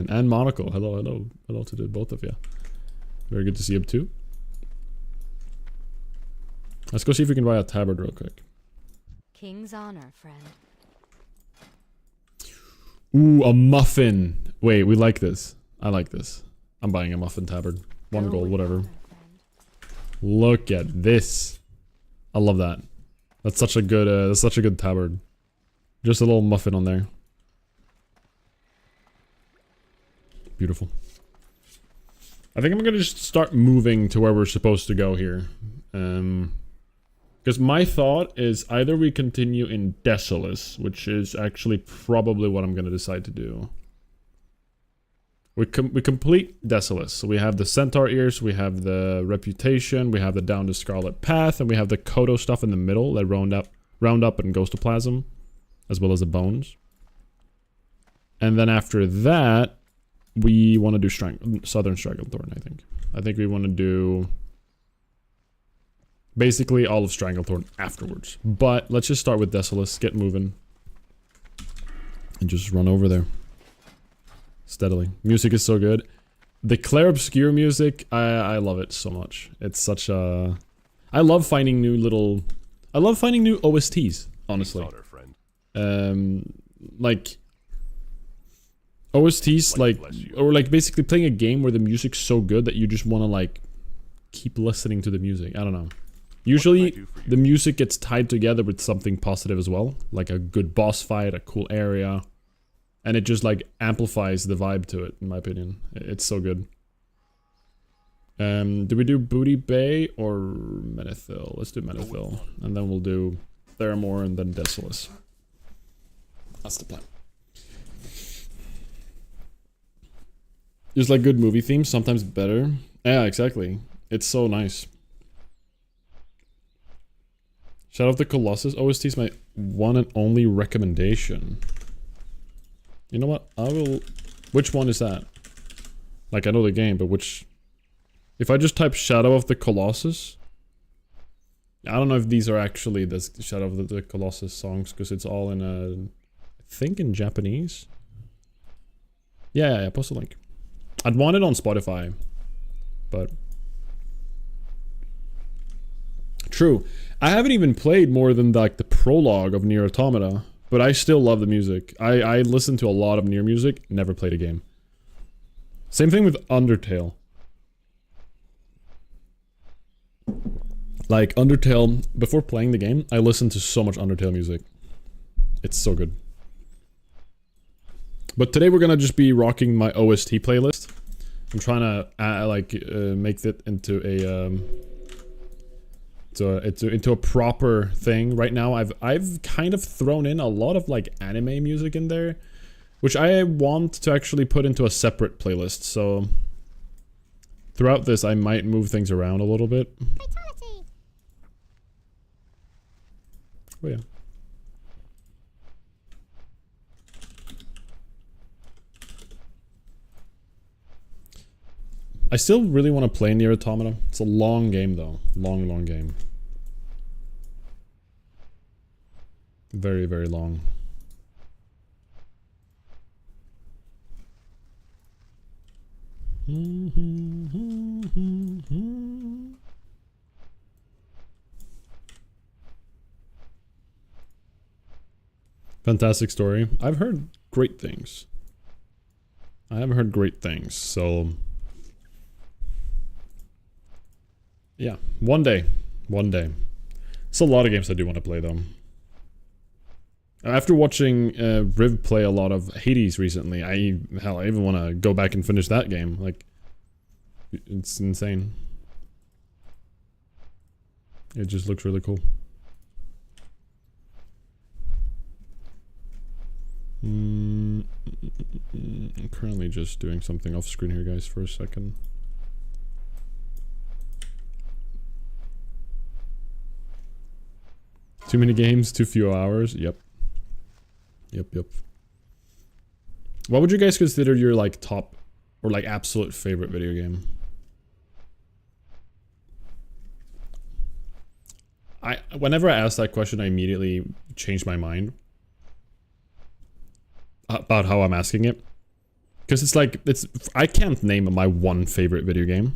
And Monaco. Hello, hello. Hello to the both of you. Very good to see you too. Let's go see if we can buy a tabard real quick. King's honor, friend. Ooh, a muffin. Wait, we like this. I like this. I'm buying a muffin tabard. 1 gold, whatever. Look at this. I love that. That's such a good tabard. Just a little muffin on there. Beautiful. I think I'm gonna just start moving to where we're supposed to go here. Because my thought is either we continue in Desolace, which is actually probably what I'm gonna decide to do. We complete Desolace. So we have the Centaur Ears, we have the Reputation, we have the Down the Scarlet Path, and we have the Kodo stuff in the middle that round up and goes to Plasm, as well as the bones. And then after that, we want to do Southern Stranglethorn, I think. I think we want to do basically all of Stranglethorn afterwards. But let's just start with Desolace, get moving, and just run over there. Steadily. Music is so good. The Clair Obscure music, I love it so much. It's such a... I love finding new OSTs, honestly. Like... OSTs, like basically playing a game where the music's so good that you just want to, like, keep listening to the music. I don't know. Usually, the music gets tied together with something positive as well. Like a good boss fight, a cool area. And it just, like, amplifies the vibe to it, in my opinion. It's so good. Do we do Booty Bay or Menethil? Let's do Menethil. And then we'll do Theramore and then Desolace. That's the plan. Just like good movie themes, sometimes better. Yeah, exactly. It's so nice. Shadow of the Colossus OST is my one and only recommendation. You know what? I will... Which one is that? Like, I know the game, but which... If I just type Shadow of the Colossus... I don't know if these are actually the Shadow of the Colossus songs, because it's all in I think in Japanese? Yeah, post a link. I'd want it on Spotify, but... True. I haven't even played more than, like, the prologue of Nier Automata. But I still love the music. I listen to a lot of Nier music, never played a game. Same thing with Undertale. Like, Undertale, before playing the game, I listened to so much Undertale music. It's so good. But today we're gonna just be rocking my OST playlist. I'm trying to, make it into a, into a proper thing. Right now I've kind of thrown in a lot of like anime music in there, which I want to actually put into a separate playlist. So throughout this I might move things around a little bit. Fatality. Oh yeah. I still really want to play Nier Automata. It's a long game though. Long game. Very, very long. Fantastic story. I've heard great things. I have heard great things, so... Yeah, one day. One day. There's a lot of games I do want to play though. After watching Riv play a lot of Hades recently, I even want to go back and finish that game. Like, it's insane. It just looks really cool. I'm currently just doing something off screen here, guys, for a second. Too many games, too few hours. Yep. Yep. What would you guys consider your like top or like absolute favorite video game? Whenever I ask that question, I immediately change my mind about how I'm asking it. Because it's like, I can't name my one favorite video game.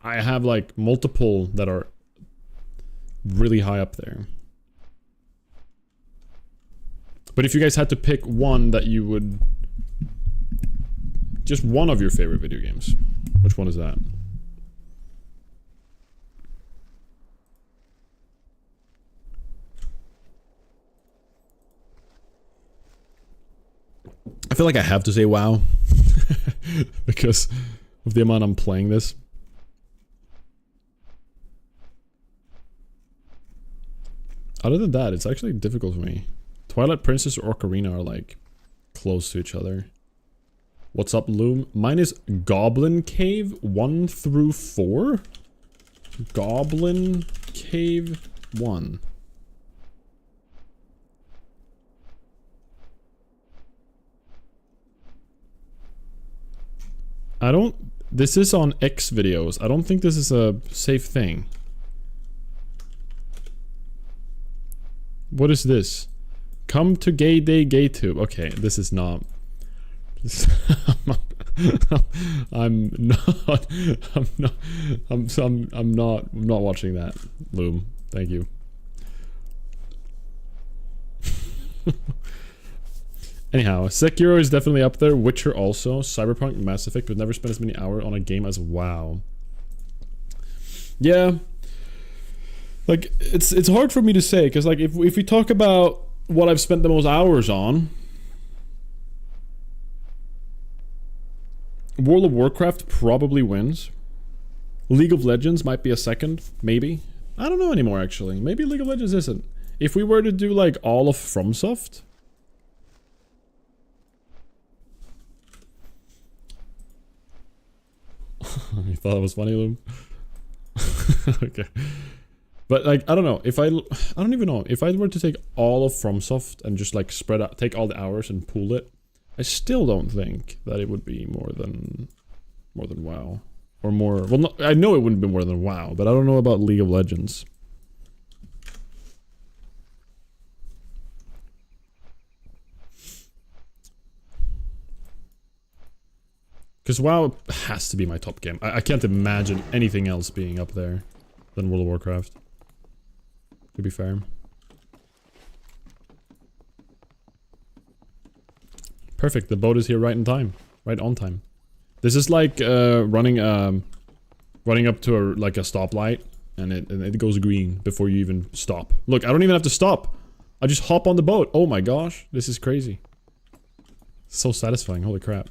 I have like multiple that are really high up there. But if you guys had to pick one that you would... Just one of your favorite video games, which one is that? I feel like I have to say WoW. Because of the amount I'm playing this. Other than that, it's actually difficult for me. Twilight Princess or Ocarina are like close to each other. What's up, Loom? Mine is Goblin Cave 1 through 4? Goblin Cave 1. I don't... This is on X videos. I don't think this is a safe thing. What is this? Come to Gay Day GayTube. Okay, this is not... I'm not watching that, Loom. Thank you. Anyhow, Sekiro is definitely up there. Witcher also. Cyberpunk, Mass Effect would never spend as many hours on a game as WoW. Yeah. Like, it's hard for me to say, because like if we talk about what I've spent the most hours on, World of Warcraft probably wins. League of Legends might be a second, maybe. I don't know anymore, actually. Maybe League of Legends isn't. If we were to do like all of FromSoft, you thought it was funny, Loom? Okay. But like, I don't know, if I don't even know, if I were to take all of FromSoft and just like spread out, take all the hours and pool it, I still don't think that it would be more than WoW. Or more, well, no, I know it wouldn't be more than WoW, but I don't know about League of Legends. Because WoW has to be my top game. I can't imagine anything else being up there than World of Warcraft. To be fair. Perfect, the boat is here right in time. Right on time. This is like running up to a stoplight and it goes green before you even stop. Look, I don't even have to stop. I just hop on the boat. Oh my gosh, this is crazy. So satisfying, holy crap.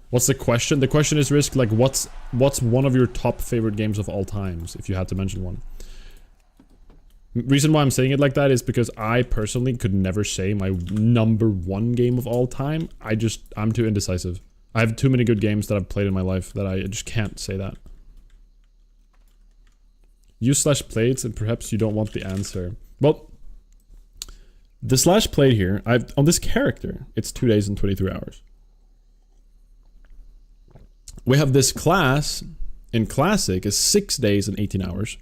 What's the question? The question is, Risk, like what's one of your top favorite games of all times, if you had to mention one? Reason why I'm saying it like that is because I personally could never say my #1 game of all time. I'm too indecisive. I have too many good games that I've played in my life that I just can't say that. /played and perhaps you don't want the answer. Well, the /played here, on this character, it's 2 days and 23 hours. We have this class in Classic is 6 days and 18 hours.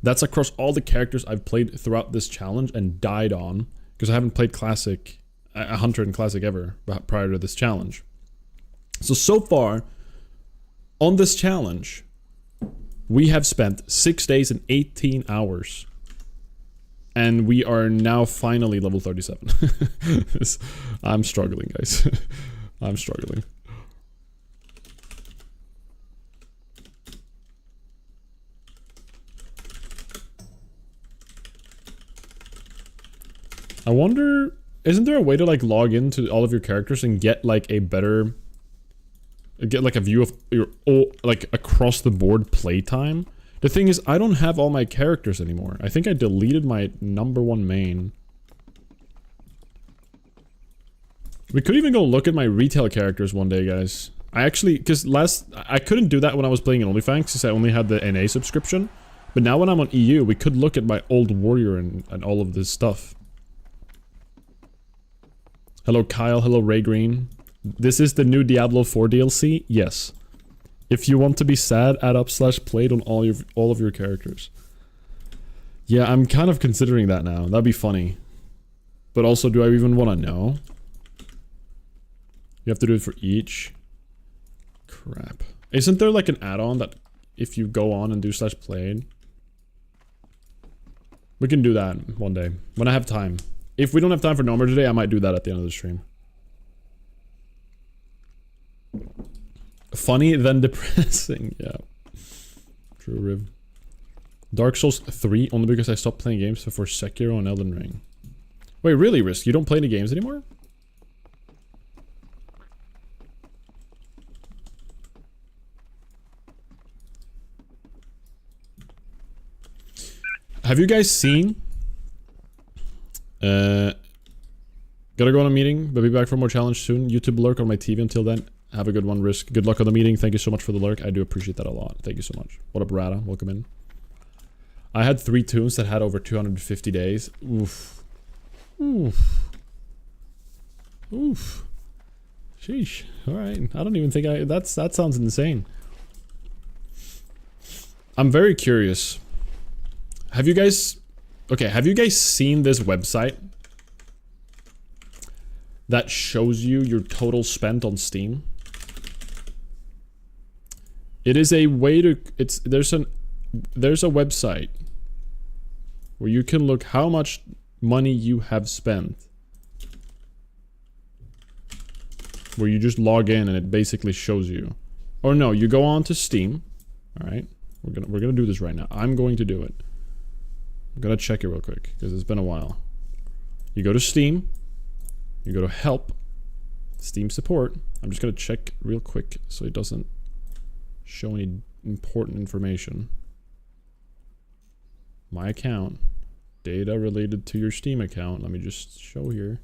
That's across all the characters I've played throughout this challenge and died on, because I haven't played Classic, a Hunter in Classic ever prior to this challenge. So far, on this challenge, we have spent 6 days and 18 hours. And we are now finally level 37. I'm struggling, guys. I'm struggling. I wonder, isn't there a way to like log into all of your characters and get like a better, get like a view of your, like across the board playtime? The thing is, I don't have all my characters anymore. I think I deleted my #1 main. We could even go look at my retail characters one day, guys. I actually, because I couldn't do that when I was playing in OnlyFans because I only had the NA subscription. But now when I'm on EU, we could look at my old warrior and all of this stuff. Hello Kyle, hello Ray Green. This is the new Diablo 4 DLC? Yes. If you want to be sad, add up /played on all of your characters. Yeah, I'm kind of considering that now. That'd be funny. But also, do I even want to know? You have to do it for each. Crap. Isn't there like an add-on that if you go on and do /played? We can do that one day. When I have time. If we don't have time for Nomad today, I might do that at the end of the stream. Funny then depressing. Yeah. True, Riv. Dark Souls 3 only because I stopped playing games before Sekiro and Elden Ring. Wait, really, Risk? You don't play any games anymore? Have you guys seen? Gotta go on a meeting, but be back for more challenge soon. YouTube lurk on my TV until then. Have a good one, Risk. Good luck on the meeting. Thank you so much for the lurk. I do appreciate that a lot. Thank you so much. What up, Rada? Welcome in. I had 3 tunes that had over 250 days. Oof. Oof. Oof. Sheesh. Alright. I don't even think that sounds insane. I'm very curious. Have you guys seen this website that shows you your total spent on Steam? It is a way to there's a website where you can look how much money you have spent. Where you just log in and it basically shows you. Or no, you go on to Steam. All right. We're going to do this right now. I'm going to do it. I'm going to check it real quick because it's been a while. You go to Steam. You go to help. Steam support. I'm just going to check real quick so it doesn't show any important information. My account. Data related to your Steam account. Let me just show here.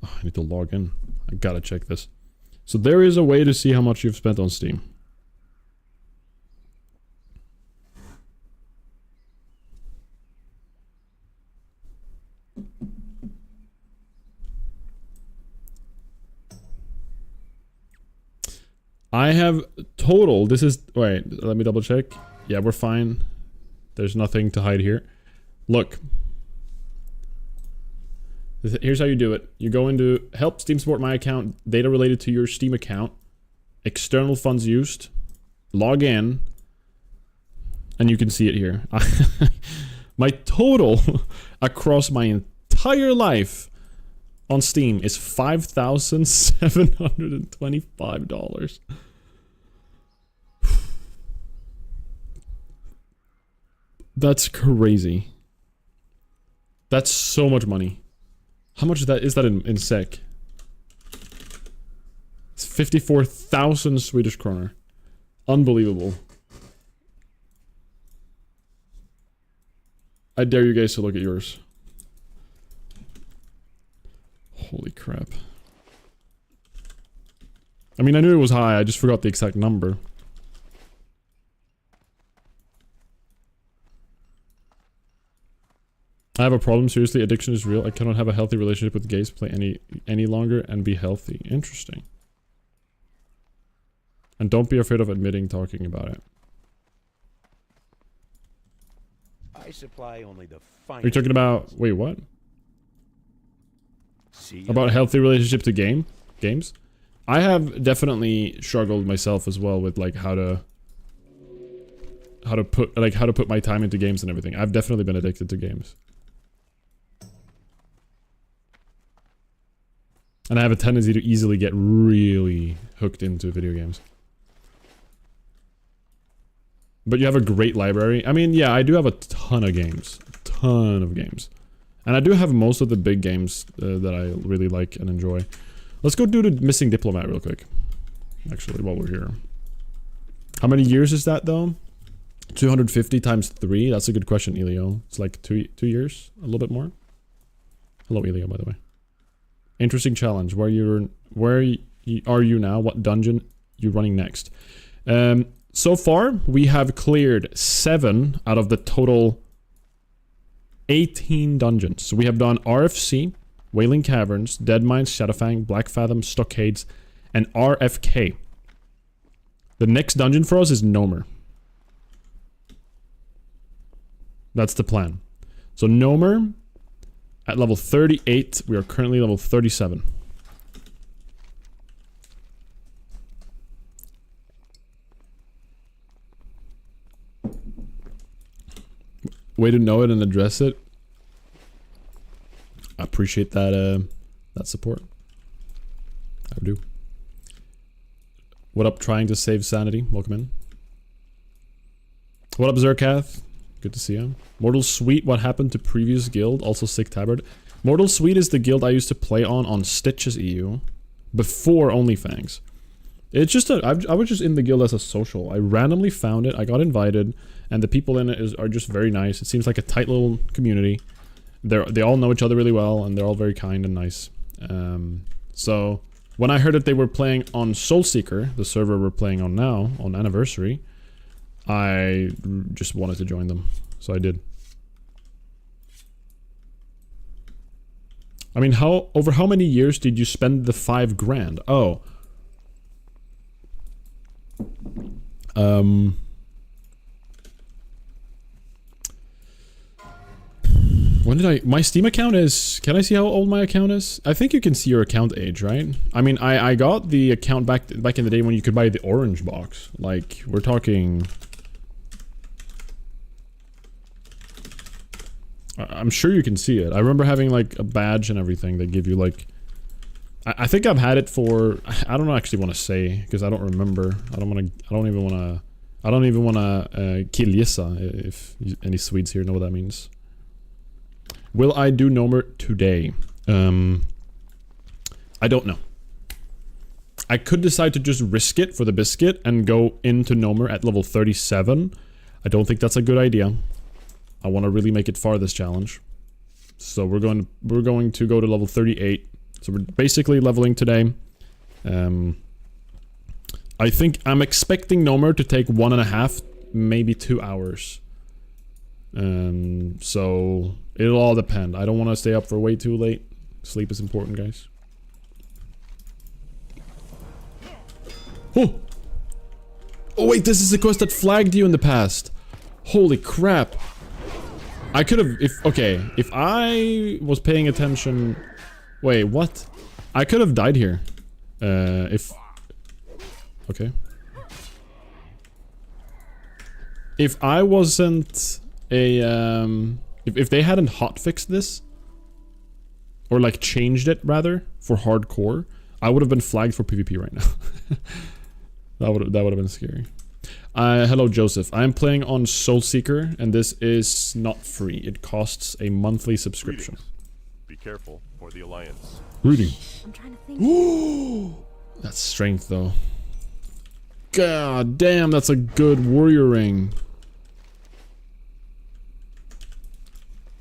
Oh, I need to log in. I gotta check this. So there is a way to see how much you've spent on Steam. I have total, this is, wait, let me double check. Yeah, we're fine. There's nothing to hide here. Look. Here's how you do it. You go into help Steam support my account, data related to your Steam account, external funds used, log in, and you can see it here. My total across my entire life on Steam is $5,725. That's crazy. That's so much money. How much is that in SEK? It's 54,000 Swedish kroner. Unbelievable. I dare you guys to look at yours. Holy crap. I mean, I knew it was high, I just forgot the exact number. I have a problem, seriously, addiction is real. I cannot have a healthy relationship with games play any longer and be healthy. Interesting. And don't be afraid of talking about it. I supply only the finest. Are you talking about, wait, what? See about healthy relationship to games? I have definitely struggled myself as well with like how to put my time into games and everything. I've definitely been addicted to games. And I have a tendency to easily get really hooked into video games. But you have a great library. I mean, yeah, I do have a ton of games. A ton of games. And I do have most of the big games that I really like and enjoy. Let's go do the Missing Diplomat real quick. Actually, while we're here. How many years is that, though? 250 times 3? That's a good question, Elio. It's like 2 years? A little bit more? Hello, Elio, by the way. Interesting challenge. Where are you now? What dungeon you running next? So far, we have cleared 7 out of the total 18 dungeons. So we have done RFC, Wailing Caverns, Dead Mines, Shadowfang, Black Fathom, Stockades, and RFK. The next dungeon for us is Nomer. That's the plan. So Nomer at level 38. We are currently level 37. Way to know it and address it. I appreciate that that support. I do. What up, trying to save sanity? Welcome in. What up, Zerkath? Good to see you. Mortal Sweet, what happened to previous guild? Also Sick Tabard. Mortal Sweet is the guild I used to play on Stitches EU before OnlyFans. It's just I was just in the guild as a social. I randomly found it, I got invited, and the people in it are just very nice. It seems like a tight little community. They all know each other really well, and they're all very kind and nice. So when I heard that they were playing on Soulseeker, the server we're playing on now, on Anniversary, I just wanted to join them. So I did. I mean, over how many years did you spend the 5 grand? Oh. When did I... My Steam account is... Can I see how old my account is? I think you can see your account age, right? I mean, I got the account back in the day when you could buy the orange box. Like, we're talking... I'm sure you can see it. I remember having, like, a badge and everything that give you, like... I think I've had it for... I don't actually want to say, because I don't remember. I don't even want to killgissa, if any Swedes here know what that means. Will I do Nomer today? I don't know. I could decide to just risk it for the biscuit and go into Nomer at level 37. I don't think that's a good idea. I want to really make it far this challenge. So we're going to go to level 38. So we're basically leveling today. I think I'm expecting Nomer to take 1.5, maybe 2 hours. So it'll all depend. I don't want to stay up for way too late. Sleep is important, guys. Oh! Oh wait, this is the quest that flagged you in the past. Holy crap. I could have, if I was paying attention... Wait, what? I could have died here. Okay. If I wasn't a, if they hadn't hotfixed this, or like changed it rather, for hardcore, I would have been flagged for PvP right now. that would have been scary. Hello Joseph, I am playing on Soulseeker, and this is not free. It costs a monthly subscription. Greetings. Be careful for the Alliance. Rudy. I'm trying to think. That's strength though. God damn, that's a good warrior ring.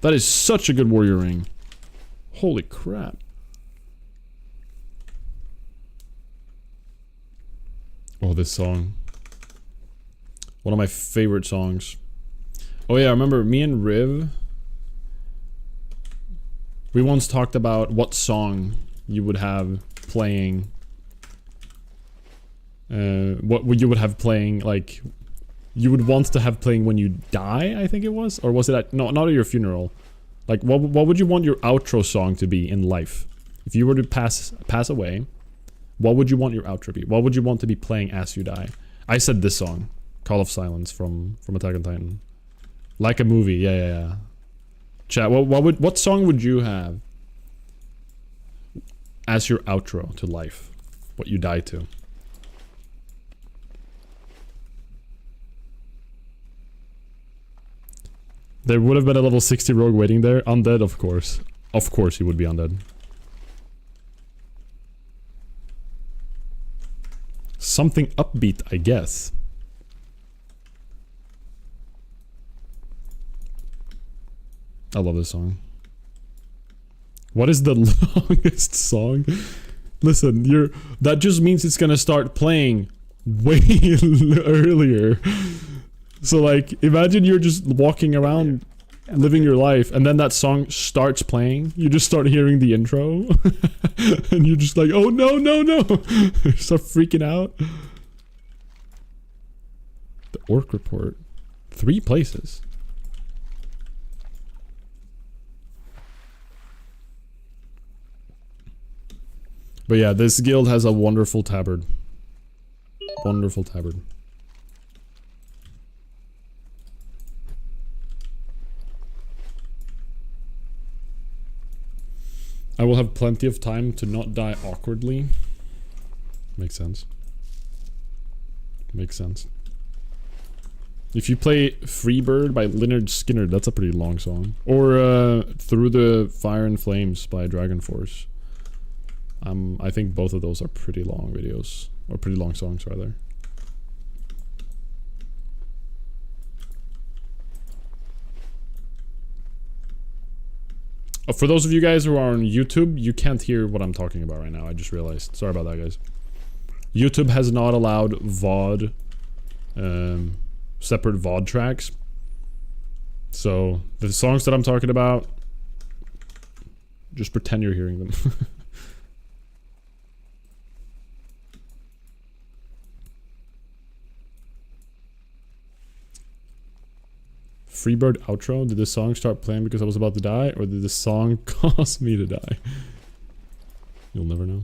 That is such a good warrior ring. Holy crap. Oh, this song. One of my favorite songs. Oh yeah, I remember me and Riv, we once talked about what song you would have playing. What you would have playing, like, you would want to have playing when you die, I think it was? Or was it at, no, not at your funeral. Like, what would you want your outro song to be in life? If you were to pass away, what would you want your outro to be? What would you want to be playing as you die? I said this song, Call of Silence from Attack on Titan. Like a movie, yeah. Chat, what song would you have as your outro to life? What you die to? There would have been a level 60 rogue waiting there. Undead, of course. Of course he would be undead. Something upbeat, I guess. I love this song. What is the longest song? Listen, that just means it's gonna start playing way earlier. So like, imagine you're just walking around, living your life, and then that song starts playing. You just start hearing the intro, and you're just like, oh no. You start freaking out. The Orc Report. 3 places. But yeah, this guild has a wonderful tabard. Wonderful tabard. I will have plenty of time to not die awkwardly. Makes sense. Makes sense. If you play Freebird by Lynyrd Skynyrd, that's a pretty long song. Or Through the Fire and Flames by Dragon Force. I think both of those are pretty long videos. Or pretty long songs, rather. For those of you guys who are on YouTube, you can't hear what I'm talking about right now. I just realized. Sorry about that, guys. YouTube has not allowed VOD, separate VOD tracks. So, the songs that I'm talking about, just pretend you're hearing them. Freebird outro? Did the song start playing because I was about to die? Or did the song cause me to die? You'll never know.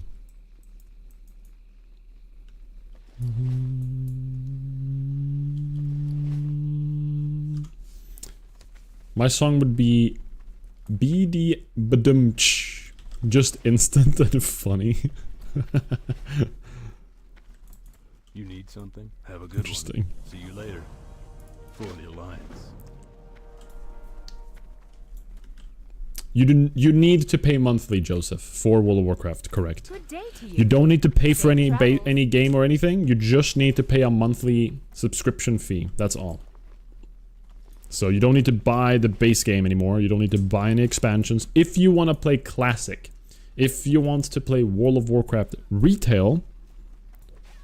My song would be BD Badumch. Just instant and funny. You need something? Have a good Interesting. one. See you later. For the Alliance. You need to pay monthly, Joseph, for World of Warcraft, correct? Good day to you. You don't need to pay for Safe travels. any game or anything. You just need to pay a monthly subscription fee. That's all. So you don't need to buy the base game anymore. You don't need to buy any expansions. If you want to play Classic, if you want to play World of Warcraft retail,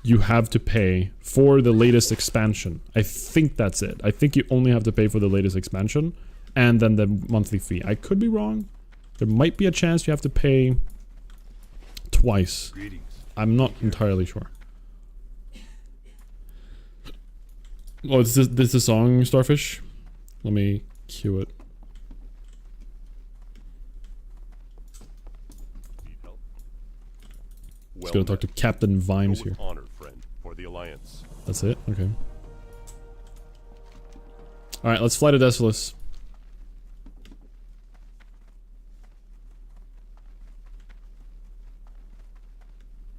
you have to pay for the latest expansion. I think that's it. I think you only have to pay for the latest expansion and then the monthly fee. I could be wrong. There might be a chance you have to pay twice. Greetings. I'm not entirely sure. Oh, is this the song, Starfish? Let me cue it. Need help? Let's go talk to Captain Vimes Go here. with honor, friend, for the Alliance. That's it? Okay. Alright, let's fly to Desolace.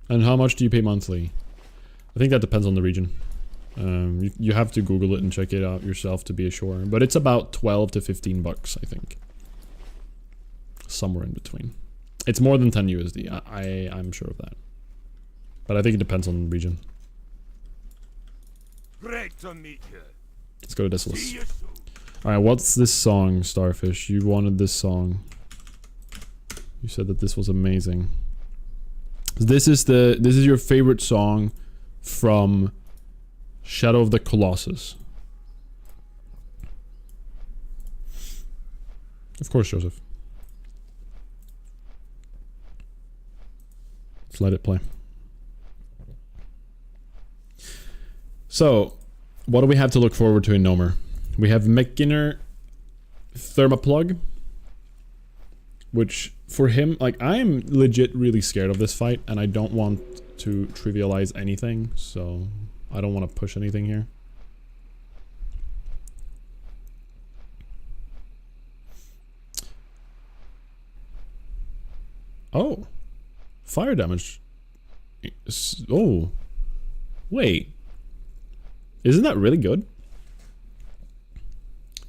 And how much do you pay monthly? I think that depends on the region. You have to Google it and check it out yourself to be sure. But it's about 12 to 15 bucks, I think. Somewhere in between. It's more than 10 USD. I'm sure of that. But I think it depends on the region. Great to meet you. Let's go to Desolace. See you soon. Alright, what's this song, Starfish? You wanted this song. You said that this was amazing. This is your favorite song from Shadow of the Colossus. Of course, Joseph. Let's let it play. So, what do we have to look forward to in Nomer? We have McGinner Thermoplug, which for him, like, I am legit really scared of this fight, and I don't want to trivialize anything, so I don't want to push anything here. Oh, fire damage. Oh, wait, isn't that really good?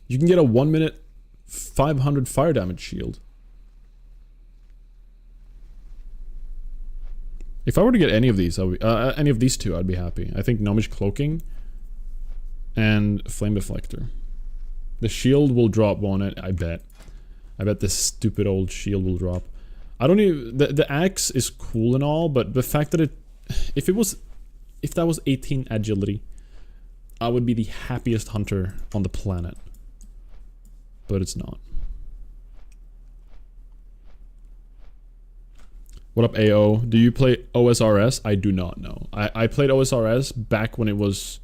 You can get a 1 minute 500 fire damage shield. If I were to get any of these, any of these two, I'd be happy. I think Gnomish Cloaking and Flame Deflector. The shield will drop one, I bet. I bet this stupid old shield will drop. I don't even... The axe is cool and all, but the fact that it... If that was 18 agility, I would be the happiest hunter on the planet. But it's not. What up, AO? Do you play OSRS? I do not know. I played OSRS back when it was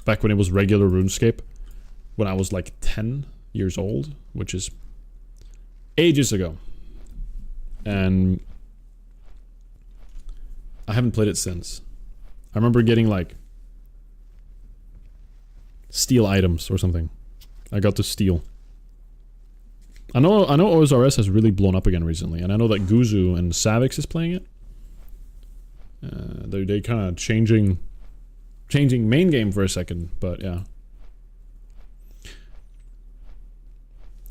regular RuneScape, when I was like 10 years old, which is ages ago. And I haven't played it since. I remember getting like steal items or something. I got to steal. I know OSRS has really blown up again recently, and I know that Guzu and Savix is playing it. They kind of changing main game for a second, but yeah.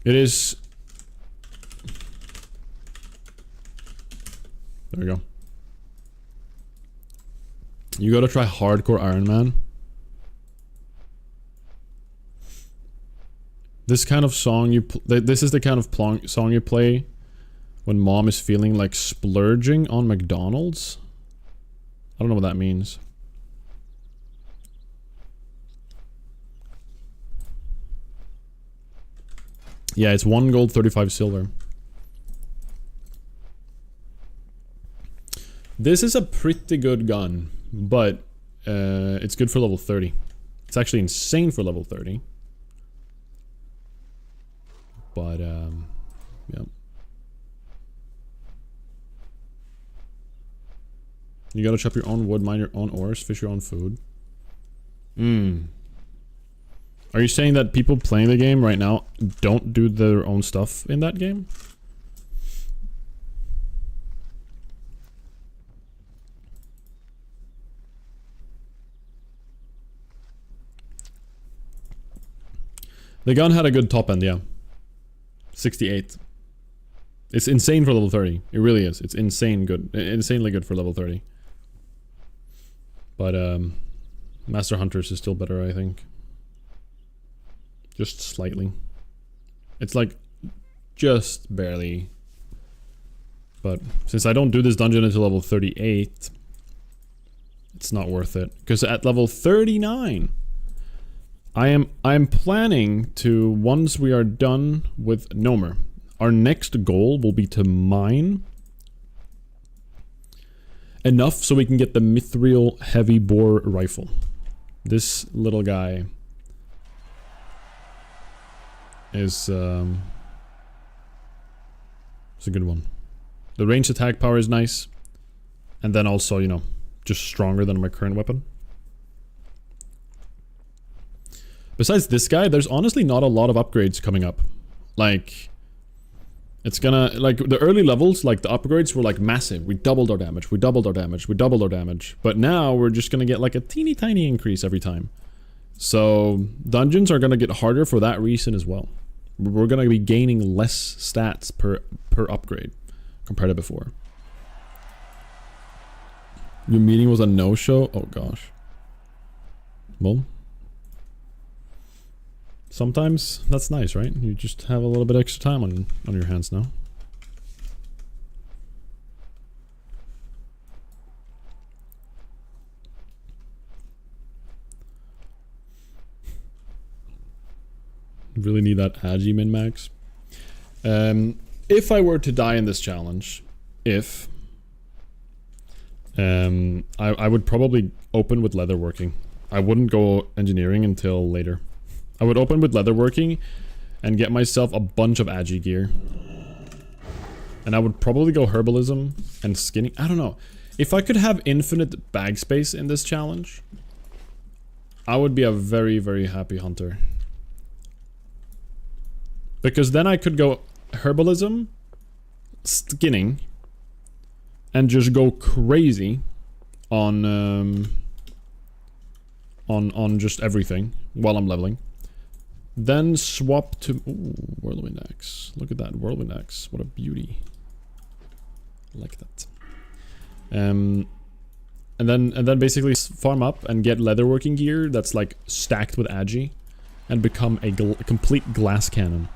It is. There we go. You gotta try hardcore Iron Man. This kind of song this is the kind of song you play when mom is feeling like splurging on McDonald's. I don't know what that means. Yeah, it's 1 gold, 35 silver. This is a pretty good gun, but it's good for level 30. It's actually insane for level 30. But, yeah. You gotta chop your own wood, mine your own ores, fish your own food. Are you saying that people playing the game right now don't do their own stuff in that game? The gun had a good top end, yeah. 68. It's insane for level 30. It really is. It's insane good. Insanely good for level 30. But, Master Hunters is still better, I think. Just slightly. It's like, just barely. But, since I don't do this dungeon until level 38, it's not worth it. Because at level 39, I am planning to, once we are done with Nomer, our next goal will be to mine enough so we can get the Mithril heavy bore rifle. This little guy is it's a good one. The ranged attack power is nice, and then also, you know, just stronger than my current weapon. Besides this guy, there's honestly not a lot of upgrades coming up. Like, it's gonna, like, the early levels, like, the upgrades were, like, massive. We doubled our damage, we doubled our damage, we doubled our damage. But now, we're just gonna get, like, a teeny tiny increase every time. So, dungeons are gonna get harder for that reason as well. We're gonna be gaining less stats per upgrade compared to before. Your meeting was a no-show? Oh, gosh. Well, sometimes that's nice, right? You just have a little bit extra time on your hands now. Really need that Agi min-max. If I were to die in this challenge, I would probably open with leatherworking. I wouldn't go engineering until later. I would open with leatherworking and get myself a bunch of Agi gear. And I would probably go herbalism and skinning. I don't know. If I could have infinite bag space in this challenge, I would be a very, very happy hunter. Because then I could go herbalism, skinning, and just go crazy on just everything while I'm leveling. Then swap to Whirlwind Axe. Look at that Whirlwind Axe. What a beauty. I like that. And then basically farm up and get leatherworking gear that's like stacked with Agi and become a complete glass cannon.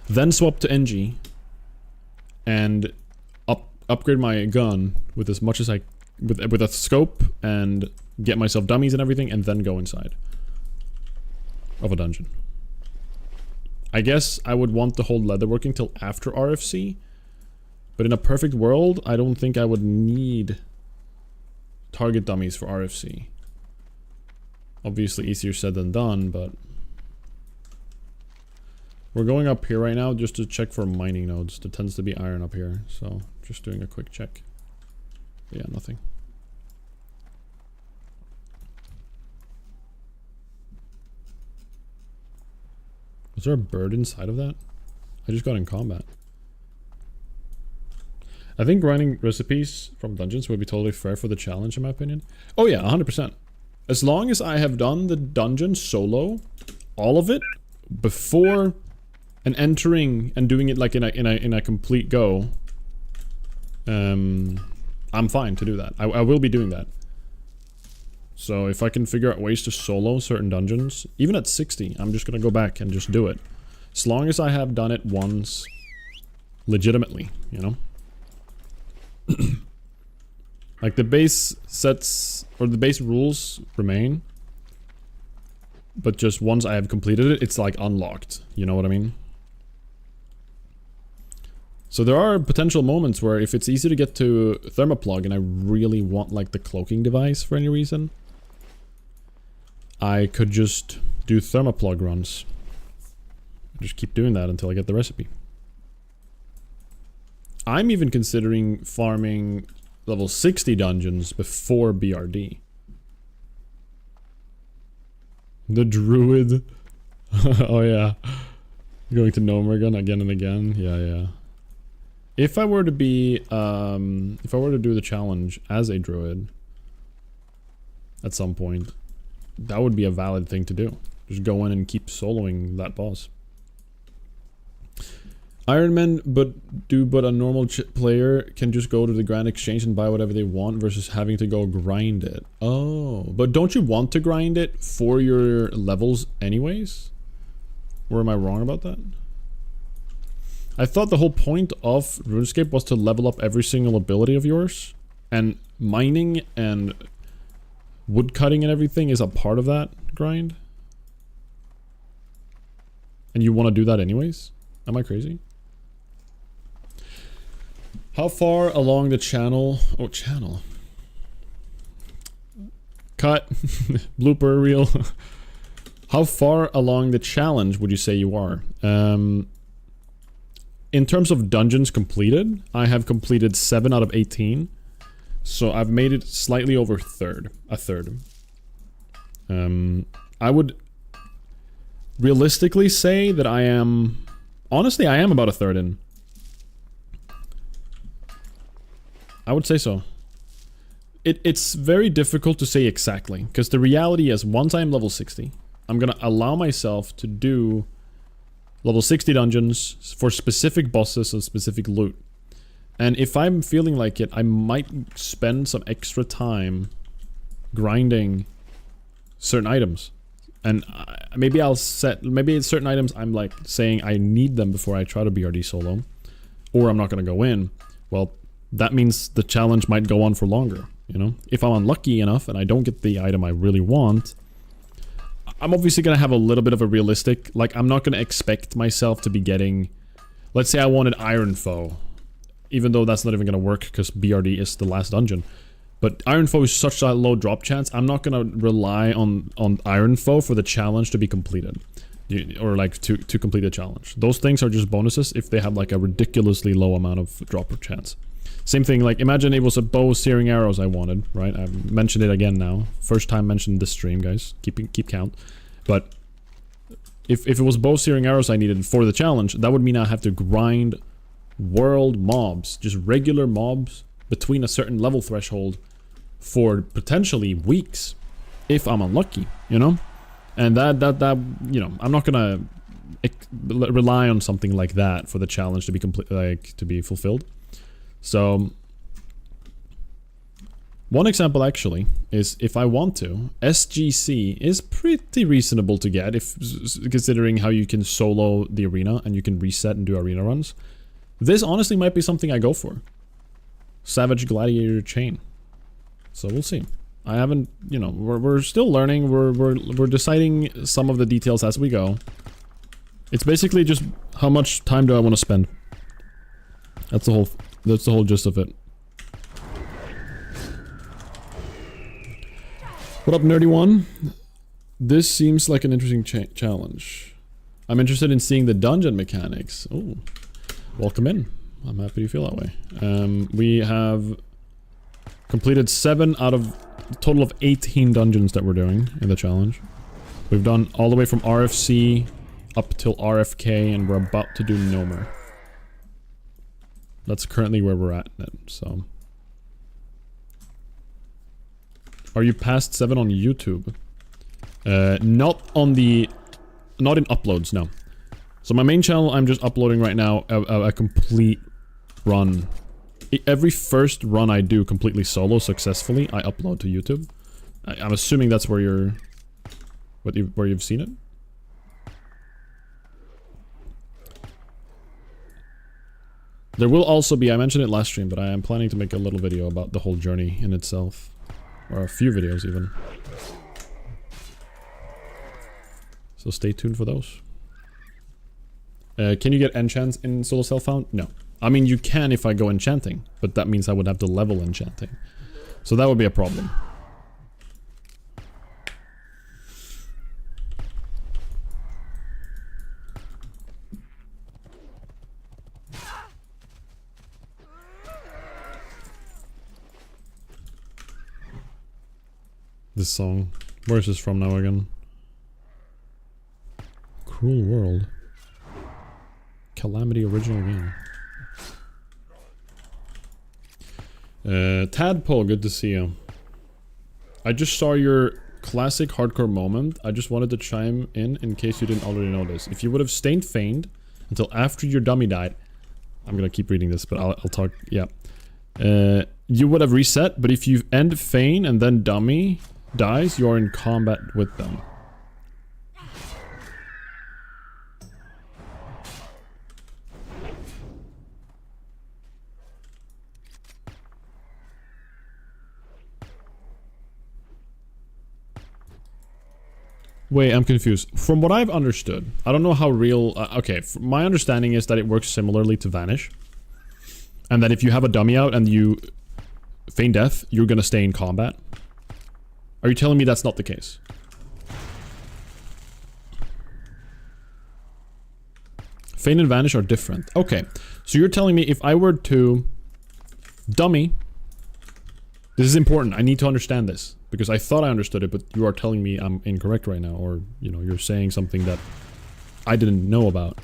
Then swap to NG and upgrade my gun with as much as I with a scope and get myself dummies and everything, and then go inside of a dungeon. I guess I would want to hold leatherworking till after RFC, but in a perfect world, I don't think I would need target dummies for RFC. Obviously easier said than done, but we're going up here right now just to check for mining nodes. There tends to be iron up here, so just doing a quick check. Yeah, nothing. Was there a bird inside of that? I just got in combat. I think grinding recipes from dungeons would be totally fair for the challenge, in my opinion. Oh yeah, 100%. As long as I have done the dungeon solo, all of it, before and entering and doing it like in a complete go, I'm fine to do that. I will be doing that. So if I can figure out ways to solo certain dungeons, even at 60, I'm just gonna go back and just do it. As long as I have done it once, legitimately, you know? Like the base sets, or the base rules remain, but just once I have completed it, it's like unlocked, you know what I mean? So there are potential moments where if it's easy to get to Thermoplug and I really want like the cloaking device for any reason, I could just do Thermoplug runs. Just keep doing that until I get the recipe. I'm even considering farming level 60 dungeons before BRD. The Druid. Oh yeah. Going to Gnomeregan again and again. Yeah, yeah. If I were to be, if I were to do the challenge as a Druid at some point, that would be a valid thing to do. Just go in and keep soloing that boss. Ironman, but a normal player can just go to the Grand Exchange and buy whatever they want versus having to go grind it. Oh, but don't you want to grind it for your levels anyways? Or am I wrong about that? I thought the whole point of RuneScape was to level up every single ability of yours, and mining and woodcutting and everything is a part of that grind. And you want to do that anyways? Am I crazy? How far along the channel... Oh, channel. Cut. Blooper reel. How far along the challenge would you say you are? In terms of dungeons completed, I have completed 7 out of 18. So I've made it slightly over a third. I would realistically say that I am... Honestly, I am about a third in. I would say so. It's very difficult to say exactly, because the reality is once I'm level 60, I'm gonna allow myself to do level 60 dungeons for specific bosses and specific loot. And if I'm feeling like it, I might spend some extra time grinding certain items. And maybe I'll set, maybe it's certain items I'm like saying I need them before I try to BRD solo, or I'm not gonna go in. Well, that means the challenge might go on for longer, you know? If I'm unlucky enough and I don't get the item I really want, I'm obviously gonna have a little bit of a realistic, like I'm not gonna expect myself to be getting, let's say I wanted Iron Foe, even though that's not even gonna work because BRD is the last dungeon. But Iron Foe is such a low drop chance, I'm not gonna rely on Iron Foe for the challenge to be completed. Or like to complete the challenge. Those things are just bonuses if they have like a ridiculously low amount of drop chance. Same thing, like imagine it was a bow of searing arrows I wanted, right? I've mentioned it again now. First time mentioned this stream, guys. Keep count. But if it was bow searing arrows I needed for the challenge, that would mean I have to grind world mobs, just regular mobs between a certain level threshold for potentially weeks if I'm unlucky, you know? And that you know, I'm not gonna rely on something like that for the challenge to be to be fulfilled. So one example actually is if I want to, SGC is pretty reasonable to get if considering how you can solo the arena and you can reset and do arena runs. This honestly might be something I go for. Savage Gladiator Chain. So we'll see. I haven't, you know, we're still learning. We're deciding some of the details as we go. It's basically just how much time do I want to spend. That's the whole gist of it. What up, Nerdy One? This seems like an interesting challenge. I'm interested in seeing the dungeon mechanics. Oh, welcome in. I'm happy you feel that way. We have Completed 7 out of a total of 18 dungeons that we're doing in the challenge. We've done all the way from RFC up till RFK, and we're about to do Nomer. That's currently where we're at, so... Are you past 7 on YouTube? Not on the... Not in uploads, no. So my main channel, I'm just uploading right now a complete run. Every first run I do completely solo successfully, I upload to YouTube. I'm assuming that's where you're... where you've seen it? There will also be, I mentioned it last stream, but I am planning to make a little video about the whole journey in itself. Or a few videos even. So stay tuned for those. Can you get enchants in Solo Self-Found? No. I mean, you can if I go enchanting, but that means I would have to level enchanting. So that would be a problem. This song. Where's this from now again? Cruel World. Calamity original game. Tadpole, good to see you. I just saw your classic hardcore moment. I just wanted to chime in case you didn't already know this. If you would have stayed feigned until after your dummy died... I'm gonna keep reading this, but I'll talk... Yeah. You would have reset, but if you end feign and then dummy dies, you're in combat with them. Wait, I'm confused. From what I've understood, I don't know how real... okay, my understanding is that it works similarly to Vanish. And that if you have a dummy out and you feign death, you're gonna stay in combat. Are you telling me that's not the case? Feign and Vanish are different. Okay, so you're telling me if I were to... dummy... This is important, I need to understand this. Because I thought I understood it, but you are telling me I'm incorrect right now. Or, you know, you're saying something that I didn't know about.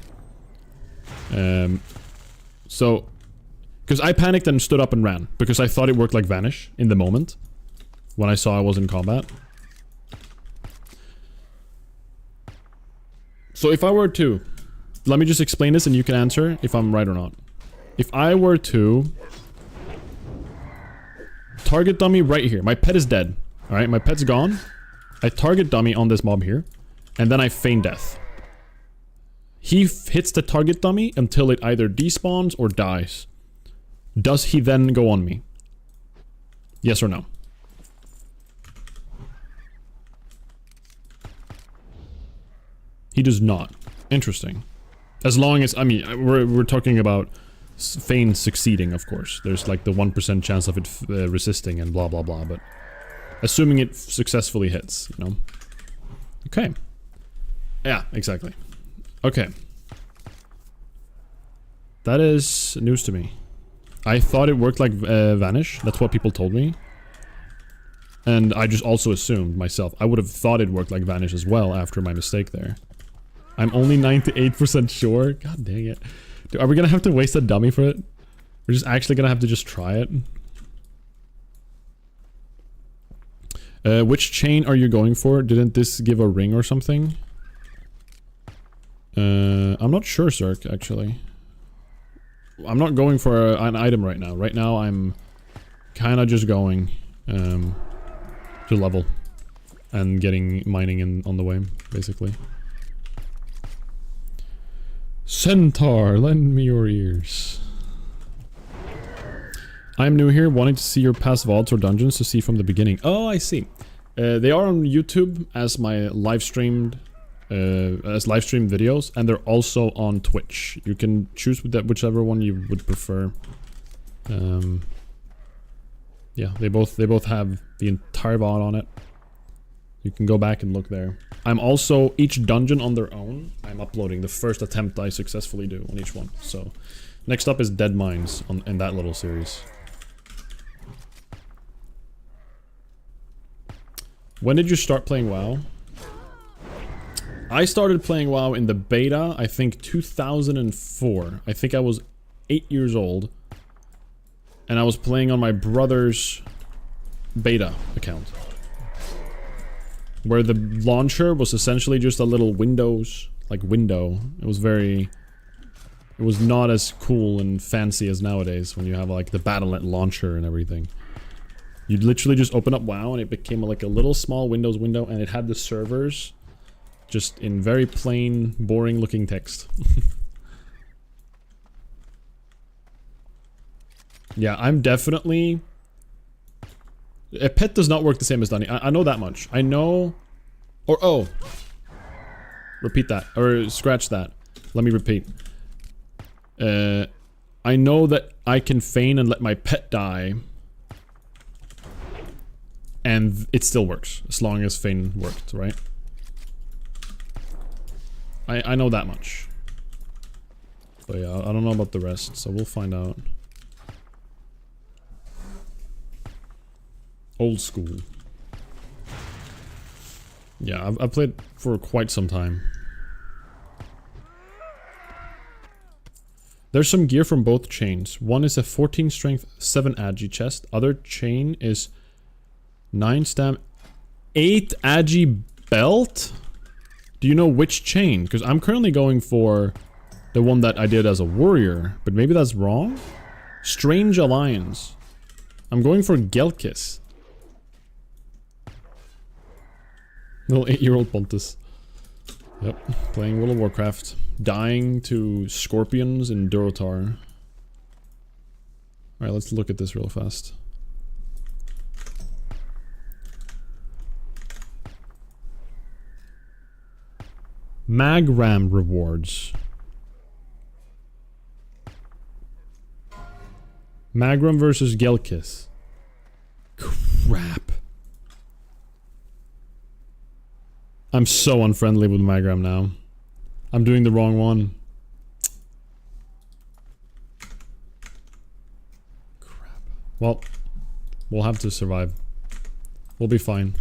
So... Because I panicked and stood up and ran. Because I thought it worked like Vanish in the moment. When I saw I was in combat. So if I were to... Let me just explain this and you can answer if I'm right or not. If I were to... target dummy right here. My pet is dead. Alright, my pet's gone. I target dummy on this mob here. And then I feign death. He hits the target dummy until it either despawns or dies. Does he then go on me? Yes or no? He does not. Interesting. As long as, I mean, we're talking about feign succeeding, of course. There's like the 1% chance of it resisting and blah blah blah, but... Assuming it successfully hits, you know? Okay. Yeah, exactly. Okay. That is news to me. I thought it worked like Vanish. That's what people told me. And I just also assumed myself. I would have thought it worked like Vanish as well after my mistake there. I'm only 98% sure. God dang it. Dude, are we gonna have to waste a dummy for it? We're just actually gonna have to just try it. Which chain are you going for? Didn't this give a ring or something? I'm not sure, Zerk, actually. I'm not going for an item right now. Right now, I'm kind of just going to level and getting mining in on the way, basically. Centaur, lend me your ears. I'm new here, wanting to see your past vaults or dungeons to see from the beginning. Oh, I see. They are on YouTube as my live streamed videos, and they're also on Twitch. You can choose with that whichever one you would prefer. Yeah, they both have the entire VOD on it. You can go back and look there. I'm also, each dungeon on their own, I'm uploading the first attempt I successfully do on each one. So, next up is Dead Mines in that little series. When did you start playing WoW? I started playing WoW in the beta, I think 2004. I think I was 8 years old. And I was playing on my brother's beta account. Where the launcher was essentially just a little Windows, like window. It was very... It was not as cool and fancy as nowadays when you have like the Battle.net launcher and everything. You'd literally just open up WoW and it became like a little small Windows window and it had the servers just in very plain, boring looking text. Yeah, I'm definitely... A pet does not work the same as Dunny. I know that much. I know... Or, oh. Repeat that. Or scratch that. Let me repeat. I know that I can feign and let my pet die. And it still works. As long as feign worked, right? I know that much. But yeah, I don't know about the rest, so we'll find out. Old school. Yeah, I've played for quite some time. There's some gear from both chains. One is a 14 strength 7 agi chest. Other chain is 9 stam 8 agi belt? Do you know which chain? Because I'm currently going for the one that I did as a warrior. But maybe that's wrong? Strange Alliance. I'm going for Gelkis. Little 8-year-old Pontus. Yep, playing World of Warcraft. Dying to scorpions in Durotar. Alright, let's look at this real fast. Magram rewards. Magram versus Gelkis. Crap. I'm so unfriendly with Magram now. I'm doing the wrong one. Crap. Well, we'll have to survive. We'll be fine.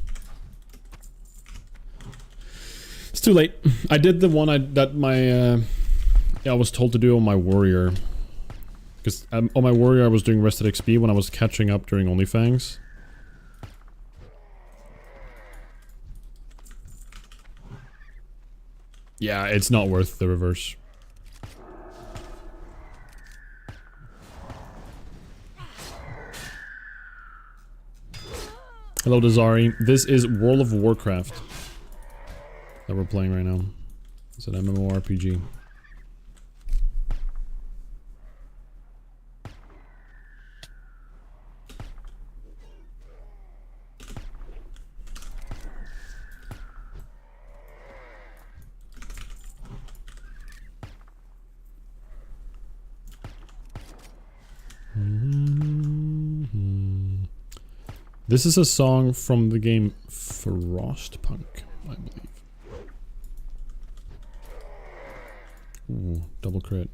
It's too late. I did the one I was told to do on my warrior. Because on my warrior I was doing rested XP when I was catching up during OnlyFans. Yeah, it's not worth the reverse. Hello, Dazari. This is World of Warcraft that we're playing right now. It's an MMORPG. This is a song from the game Frostpunk, I believe. Ooh, double crit.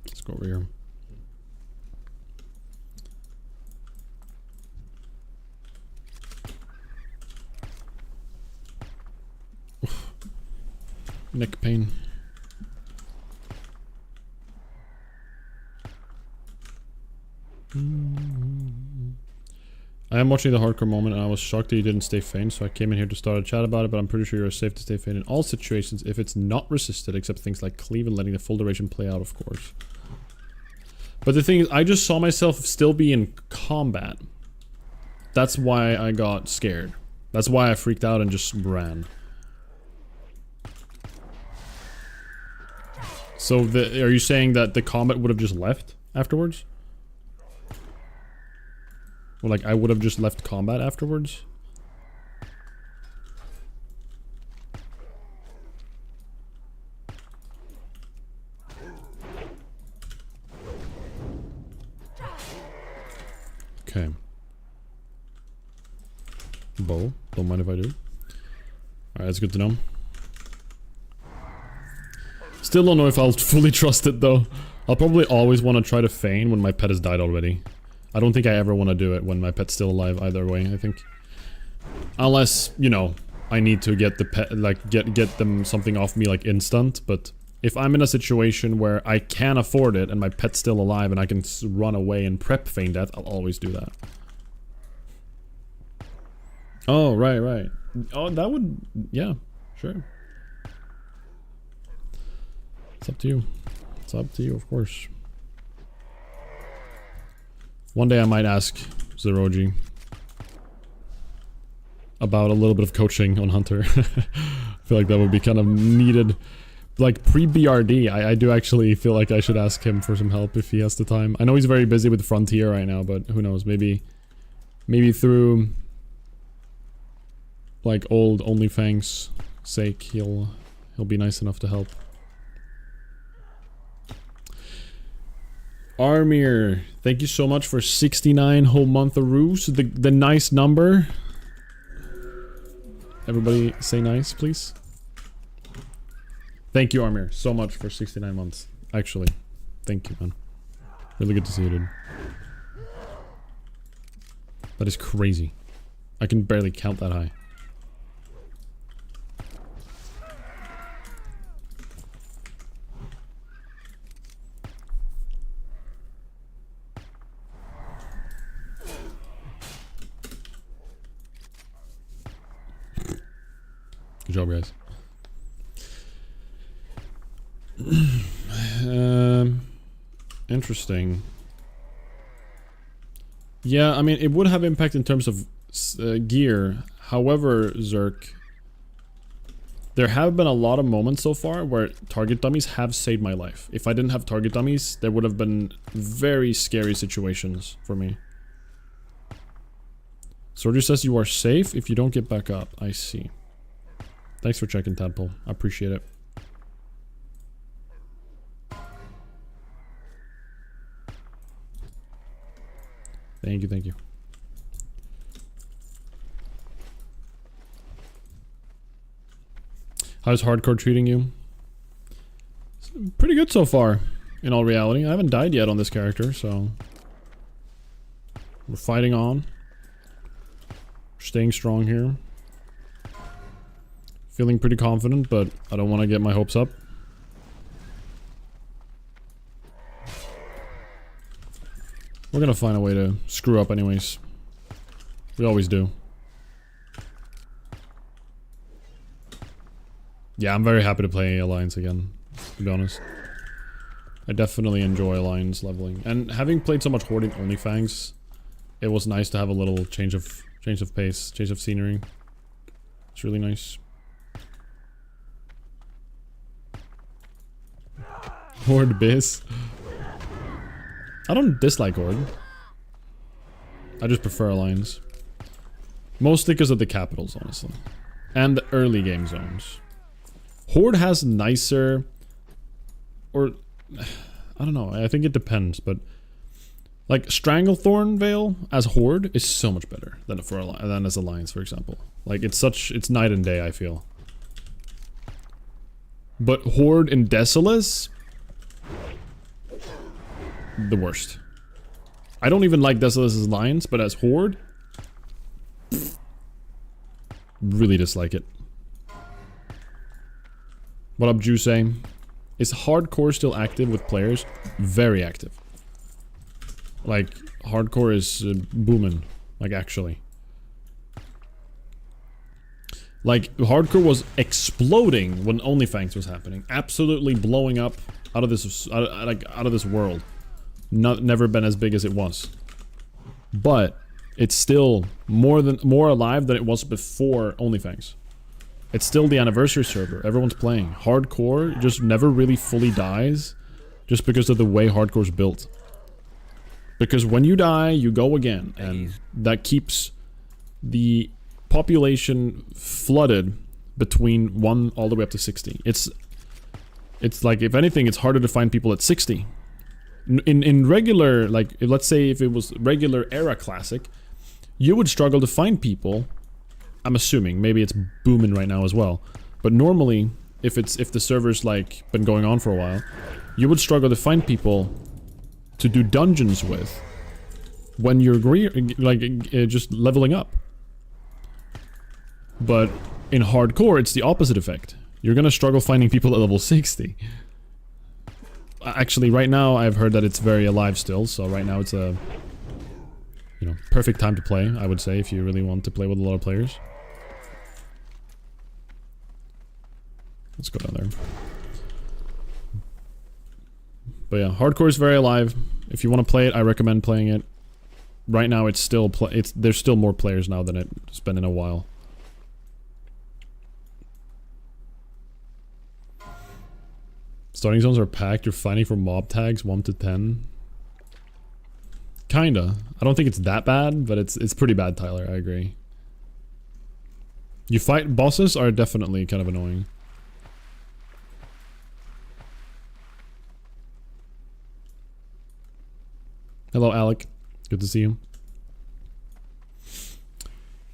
Let's go over here. Oof. Neck pain. I am watching the hardcore moment and I was shocked that you didn't stay faint, so I came in here to start a chat about it, but I'm pretty sure you're safe to stay faint in all situations if it's not resisted, except things like cleave and letting the full duration play out, of course. But the thing is, I just saw myself still be in combat. That's why I got scared. That's why I freaked out and just ran. So are you saying that the combat would have just left afterwards? Or like I would have just left combat afterwards? Bow. Don't mind if I do. Alright, that's good to know. Still don't know if I'll fully trust it though. I'll probably always want to try to feign when my pet has died already. I don't think I ever want to do it when my pet's still alive either way, I think. Unless, you know, I need to get the pet, like, get them something off me, like, instant. But if I'm in a situation where I can afford it and my pet's still alive and I can run away and prep feign death, I'll always do that. Oh, right, right. Oh, that would... yeah, sure. It's up to you. It's up to you, of course. One day I might ask Zeroji about a little bit of coaching on Hunter. I feel like that would be kind of needed. Like pre-BRD, I do actually feel like I should ask him for some help if he has the time. I know he's very busy with Frontier right now, but who knows, maybe through like old OnlyFang's sake, he'll be nice enough to help. Armir, thank you so much for 69 whole month of ruse. The nice number. Everybody say nice, please. Thank you, Armir, so much for 69 months. Actually, thank you, man. Really good to see you, dude. That is crazy. I can barely count that high. Good job, guys. Interesting. Yeah, I mean, it would have impact in terms of gear. However, Zerk, there have been a lot of moments so far where target dummies have saved my life. If I didn't have target dummies, there would have been very scary situations for me. Sorger says you are safe if you don't get back up. I see. Thanks for checking, Tadpole. I appreciate it. Thank you, thank you. How's hardcore treating you? It's pretty good so far, in all reality. I haven't died yet on this character, so... we're fighting on. Staying strong here. Feeling pretty confident, but I don't want to get my hopes up. We're gonna find a way to screw up anyways. We always do. Yeah, I'm very happy to play Alliance again, to be honest. I definitely enjoy Alliance leveling. And having played so much Horde in OnlyFangs, it was nice to have a little change of pace, change of scenery. It's really nice. Horde Biz. I don't dislike Horde. I just prefer Alliance. Mostly because of the capitals, honestly. And the early game zones. Horde has nicer... or... I don't know, I think it depends, but... like, Stranglethorn Vale as Horde is so much better than as Alliance, for example. Like, it's night and day, I feel. But Horde in Desolace... the worst. I don't even like Desolace's Alliance, but as Horde... really dislike it. What up, Juice? Is hardcore still active with players? Very active. Like, hardcore is booming. Like, actually. Like, hardcore was exploding when OnlyFangs was happening. Absolutely blowing up out of this, out of this world. Never been as big as it was. But, it's still more alive than it was before OnlyFangs. It's still the anniversary server. Everyone's playing. Hardcore just never really fully dies. Just because of the way hardcore's built. Because when you die, you go again. And that keeps the population flooded between 1 all the way up to 60. It's like, if anything, it's harder to find people at 60. In regular, like, let's say if it was regular era classic, you would struggle to find people I'm assuming. Maybe it's booming right now as well. But normally, if the server's like been going on for a while, you would struggle to find people to do dungeons with when you're just leveling up. But in hardcore, it's the opposite effect. You're gonna struggle finding people at level 60. Actually, right now, I've heard that it's very alive still, so right now it's a, you know, perfect time to play, I would say, if you really want to play with a lot of players. Let's go down there. But yeah, hardcore is very alive. If you want to play it, I recommend playing it. Right now, it's still there's still more players now than it's been in a while. Starting zones are packed. You're fighting for mob tags 1 to 10. Kinda. I don't think it's that bad, but it's pretty bad, Tyler. I agree. You fight bosses are definitely kind of annoying. Hello, Alec. Good to see you.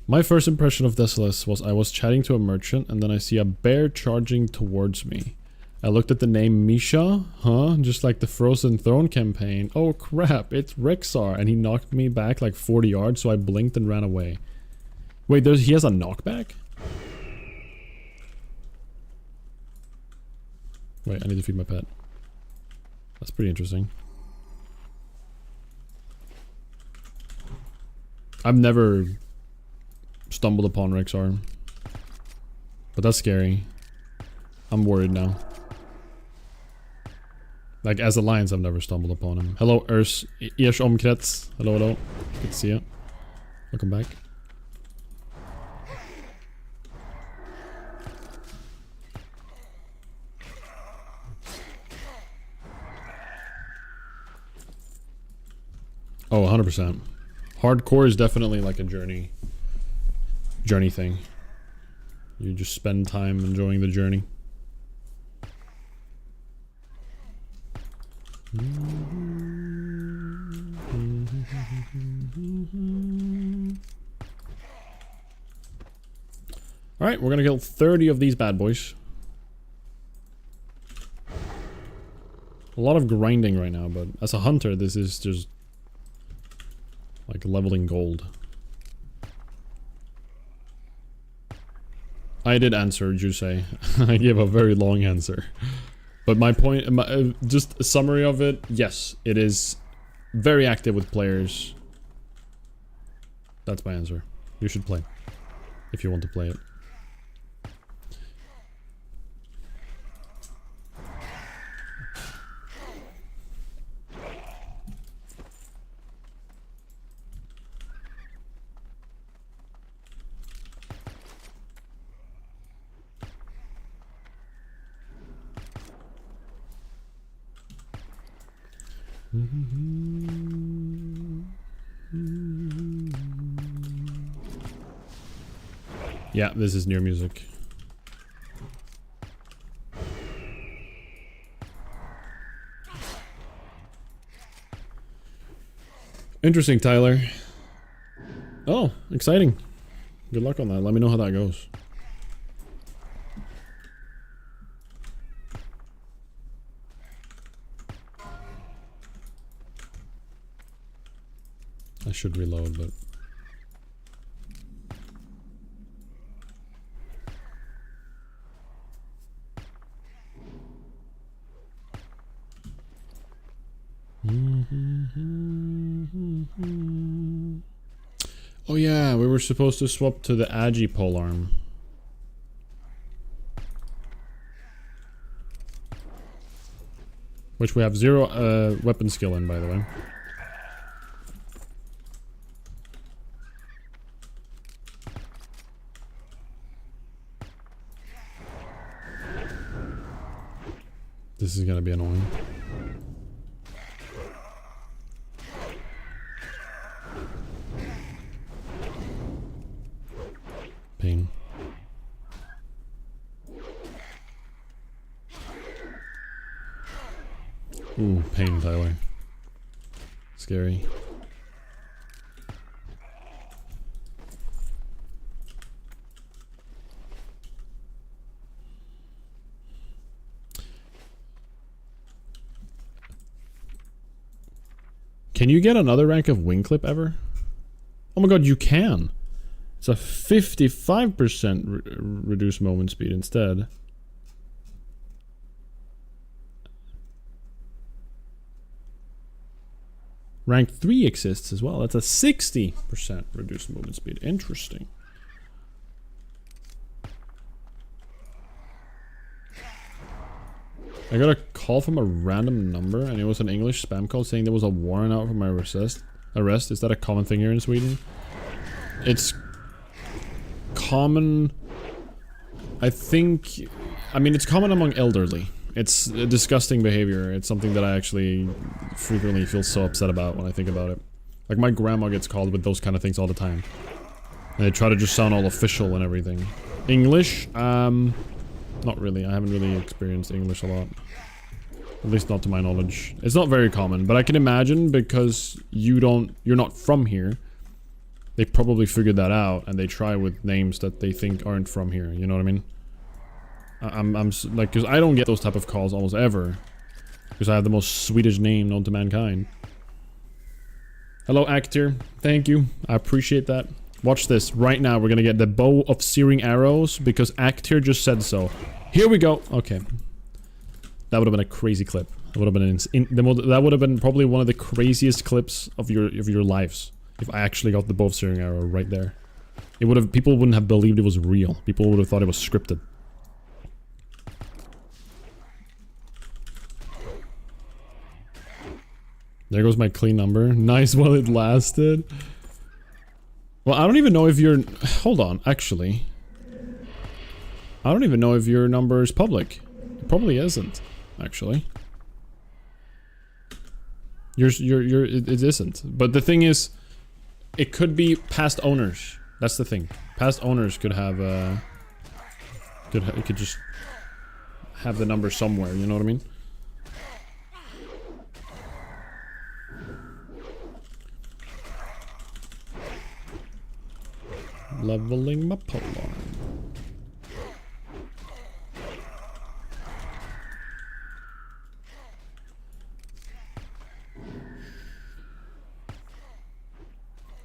My first impression of Desolace was I was chatting to a merchant and then I see a bear charging towards me. I looked at the name Misha, just like the Frozen Throne campaign. Oh crap, it's Rexar, and he knocked me back like 40 yards, so I blinked and ran away. Wait, he has a knockback? Wait, I need to feed my pet. That's pretty interesting. I've never stumbled upon Rexar, but that's scary. I'm worried now. Like, as Alliance, I've never stumbled upon him. Hello, Ers Omkrets. Hello, hello. Good to see you. Welcome back. Oh, 100%. Hardcore is definitely like a journey thing. You just spend time enjoying the journey. Alright, we're gonna kill 30 of these bad boys. A lot of grinding right now, but as a hunter, this is just like leveling gold. I did answer, Jusei. I gave a very long answer. But my point, just a summary of it, yes, it is very active with players. That's my answer. You should play, if you want to play it. Yeah, this is Nier music. Interesting, Tyler. Oh, exciting. Good luck on that. Let me know how that goes. I should reload, but... Oh yeah, we were supposed to swap to the Agi polearm. Which we have 0 weapon skill in, by the way. This is gonna be annoying. Pain. Ooh, pain, Tyler. Scary. Can you get another rank of wing clip ever? Oh my god, you can. It's a 55% reduced movement speed instead. Rank 3 exists as well. That's a 60% reduced movement speed. Interesting. I got a call from a random number and it was an English spam call saying there was a warrant out for my arrest. Is that a common thing here in Sweden? It's common. I mean, it's common among elderly. It's a disgusting behavior. It's something that I actually frequently feel so upset about when I think about it. Like, my grandma gets called with those kind of things all the time. And they try to just sound all official and everything. English? Not really. I haven't really experienced English a lot. At least not to my knowledge. It's not very common, but I can imagine because you're not from here. They probably figured that out and they try with names that they think aren't from here. You know what I mean? I'm like, because I don't get those type of calls almost ever. Because I have the most Swedish name known to mankind. Hello, actor. Thank you. I appreciate that. Watch this. Right now, we're gonna get the bow of searing arrows because actor just said so. Here we go. Okay. That would have been a crazy clip. That would have been that would have been probably one of the craziest clips of your lives if I actually got the bow of searing arrow right there. It would have. People wouldn't have believed it was real. People would have thought it was scripted. There goes my clean number. Nice while it lasted. Well, I don't even know if your... Hold on, actually. I don't even know if your number is public. It probably isn't, actually. It isn't. But the thing is, it could be past owners. That's the thing. Past owners could have, could just have the number somewhere, you know what I mean? Leveling my pole arm.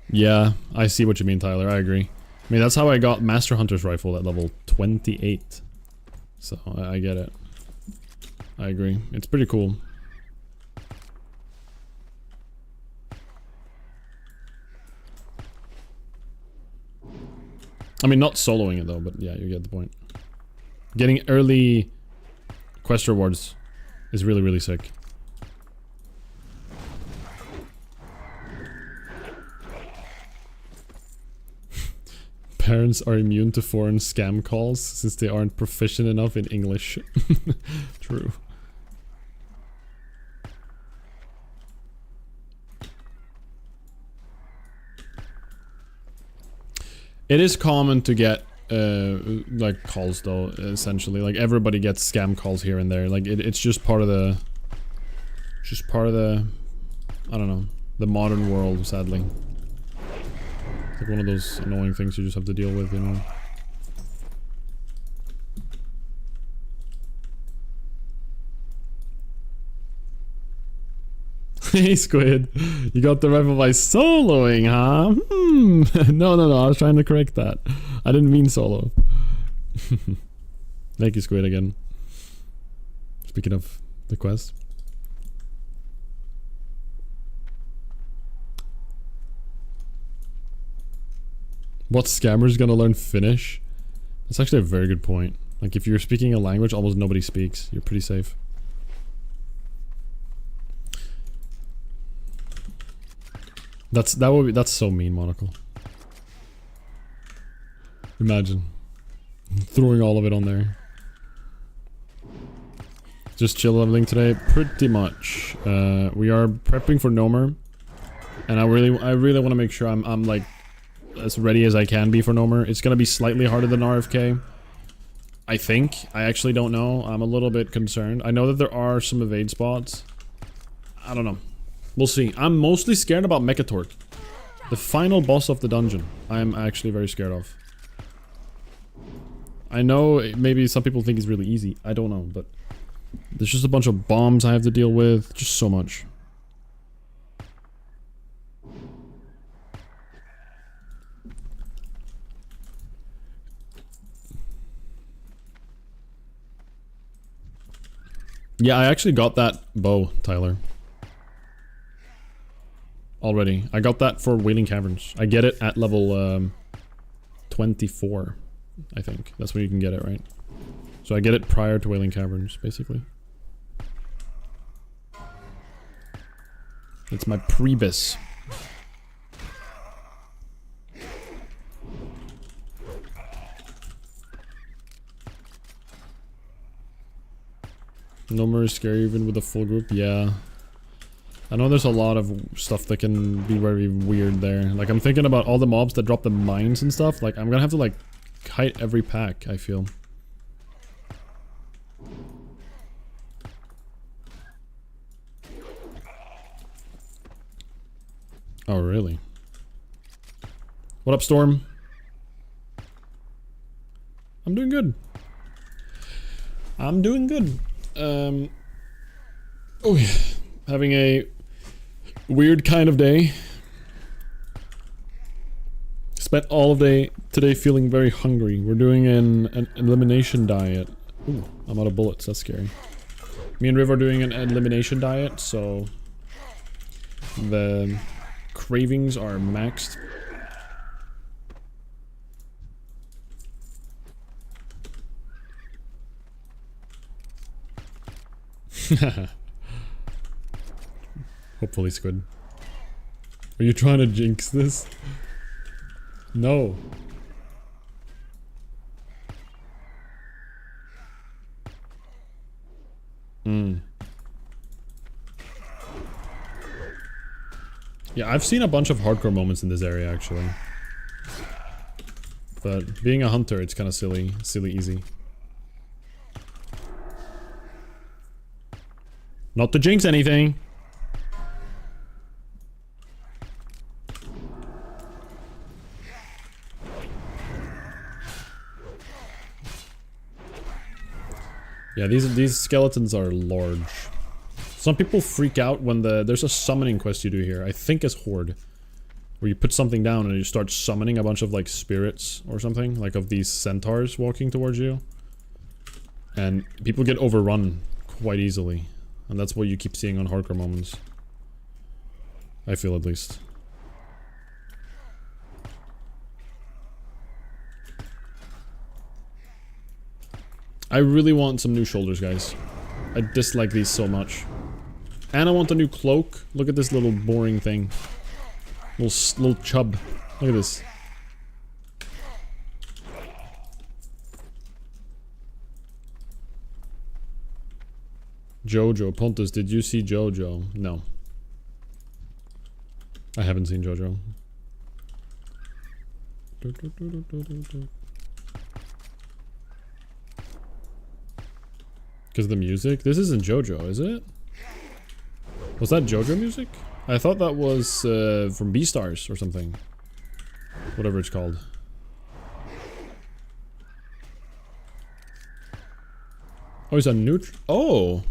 Yeah, I see what you mean, Tyler. I agree. I mean, that's how I got Master Hunter's Rifle at level 28. So, I get it. I agree. It's pretty cool. I mean, not soloing it though, but yeah, you get the point. Getting early quest rewards is really, really sick. Parents are immune to foreign scam calls since they aren't proficient enough in English. True. It is common to get like calls though, essentially. Like everybody gets scam calls here and there. Like it's just part of the I don't know, the modern world, sadly. It's like one of those annoying things you just have to deal with, you know. Hey Squid, you got the rifle by soloing, huh? No, I was trying to correct that. I didn't mean solo. Thank you, Squid, again. Speaking of the quest. What scammer's gonna learn Finnish? That's actually a very good point. Like if you're speaking a language almost nobody speaks, you're pretty safe. That's so mean, Monocle. Imagine throwing all of it on there. Just chill leveling today, pretty much. We are prepping for Nomer, and I really want to make sure I'm like as ready as I can be for Nomer. It's gonna be slightly harder than RFK. I think. I actually don't know. I'm a little bit concerned. I know that there are some evade spots. I don't know. We'll see. I'm mostly scared about Mechatork. The final boss of the dungeon. I'm actually very scared of. I know maybe some people think he's really easy. I don't know, but there's just a bunch of bombs I have to deal with. Just so much. Yeah, I actually got that bow, Tyler. Already. I got that for Wailing Caverns. I get it at level 24, I think. That's when you can get it, right? So I get it prior to Wailing Caverns, basically. It's my Priebus. No more scary even with a full group, yeah. I know there's a lot of stuff that can be very weird there. Like, I'm thinking about all the mobs that drop the mines and stuff. Like, I'm gonna have to, like, kite every pack, I feel. Oh, really? What up, Storm? I'm doing good. I'm doing good. Oh yeah. Having a weird kind of day. Spent all of day today feeling very hungry. We're doing an elimination diet. Ooh, I'm out of bullets. That's scary. Me and Riv are doing an elimination diet, so the cravings are maxed. Hopefully Squid. Are you trying to jinx this? No. Yeah, I've seen a bunch of hardcore moments in this area actually. But being a hunter, it's kind of silly easy. Not to jinx anything. Yeah, these skeletons are large. Some people freak out when there's a summoning quest you do here. I think it's Horde. Where you put something down and you start summoning a bunch of like spirits or something. Like of these centaurs walking towards you. And people get overrun quite easily. And that's what you keep seeing on hardcore moments. I feel at least. I really want some new shoulders, guys. I dislike these so much. And I want a new cloak. Look at this little boring thing. Little chub. Look at this. Jojo. Pontus, did you see Jojo? No. I haven't seen Jojo. Because of the music? This isn't Jojo, is it? Was that Jojo music? I thought that was from Beastars or something. Whatever it's called. Oh, it's a neutral. Oh!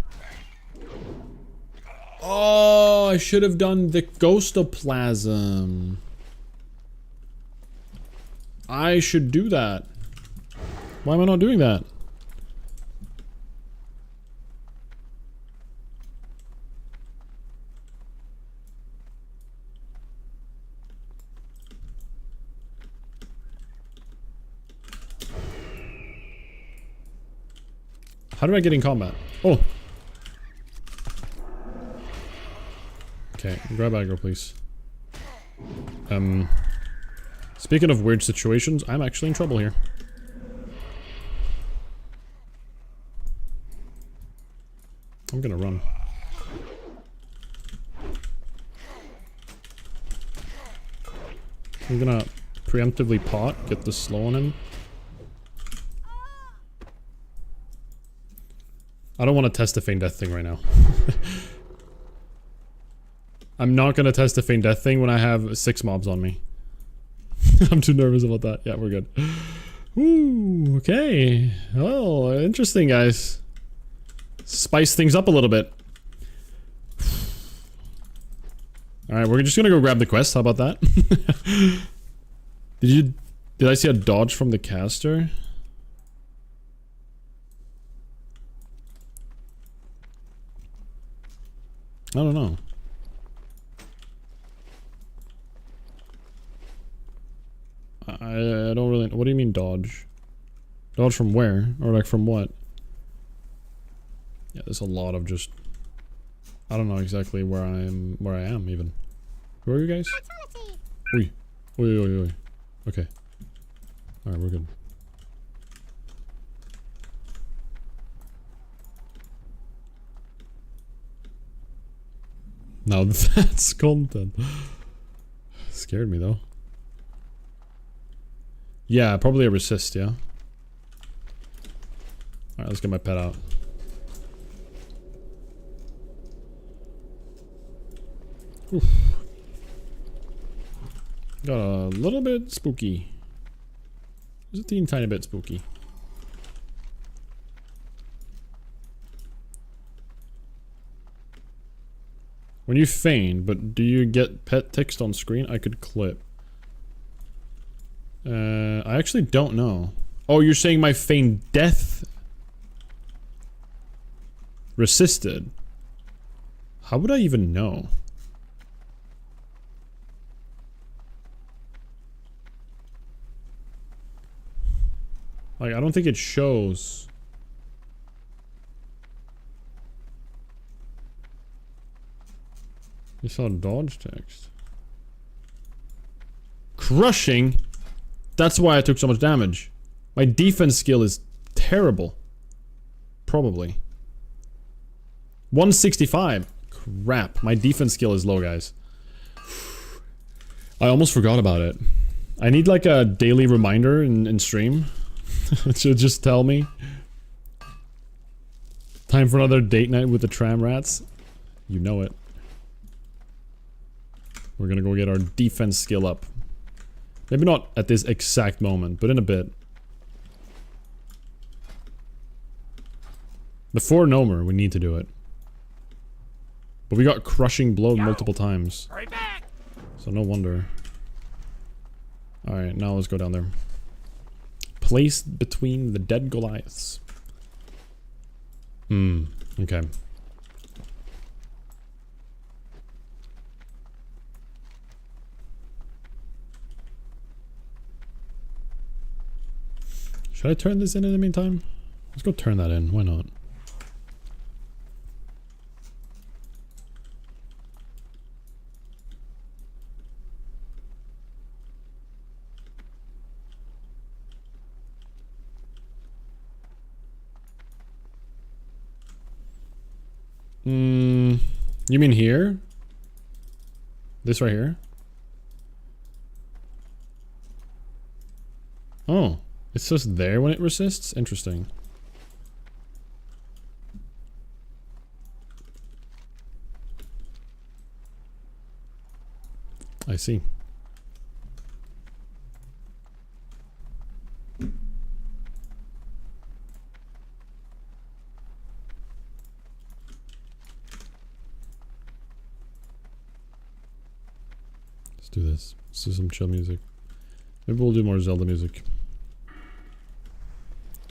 Oh, I should have done the Ghostoplasm. I should do that. Why am I not doing that? How do I get in combat? Oh! Okay, grab aggro, please. Speaking of weird situations, I'm actually in trouble here. I'm gonna run. I'm gonna preemptively pot, get the slow on him. I don't want to test the feign death thing right now. I'm not gonna test the feign death thing when I have 6 mobs on me. I'm too nervous about that. Yeah, we're good. Ooh, okay. Well, interesting, guys. Spice things up a little bit. Alright, we're just gonna go grab the quest. How about that? Did I see a dodge from the caster? I don't know. I don't really... What do you mean dodge? Dodge from where? Or like from what? Yeah, there's a lot of just... I don't know exactly where I am even. Who are you guys? Oi. Oi, oi, oi. Okay. Alright, we're good. Now that's content. Scared me though. Yeah, probably a resist, yeah. Alright, let's get my pet out. Oof. Got a little bit spooky. Just a teeny tiny bit spooky. When you feign, but do you get pet text on screen? I could clip. I actually don't know. Oh, you're saying my feign death resisted? How would I even know? Like, I don't think it shows. You saw dodge text. Crushing? That's why I took so much damage. My defense skill is terrible. Probably. 165. Crap. My defense skill is low, guys. I almost forgot about it. I need like a daily reminder in stream. To just tell me. Time for another date night with the tram rats. You know it. We're gonna go get our defense skill up. Maybe not at this exact moment, but in a bit. Before Nomer, we need to do it. But we got crushing blow multiple times. Hurry back! So no wonder. Alright, now let's go down there. Placed between the dead Goliaths. Okay. Should I turn this in the meantime? Let's go turn that in. Why not? You mean here? This right here? Oh. It's just there when it resists? Interesting. I see. Let's do this. Let's do some chill music. Maybe we'll do more Zelda music.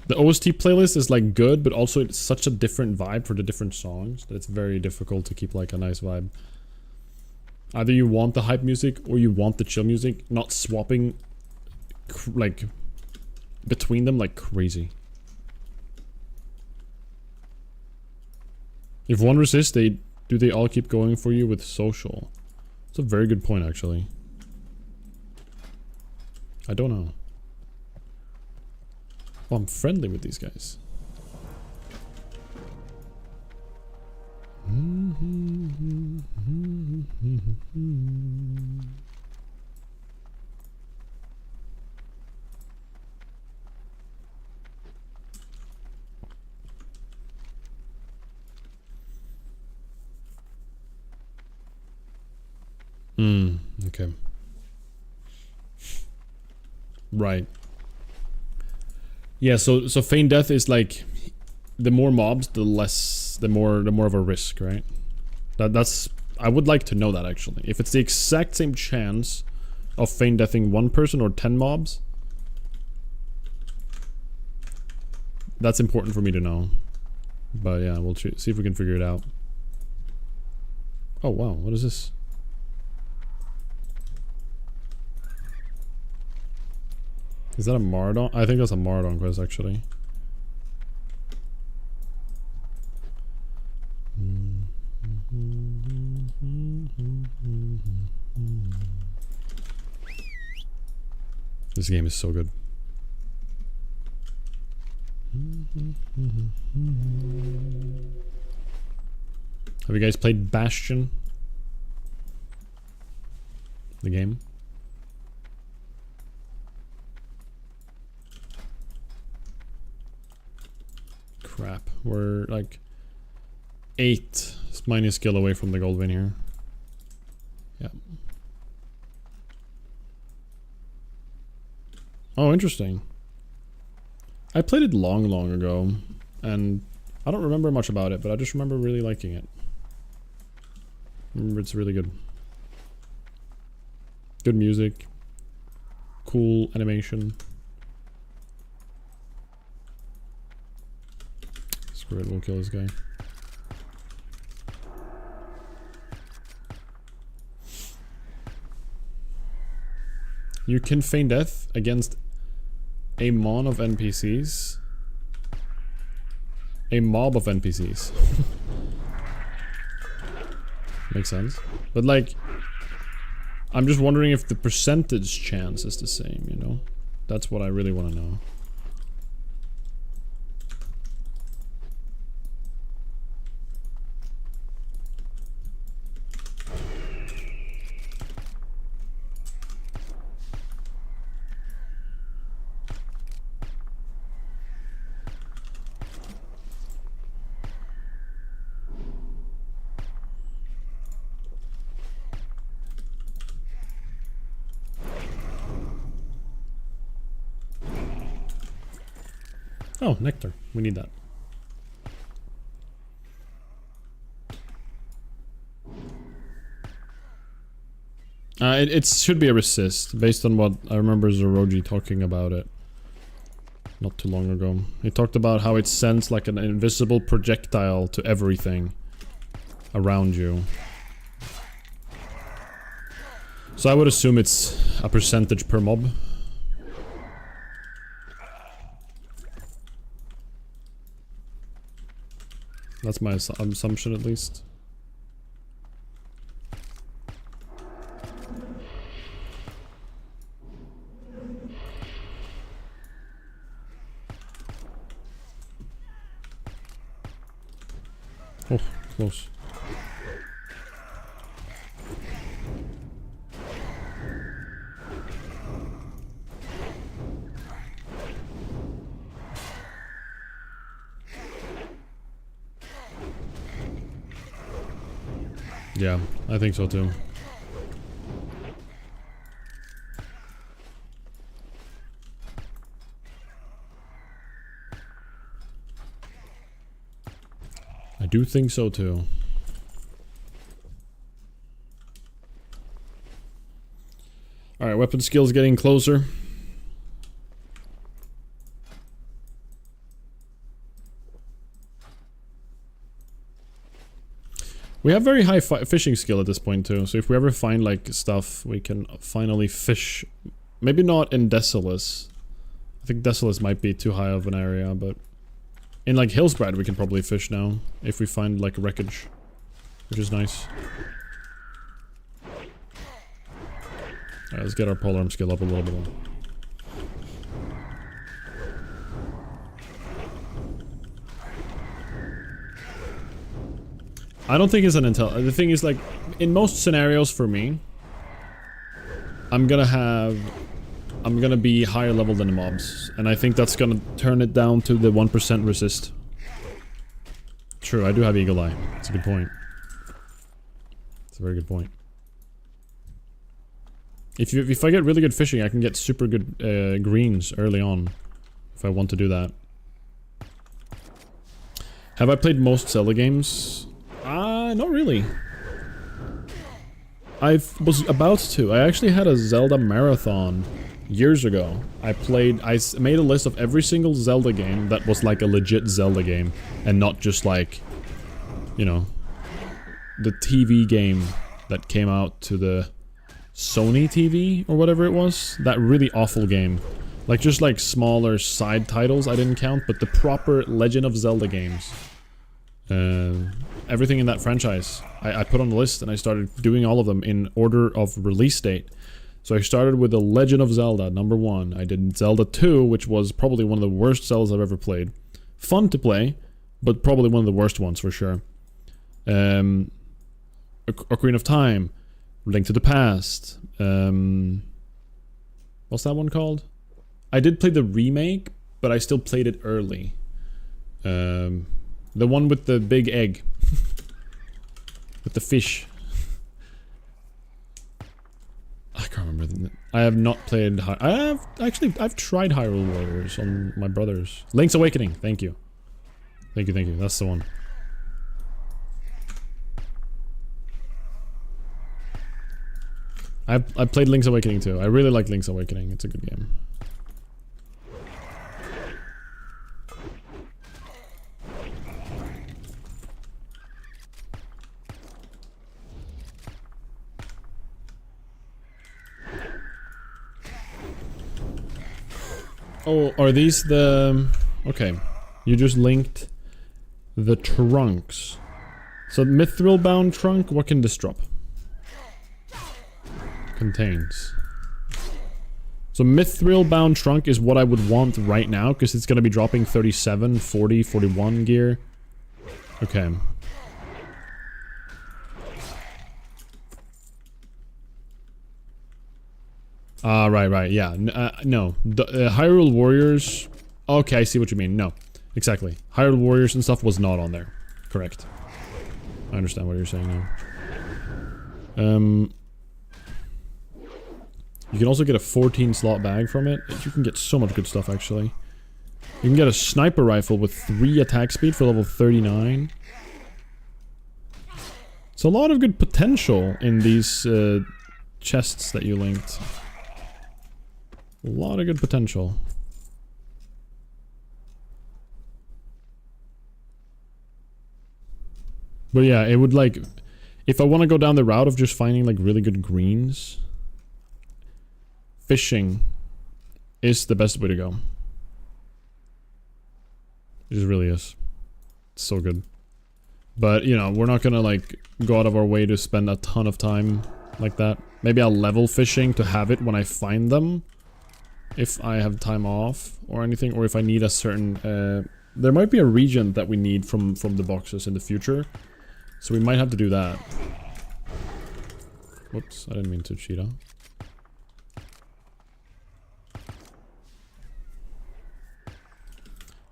The OST playlist is like good, but also it's such a different vibe for the different songs that it's very difficult to keep like a nice vibe. Either you want the hype music or you want the chill music, not swapping like between them like crazy. If one resists, do they all keep going for you with social? It's a very good point actually. I don't know. Oh, I'm friendly with these guys. Okay. Right. Yeah, so feign death is like the more mobs, the more of a risk, right? That's I would like to know that actually. If it's the exact same chance of feign deathing one person or 10 mobs, that's important for me to know. But yeah, we'll see if we can figure it out. Oh wow, what is this? Is that a Mardon? I think that's a Mardon quest actually. This game is so good. Have you guys played Bastion? The game? Crap, we're like 8 minus skill away from the gold win here. Yeah. Oh, interesting. I played it long ago, and I don't remember much about it, but I just remember really liking it. Remember, it's really good. Good music. Cool animation. Screw it, we'll kill this guy. You can feign death against a mon of NPCs. A mob of NPCs. Makes sense. But like, I'm just wondering if the percentage chance is the same, you know? That's what I really want to know. Oh, nectar. We need that. It should be a resist, based on what I remember Zoroji talking about it not too long ago. He talked about how it sends like an invisible projectile to everything around you. So I would assume it's a percentage per mob. That's my assumption, at least. Oh, close. Yeah, I think so too. I do think so too. Alright, weapon skills getting closer. We have very high fishing skill at this point too, so if we ever find like stuff, we can finally fish. Maybe not in Desolus. I think Desolus might be too high of an area, but in like Hillsbrad we can probably fish now, if we find like wreckage, which is nice. Alright, let's get our polearm skill up a little bit more. I don't think it's an intel. The thing is, like, in most scenarios for me, I'm gonna be higher level than the mobs, and I think that's gonna turn it down to the 1% resist. True, I do have Eagle Eye. It's a good point. It's a very good point. If I get really good fishing, I can get super good greens early on, if I want to do that. Have I played most Zelda games? Not really. I was about to. I actually had a Zelda marathon years ago. I made a list of every single Zelda game that was like a legit Zelda game, and not just like, you know, the TV game that came out to the Sony TV or whatever it was. That really awful game. Like, just like smaller side titles I didn't count, but the proper Legend of Zelda games. Everything in that franchise I put on the list, and I started doing all of them in order of release date. So I started with The Legend of Zelda, number 1. I did Zelda 2, which was probably one of the worst Zeldas I've ever played. Fun to play, but probably one of the worst ones for sure. Ocarina of Time, Link to the Past. What's that one called? I did play the remake, but I still played it early. The one with the big egg. With the fish. I can't remember. I have not played... I've tried Hyrule Warriors on my brother's. Link's Awakening. Thank you. Thank you, thank you. That's the one. I played Link's Awakening too. I really like Link's Awakening. It's a good game. Oh, are these the... Okay. You just linked the trunks. So Mithril bound trunk, what can this drop? Contains. So Mithril bound trunk is what I would want right now, because it's going to be dropping 37, 40, 41 gear. Okay. Right, yeah. No. The Hyrule Warriors... Okay, I see what you mean. No. Exactly. Hyrule Warriors and stuff was not on there. Correct. I understand what you're saying now. You can also get a 14 slot bag from it. You can get so much good stuff, actually. You can get a sniper rifle with 3 attack speed for level 39. It's a lot of good potential in these chests that you linked. A lot of good potential. But yeah, it would like... If I want to go down the route of just finding like really good greens... Fishing is the best way to go. It just really is. It's so good. But, you know, we're not gonna like go out of our way to spend a ton of time like that. Maybe I'll level fishing to have it when I find them. If I have time off or anything, or if I need a certain... there might be a region that we need from the boxes in the future. So we might have to do that. Whoops, I didn't mean to cheat, huh?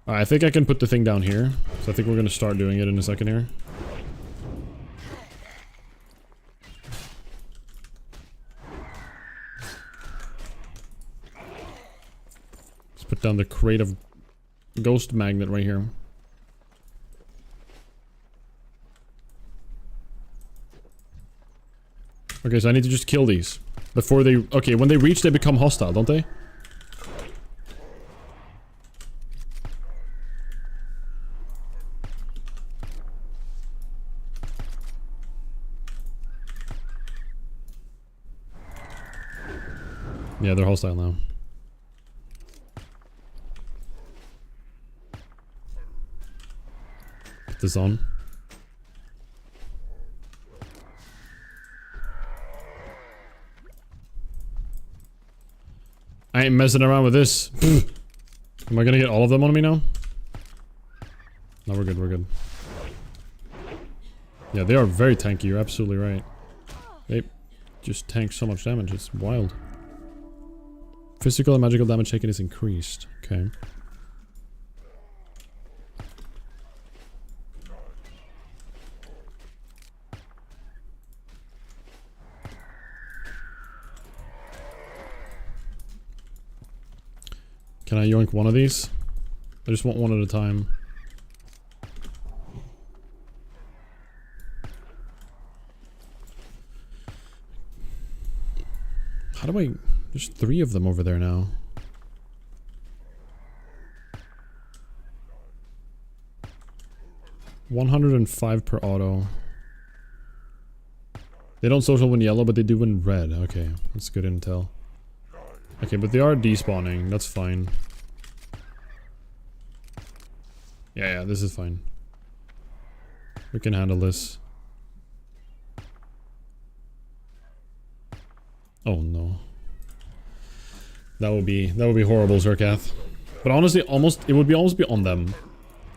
Alright, I think I can put the thing down here. So I think we're gonna start doing it in a second here. Let's put down the crate of ghost magnet right here. Okay, so I need to just kill these before they... Okay, when they reach, they become hostile, don't they? Yeah, they're hostile now. Put this on. I ain't messing around with this. Am I gonna get all of them on me now? No, we're good, we're good. Yeah, they are very tanky, you're absolutely right. They just tank so much damage, it's wild. Physical and magical damage taken is increased. Okay. Can I yoink one of these? I just want one at a time. How do I... There's 3 of them over there now. $105 per auto. They don't social when yellow, but they do when red. Okay, that's good intel. Okay, but they are despawning. That's fine. Yeah, this is fine. We can handle this. Oh no. That would be horrible, Zerkath. But honestly, it would almost be on them.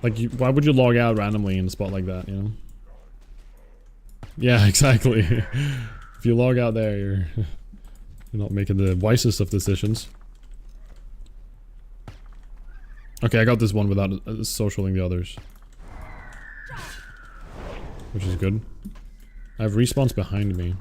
Like, why would you log out randomly in a spot like that, you know? Yeah, exactly. If you log out there, you're not making the wisest of decisions. Okay, I got this one without socialing the others. Which is good. I have respawns behind me.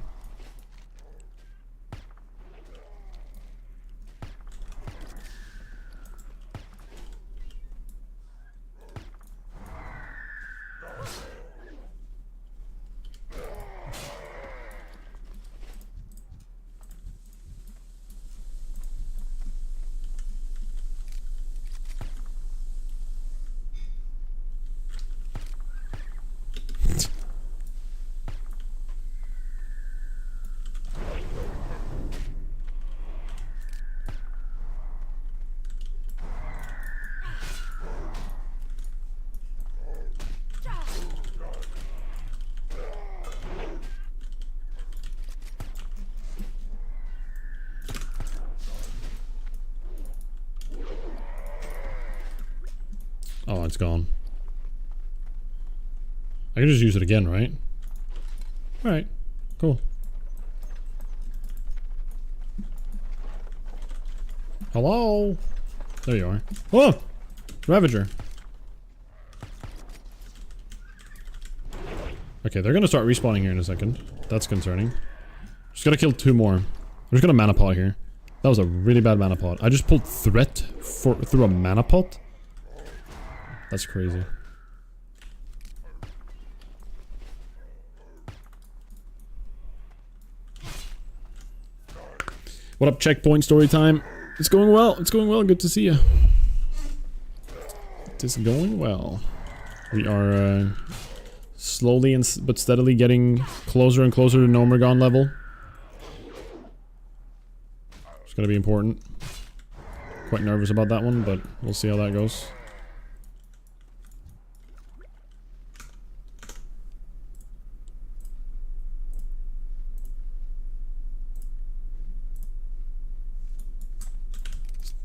Oh, it's gone. I can just use it again, right? Alright, cool. Hello? There you are. Oh! Ravager. Okay, they're gonna start respawning here in a second. That's concerning. Just gotta kill 2 more. I'm just gonna mana pot here. That was a really bad mana pot. I just pulled threat through a mana pot? That's crazy. What up, checkpoint story time? It's going well. It's going well. Good to see you. It is going well. We are slowly but steadily getting closer and closer to Nomergon level. It's gonna be important. Quite nervous about that one, but we'll see how that goes.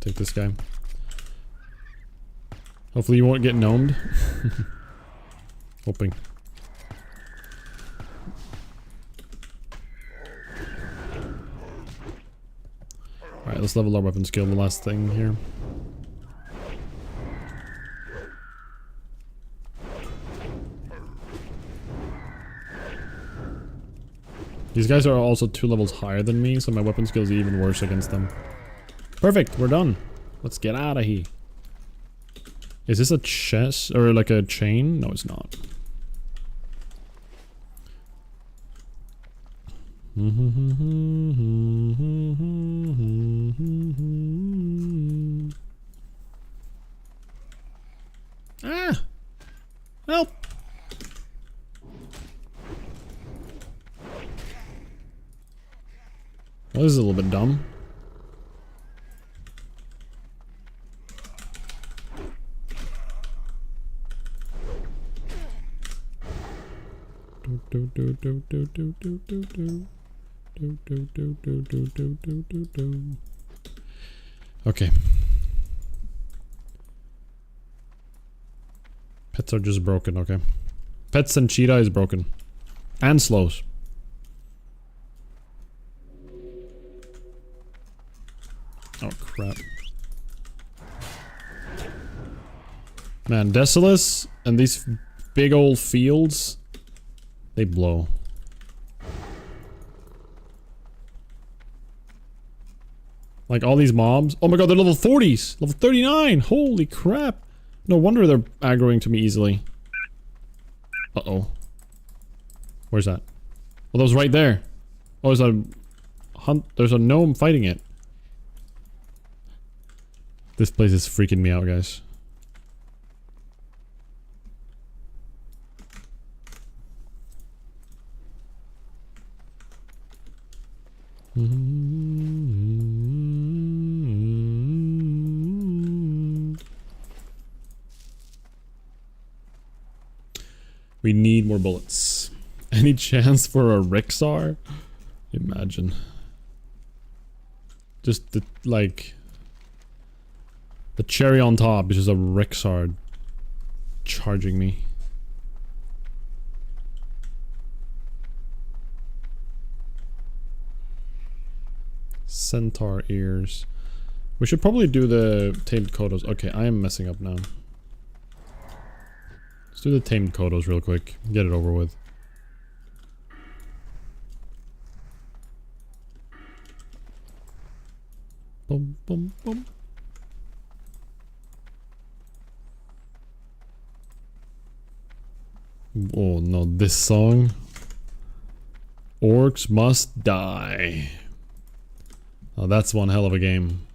Take this guy. Hopefully you won't get gnomed. Hoping. Alright, let's level our weapon skill, the last thing here. These guys are also 2 levels higher than me, so my weapon skill is even worse against them. Perfect, we're done. Let's get out of here. Is this a chest or like a chain? No, it's not. Ah! Help! Well, this is a little bit dumb. Okay. Pets are just broken, okay. Pets and cheetah is broken. And slows. Oh crap. Man, Desolace and these big old fields, they blow. Like all these mobs. Oh my god, they're level 40s! Level 39! Holy crap! No wonder they're aggroing to me easily. Uh-oh. Where's that? Oh, that was right there. Oh, there's a hunt. There's a gnome fighting it. This place is freaking me out, guys. We need more bullets. Any chance for a Rexar? Imagine. Just the, like... The cherry on top is just a Rexar charging me. Centaur ears. We should probably do the tamed Kodos. Okay, I am messing up now. Let's do the tamed Kodos real quick. Get it over with. Boom, boom, boom. Oh no, this song. Orcs must die. Oh, that's one hell of a game.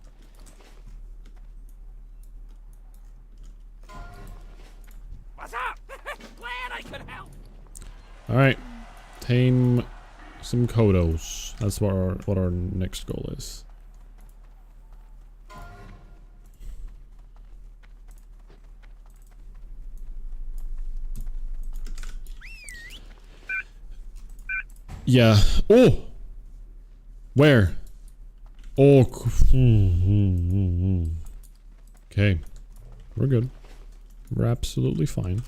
What's up? Glad I could help. Alright. Tame some Kodos. That's what our next goal is. Yeah. Oh! Where? Oh. Okay. We're good. We're absolutely fine.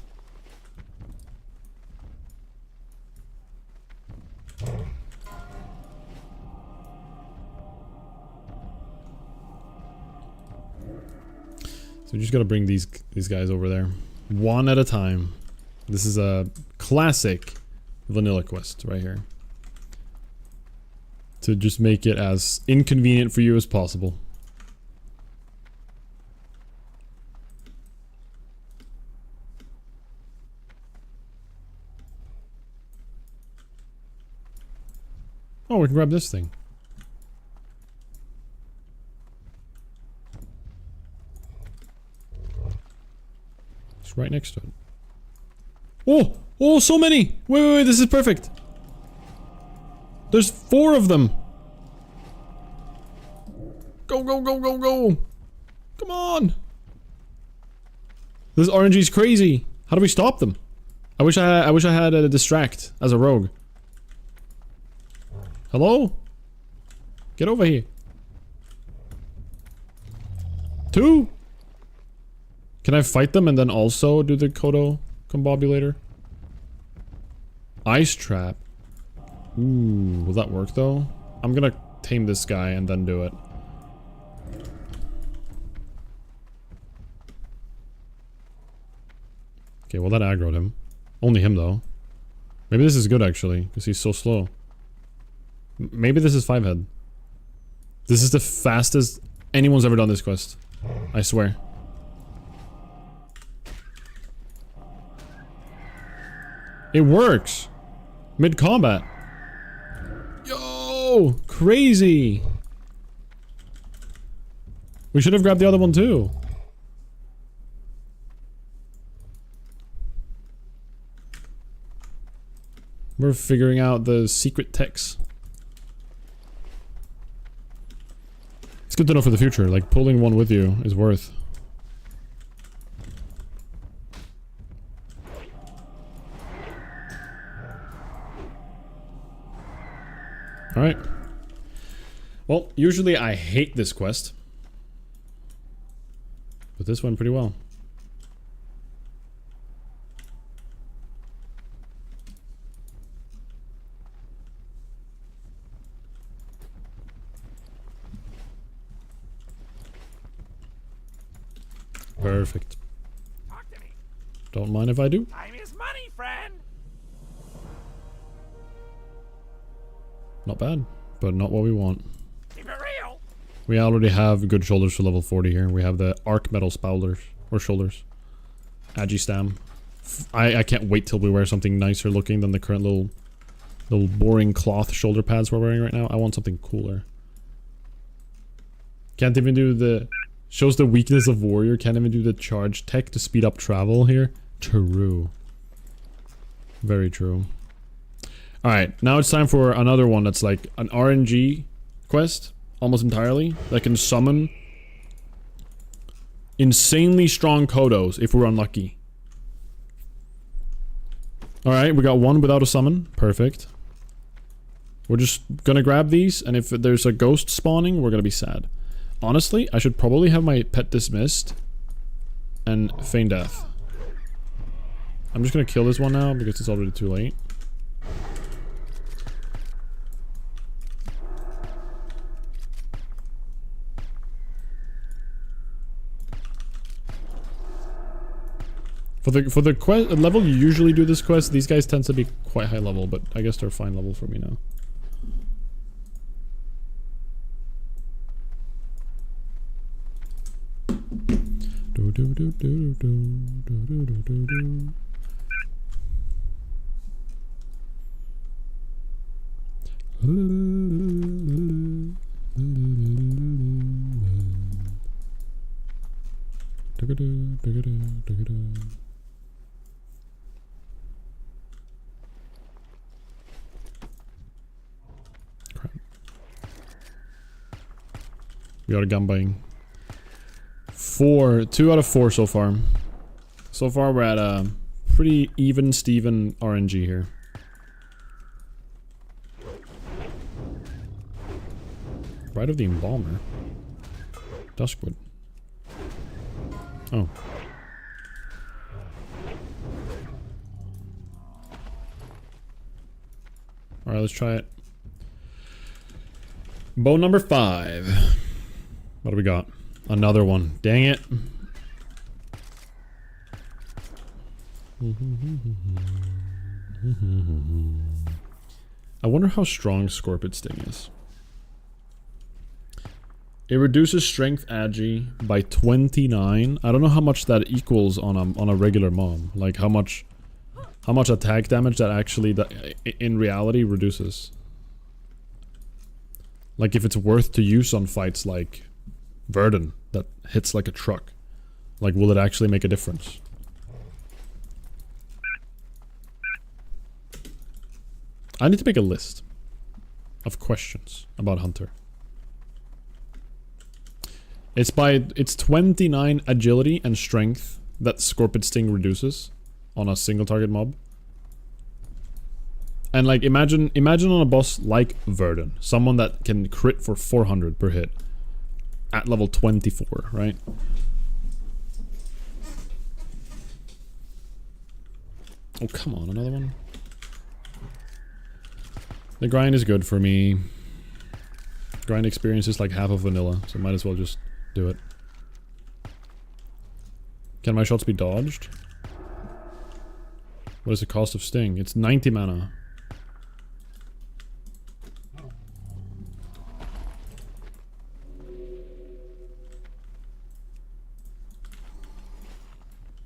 So we just gotta bring these guys over there. One at a time. This is a classic vanilla quest right here. To just make it as inconvenient for you as possible. Oh, we can grab this thing. It's right next to it. Oh! Oh, so many! Wait, this is perfect! There's 4 of them! Go, go, go, go, go! Come on! This RNG is crazy! How do we stop them? I wish I had a distract as a rogue. Hello? Get over here. 2? Can I fight them and then also do the Kodo combobulator? Ice trap. Ooh, will that work though? I'm gonna tame this guy and then do it. Okay, well that aggroed him. Only him though. Maybe this is good actually, because he's so slow. Maybe this is 5-head. This is the fastest anyone's ever done this quest. I swear. It works! Mid-combat. Yo! Crazy! We should have grabbed the other one too. We're figuring out the secret techs. It's good to know for the future, like pulling one with you is worth. Alright. Well, usually I hate this quest. But this went pretty well. Perfect. Talk to me. Don't mind if I do. Time is money, friend. Not bad, but not what we want. Keep it real. We already have good shoulders for level 40 here. We have the arc metal spouters, or shoulders. Agistam. I can't wait till we wear something nicer looking than the current little boring cloth shoulder pads we're wearing right now. I want something cooler. Can't even do the... Shows the weakness of warrior. Can't even do the charge tech to speed up travel here. True. Very true. Alright, now it's time for another one that's like an RNG quest. Almost entirely. That can summon insanely strong Kodos if we're unlucky. Alright, we got one without a summon. Perfect. We're just gonna grab these, and if there's a ghost spawning, we're gonna be sad. Honestly, I should probably have my pet dismissed and feign death. I'm just gonna kill this one now because it's already too late. For the quest level you usually do this quest, these guys tend to be quite high level, but I guess they're fine level for me now. Do do do do do do do do do. Crap. We got a gunbang. 2 out of 4 so far. So far we're at a pretty even Steven RNG here. Right of the Embalmer. Duskwood. Oh. Alright, let's try it. Bone number 5. What do we got? Another one. Dang it. I wonder how strong Scorpid Sting is. It reduces strength agi by 29. I don't know how much that equals on a regular mob. Like how much attack damage that actually in reality reduces. Like if it's worth to use on fights like Verdun that hits like a truck. Like will it actually make a difference? I need to make a list of questions about Hunter. It's 29 agility and strength that Scorpid Sting reduces on a single target mob. And like imagine on a boss like Verdun, someone that can crit for 400 per hit at level 24, right? Oh come on, another one. The grind is good for me. Grind experience is like half of vanilla, so might as well just do it. Can my shots be dodged? What is the cost of Sting? It's 90 mana.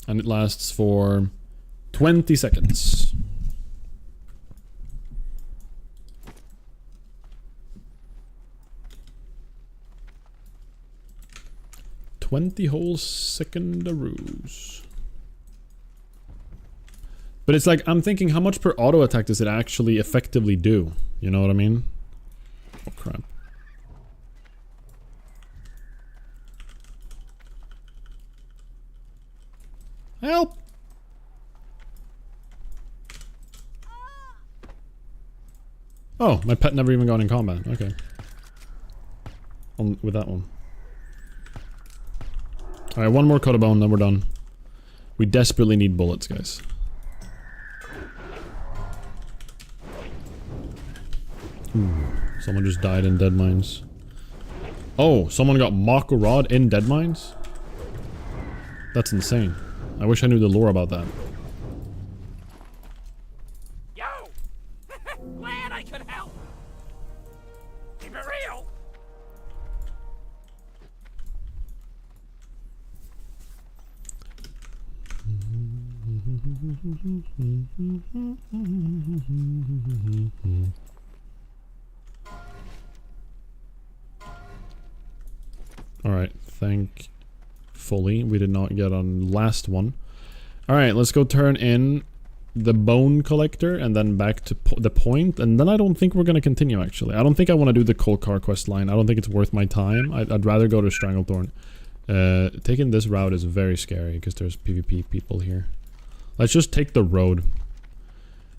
And it lasts for 20 seconds. Whole secondaroos. But it's like, I'm thinking, how much per auto attack does it actually effectively do? You know what I mean? Oh crap. Help! Oh, my pet never even got in combat. Okay. With that one. Alright, one more Cottabone, then we're done. We desperately need bullets, guys. Ooh, someone just died in Dead Mines. Oh, someone got Mako Rod in Dead Mines? That's insane. I wish I knew the lore about that. Yo! Glad I could help! Keep it real! Alright, thankfully we did not get on last one. Alright, let's go turn in the Bone Collector and then back to the point, and then I don't think we're gonna continue actually. I don't think I want to do the Kolkar quest line. I don't think it's worth my time. I'd rather go to Stranglethorn. Taking this route is very scary because there's PvP people here. Let's just take the road.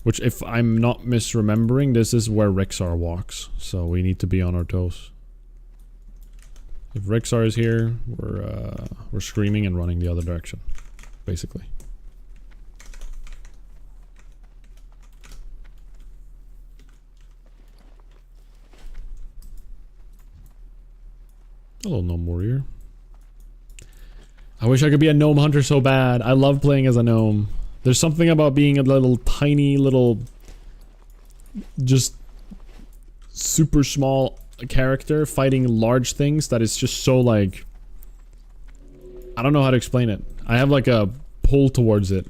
Which, if I'm not misremembering, this is where Rexar walks. So we need to be on our toes. If Rexar is here, we're screaming and running the other direction, basically. Hello, gnome warrior. I wish I could be a gnome hunter so bad. I love playing as a gnome. There's something about being a little tiny little, just super small character fighting large things that is just so like, I don't know how to explain it. I have like a pull towards it.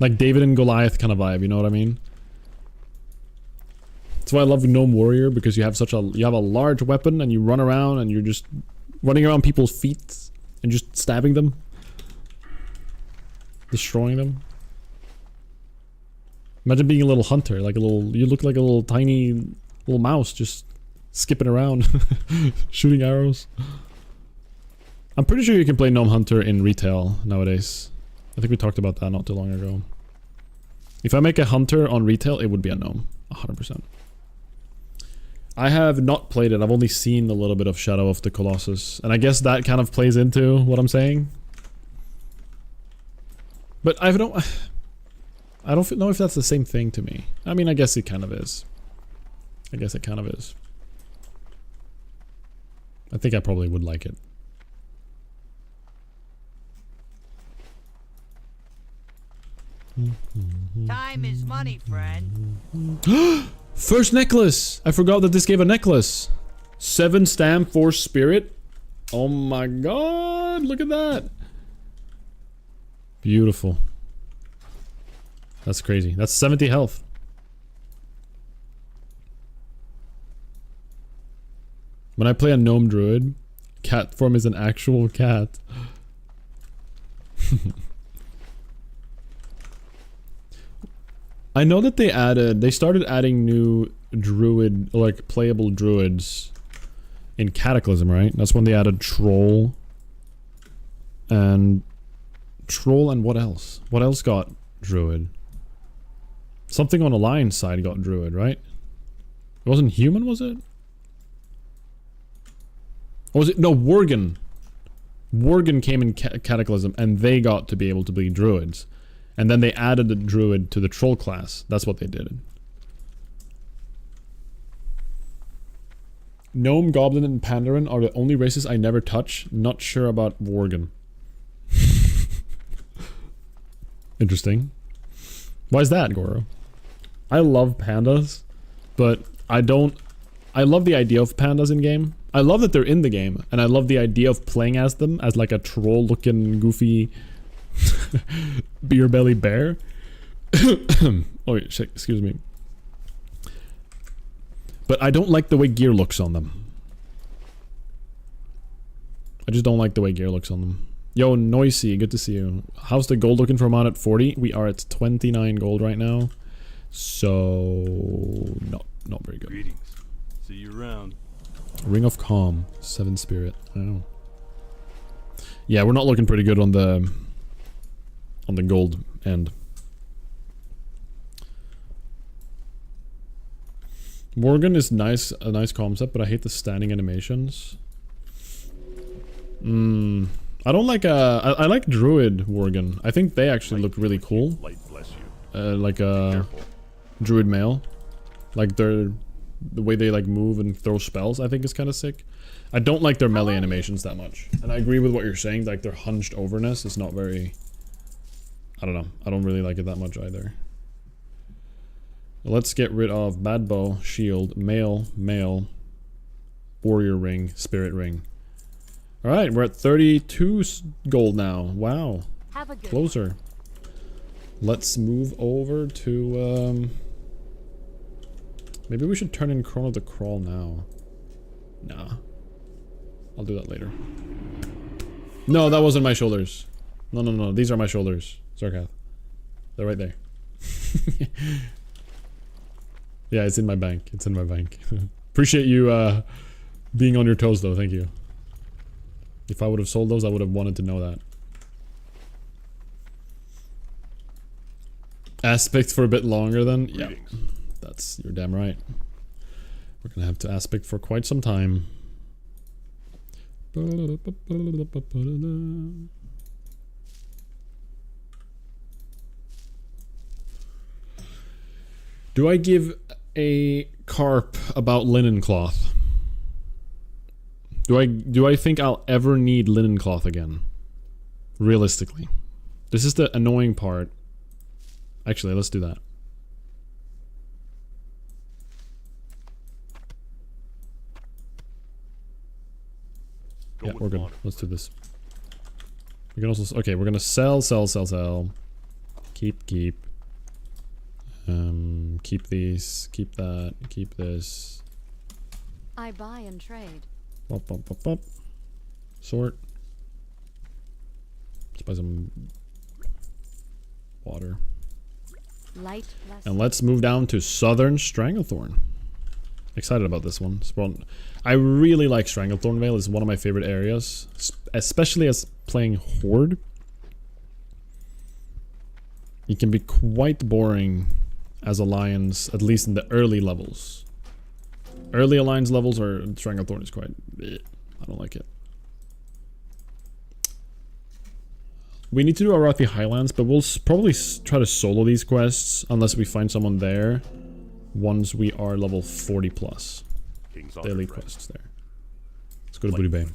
Like David and Goliath kind of vibe, you know what I mean? That's why I love Gnome Warrior, because you have a large weapon and you run around and you're just running around people's feet and just stabbing them. Destroying them. Imagine being a little hunter, like you look like a little tiny little mouse just skipping around, shooting arrows. I'm pretty sure you can play Gnome Hunter in retail nowadays. I think we talked about that not too long ago. If I make a hunter on retail, it would be a gnome, 100%. I have not played it, I've only seen a little bit of Shadow of the Colossus, and I guess that kind of plays into what I'm saying. But I don't know if that's the same thing to me. I mean, I guess it kind of is. I think I probably would like it. Time is money, friend. First necklace! I forgot that this gave a necklace. 7 stamp, 4 spirit. Oh my god, look at that. Beautiful. That's crazy. That's 70 health. When I play a gnome druid, cat form is an actual cat. I know that they started adding new druid, like playable druids in Cataclysm, right? That's when they added Troll and what else? What else got druid? Something on the Alliance side got druid, right? It wasn't human, was it? Or was it? No, Worgen. Worgen came in Cataclysm and they got to be able to be druids. And then they added the druid to the troll class. That's what they did. Gnome, Goblin, and Pandaren are the only races I never touch. Not sure about Worgen. Interesting. Why is that, Goro? I love pandas, but I love the idea of pandas in game. I love that they're in the game, and I love the idea of playing as them as like a troll-looking, goofy beer belly bear. Oh shit, excuse me. But I don't like the way gear looks on them. I just don't like the way gear looks on them. Yo, Noisy, good to see you. How's the gold looking for Amon at 40? We are at 29 gold right now. So not very good. Greetings. See you around. Ring of Calm, 7 spirit. I don't know. Yeah, we're not looking pretty good on the gold end. Morgan is nice, a nice concept, but I hate the standing animations. I don't like I like Druid Worgen. I think they actually look really cool. Light bless you. Like a Druid male. Like the way they like move and throw spells, I think is kind of sick. I don't like their melee animations that much. And I agree with what you're saying, like their hunched overness is not very, I don't know. I don't really like it that much either. Let's get rid of Bad Bow, Shield, Male, Warrior Ring, Spirit Ring. Alright, we're at 32 gold now. Wow. Have a good Closer. Let's move over to, maybe we should turn in Chrono the Crawl now. Nah. I'll do that later. No, that wasn't my shoulders. No. These are my shoulders. Zarkath. They're right there. Yeah, it's in my bank. It's in my bank. Appreciate you being on your toes though. Thank you. If I would have sold those, I would have wanted to know that. Aspect for a bit longer then? Yeah. Greetings. You're damn right. We're gonna have to aspect for quite some time. Do I give a carp about linen cloth? Do I think I'll ever need linen cloth again? Realistically. This is the annoying part. Actually, let's do that. Go Yeah, with we're good. honor. Let's do this. We can also... Okay, we're gonna sell. Keep. Keep these. Keep that. Keep this. I buy and trade. Up. Sort. Let's buy some water. Light less. And let's move down to Southern Stranglethorn. Excited about this one. I really like Stranglethorn Vale. It's one of my favorite areas, especially as playing Horde. It can be quite boring as Alliance, at least in the early levels. Early Alliance levels or Stranglethorn is quite... I don't like it. We need to do Arathi Highlands, but we'll probably try to solo these quests unless we find someone there once we are level 40 plus. King's Daily honor, friend. quests there. Let's go to Booty Bay.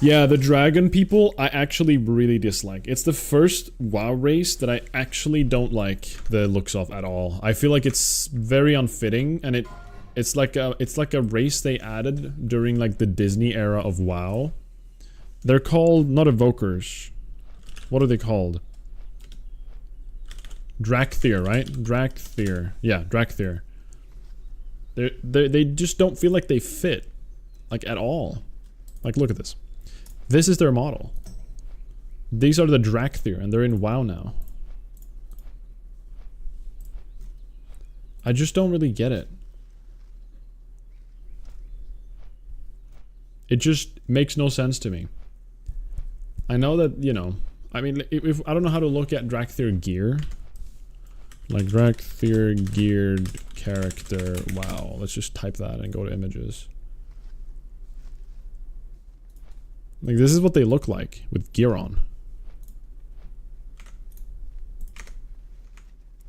Yeah, the dragon people I actually really dislike. It's the first WoW race that I actually don't like the looks of at all. I feel like it's very unfitting, and it's like a race they added during like the Disney era of WoW. They're called not evokers. What are they called? Drakthir, right? Drakthir. Yeah, Drakthir. They just don't feel like they fit, like at all. Like, look at this. This is their model. These are the Drakthir, and they're in WoW now. I just don't really get it. It just makes no sense to me. I know that, you know, I mean, if I don't know how to look at Drakthir gear. Like Drakthir geared character. Wow. Let's just type that and go to images. Like, this is what they look like with gear on.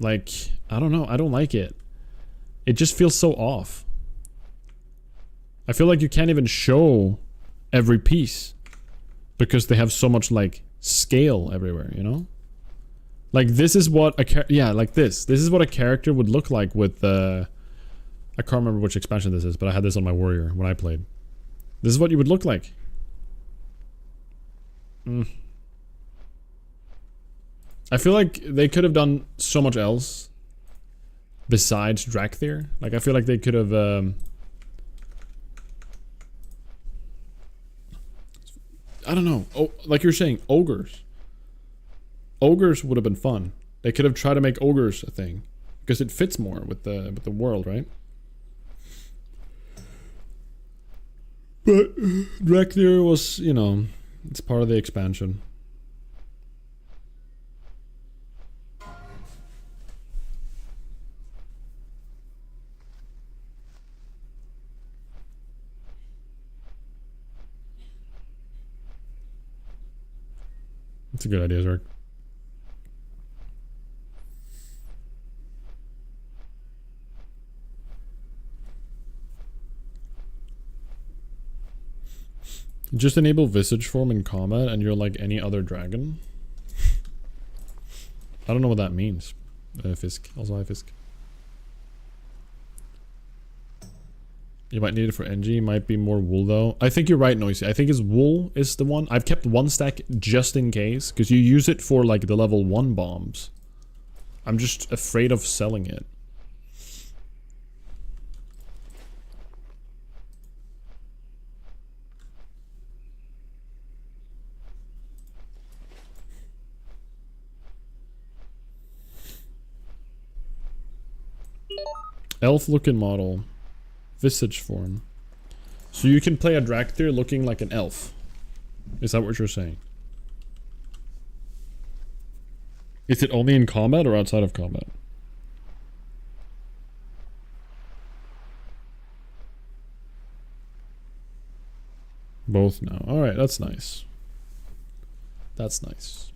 Like, I don't know. I don't like it. It just feels so off. I feel like you can't even show every piece because they have so much, like, scale everywhere, you know? Like, this is what a yeah, like this. This is what a character would look like with I can't remember which expansion this is, but I had this on my warrior when I played. This is what you would look like. I feel like they could have done so much else besides Drakthir. Like, I feel like they could have I don't know. Oh, like you're saying, ogres. Ogres would have been fun. They could have tried to make ogres a thing because it fits more with the world, right? But Drakthir was, you know, it's part of the expansion. That's a good idea, Zark. Just enable visage form in combat and you're like any other dragon. I don't know what that means. Fisk. Also hi Fisk. You might need it for NG. Might be more wool though. I think you're right, Noisy. I think his wool is the one. I've kept one stack just in case. Because you use it for like the level 1 bombs. I'm just afraid of selling it. Elf looking model. Visage form. So you can play a Drakthir looking like an elf. Is that what you're saying? Is it only in combat or outside of combat? Both now. Alright, that's nice. That's nice.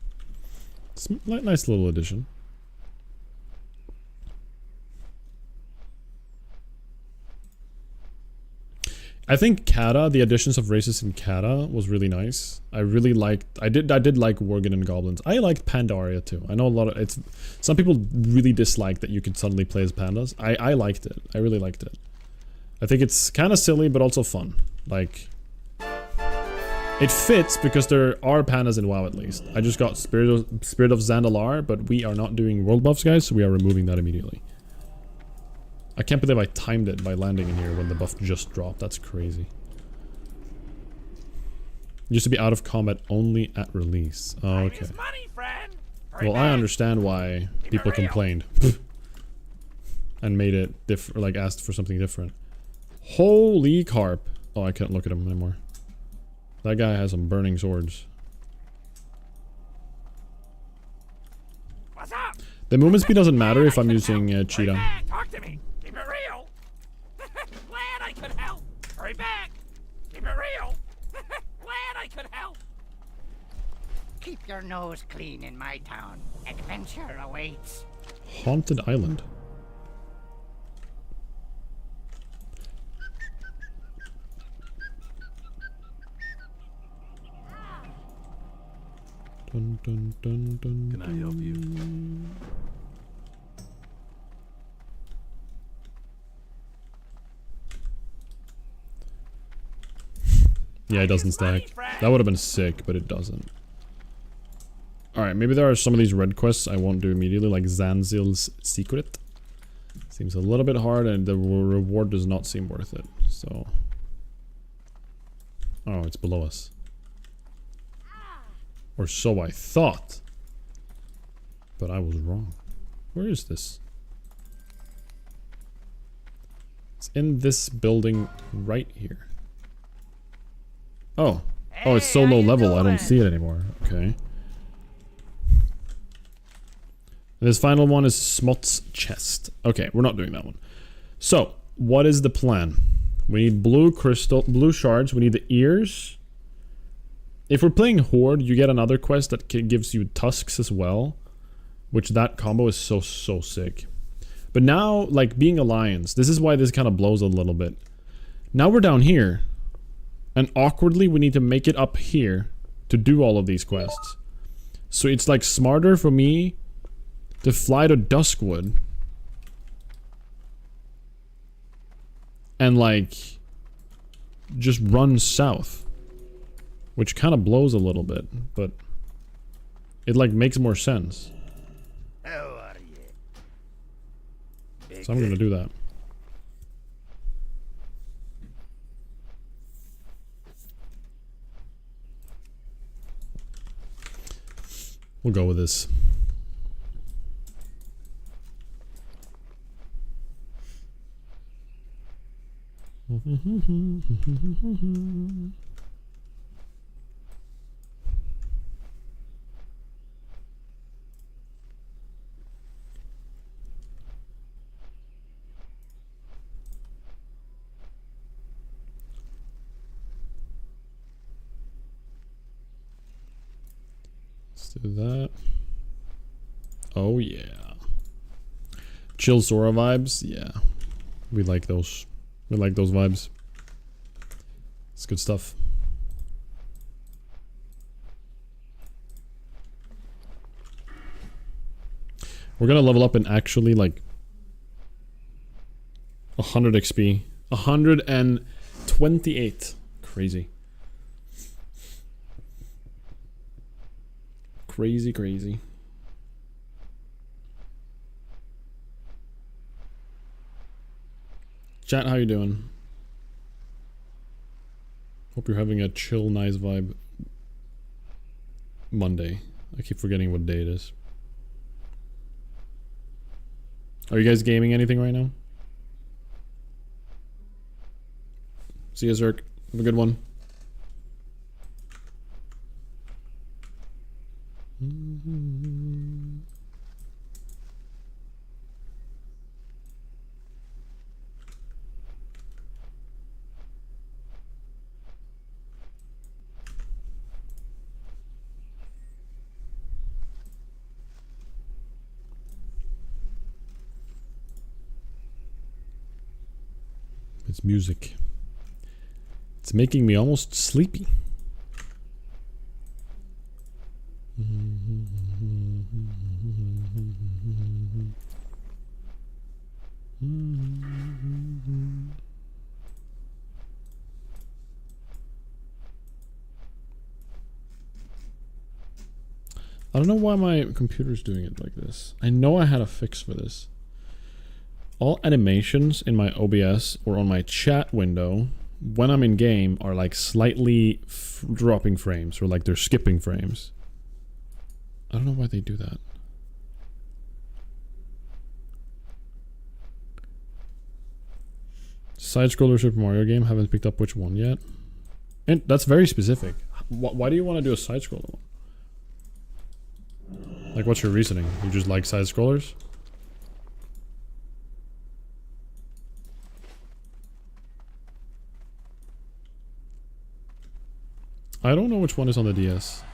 It's a nice little addition. I think Kata, the additions of races in Kata was really nice. I really liked, I did like Worgen and Goblins. I liked Pandaria too. I know a lot of, some people really dislike that you could suddenly play as pandas. I liked it. I really liked it. I think it's kind of silly, but also fun. Like, it fits because there are pandas in WoW at least. I just got Spirit of Zandalar, but we are not doing world buffs, guys, so we are removing that immediately. I can't believe I timed it by landing in here when the buff just dropped. That's crazy. It used to be out of combat only at release. Oh, okay. Money, friend. Well, I understand why people complained. And made it like asked for something different. Holy carp. Oh, I can't look at him anymore. That guy has some burning swords. What's up? The movement speed doesn't matter if I'm using Cheetah. Back. Talk to me. Keep it real. Glad I could help. Hurry back. Keep it real. Glad I could help. Keep your nose clean in my town. Adventure awaits. Haunted Island. Dun, dun, dun, dun, Can I help you? Yeah, it doesn't stack. That would have been sick, but it doesn't. Alright, maybe there are some of these red quests I won't do immediately, like Zanzil's Secret. Seems a little bit hard and the reward does not seem worth it, so... Oh, it's below us. Or so I thought. But I was wrong. Where is this? It's in this building right here. Oh. Oh, it's so low level I don't see it anymore. Okay. And this final one is Smot's chest. Okay, we're not doing that one. So, what is the plan? We need blue crystal, blue shards. We need the ears. If we're playing Horde, you get another quest that gives you tusks as well. Which that combo is so sick. But now, like, being Alliance, this is why this kind of blows a little bit. Now we're down here. And awkwardly, we need to make it up here to do all of these quests. So it's like smarter for me to fly to Duskwood. And like, just run south. Which kind of blows a little bit, but it like makes more sense. How are you? So I'm gonna do that. We'll go with this. Let's do that. Oh yeah. Chill Sora vibes? Yeah. We like those. We like those vibes. It's good stuff. We're gonna level up in actually like 100 XP. 128. Crazy. Crazy. Chat, how you doing? Hope you're having a chill, nice vibe Monday. I keep forgetting what day it is. Are you guys gaming anything right now? See you, Zerk. Have a good one. It's music. It's making me almost sleepy. I don't know why my computer's doing it like this. I know I had a fix for this. All animations in my OBS or on my chat window when I'm in game are like slightly dropping frames, or like they're skipping frames. I don't know why they do that. Side-scroller Super Mario game, haven't picked up which one yet. And that's very specific. Why do you want to do a side-scroller one? Like, what's your reasoning? You just like side-scrollers? I don't know which one is on the DS.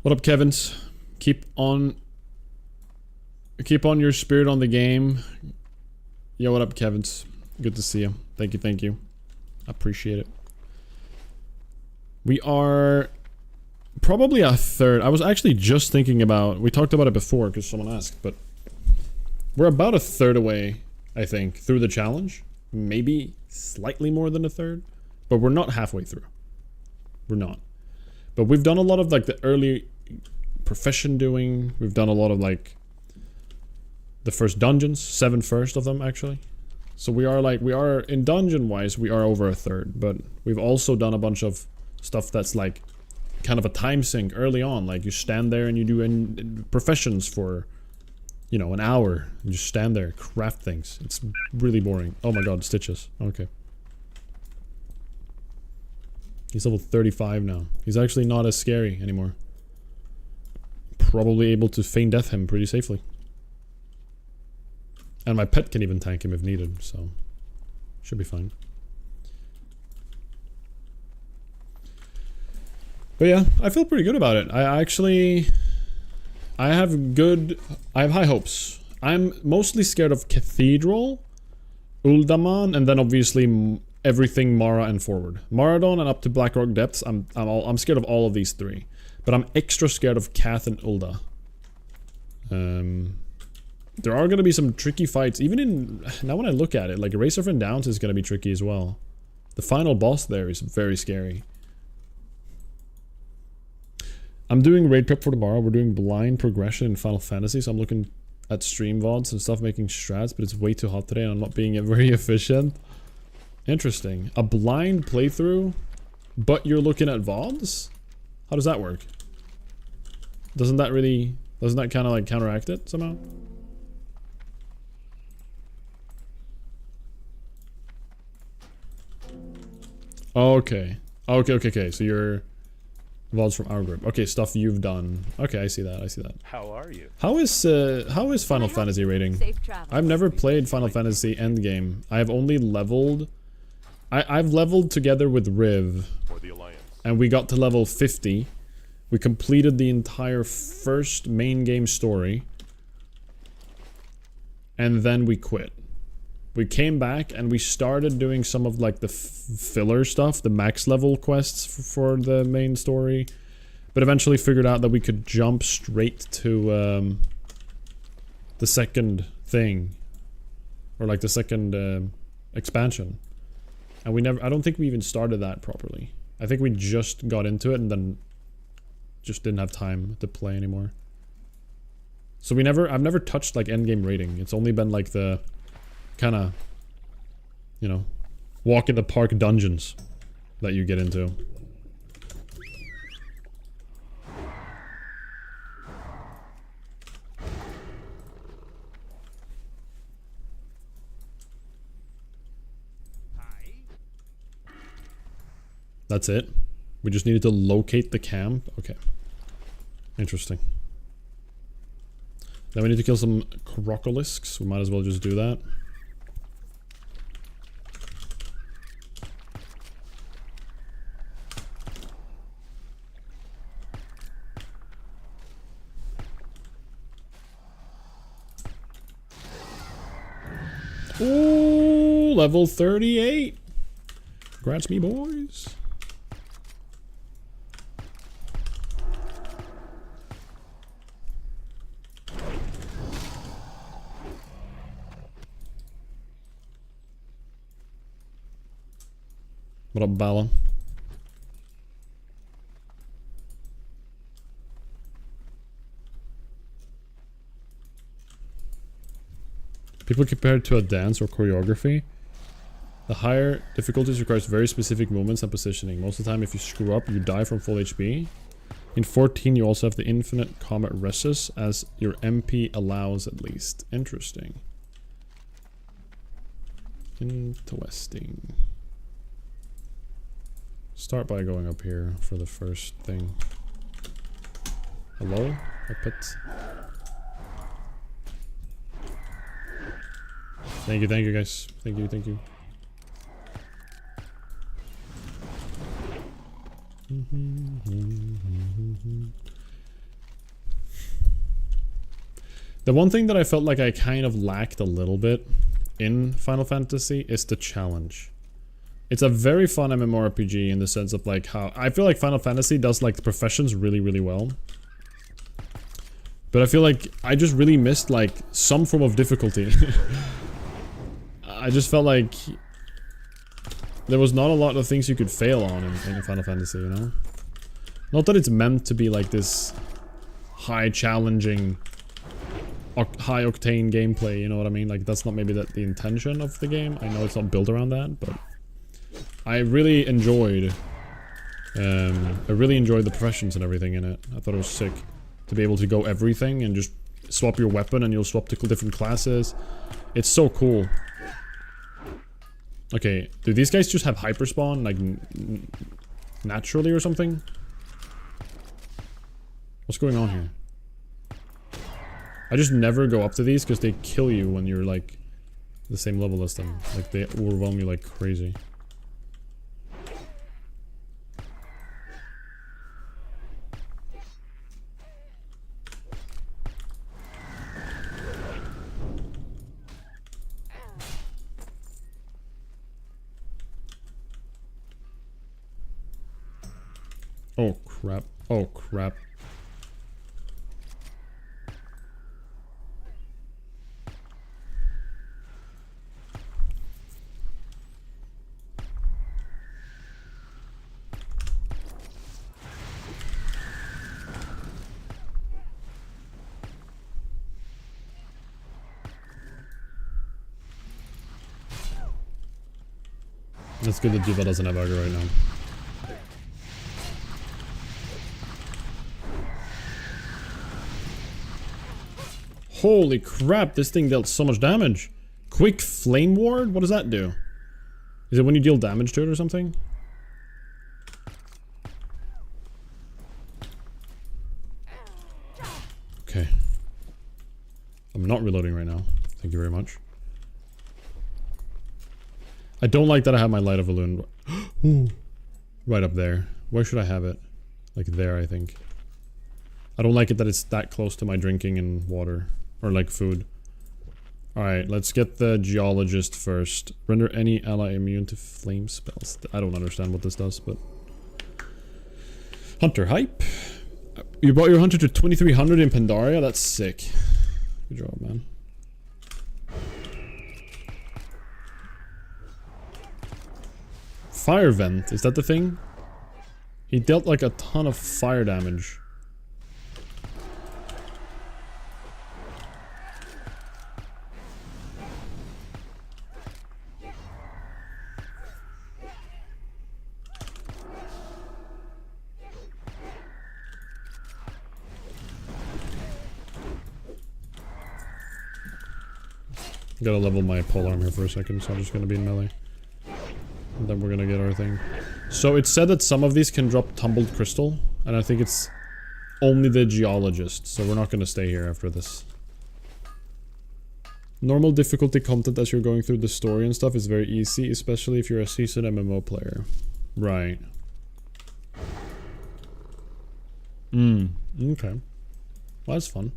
What up, Kevins? Keep on your spirit on the game. Yo, what up, Kevins? Good to see you. Thank you, thank you. I appreciate it. We are probably a third. I was actually just thinking about, we talked about it before because someone asked, but we're about a third away, I think, through the challenge. Maybe slightly more than a third, but we're not halfway through. We're not. But we've done a lot of like the early profession doing. We've done a lot of like the first dungeons, 7 first of them actually. So we are in dungeon wise, we are over a third, but we've also done a bunch of stuff that's like kind of a time sink early on. Like you stand there and you do professions for, you know, an hour. You just stand there, craft things. It's really boring. Oh my god, stitches. Okay. He's level 35 now. He's actually not as scary anymore. Probably able to feign death him pretty safely. And my pet can even tank him if needed, so should be fine. But yeah, I feel pretty good about it. I have high hopes. I'm mostly scared of Cathedral, Uldaman, and then obviously everything Mara and forward. Maradon and up to Blackrock Depths, I'm scared of all of these 3. But I'm extra scared of Kath and Ulda. There are gonna be some tricky fights, even in, now when I look at it, like Eraserfen Downs is gonna be tricky as well. The final boss there is very scary. I'm doing raid prep for tomorrow. We're doing blind progression in Final Fantasy, so I'm looking at stream VODs and stuff, making strats, but it's way too hot today and I'm not being very efficient. Interesting. A blind playthrough, but you're looking at VODs? How does that work? Doesn't that kind of like counteract it somehow? Okay. Okay. So you're VODs from our group. Okay, stuff you've done. Okay, I see that. How are you? How is Final Fantasy rating? Safe travel. I've never played Final Fantasy Endgame. I've only leveled. I've leveled together with Riv, For the Alliance. and we got to level 50. We completed the entire first main game story, and then we quit. We came back and we started doing some of like the filler stuff, the max level quests for the main story, but eventually figured out that we could jump straight to the second thing, or like the second expansion. And I don't think we even started that properly. I think we just got into it and then just didn't have time to play anymore. So I've never touched like endgame rating. It's only been like the kind of, you know, walk in the park dungeons that you get into. That's it? We just needed to locate the camp? Okay. Interesting. Then we need to kill some crocolisks. We might as well just do that. Ooh, level 38. Congrats me, boys. What up, Bala? People compare it to a dance or choreography. The higher difficulties requires very specific movements and positioning. Most of the time, if you screw up, you die from full HP. In 14, you also have the infinite combat reses, as your MP allows at least. Interesting. Interesting. Start by going up here for the first thing. Hello? Up it. Thank you guys. Thank you. The one thing that I felt like I kind of lacked a little bit in Final Fantasy is the challenge. It's a very fun MMORPG in the sense of like how I feel like Final Fantasy does like the professions really, really well. But I feel like I just really missed like some form of difficulty. I just felt like there was not a lot of things you could fail on in Final Fantasy, you know? Not that it's meant to be like this high challenging, high octane gameplay, you know what I mean? Like that's not maybe the intention of the game. I know it's not built around that, but I really enjoyed the professions and everything in it. I thought it was sick to be able to go everything and just swap your weapon and you'll swap to different classes. It's so cool. Okay, do these guys just have hyperspawn, like, naturally or something? What's going on here? I just never go up to these because they kill you when you're, like, the same level as them. Like, they overwhelm you like crazy. Oh crap. Oh crap. It's good that Diva doesn't have aggro right now. Holy crap, this thing dealt so much damage. Quick Flame Ward? What does that do? Is it when you deal damage to it or something? Okay. I'm not reloading right now. Thank you very much. I don't like that I have my Light of Elune right up there. Where should I have it? Like there, I think. I don't like it that it's that close to my drinking and water. Or like food. Alright, let's get the Geologist first. Render any ally immune to flame spells. I don't understand what this does, but... Hunter hype. You brought your hunter to 2300 in Pandaria? That's sick. Good job, man. Fire Vent, is that the thing? He dealt like a ton of fire damage. Gotta level my polearm here for a second, so I'm just gonna be in melee. And then we're gonna get our thing. So it said that some of these can drop tumbled crystal, and I think it's only the geologist, so we're not gonna stay here after this. Normal difficulty content as you're going through the story and stuff is very easy, especially if you're a seasoned MMO player. Right. Okay. Well, that's fun.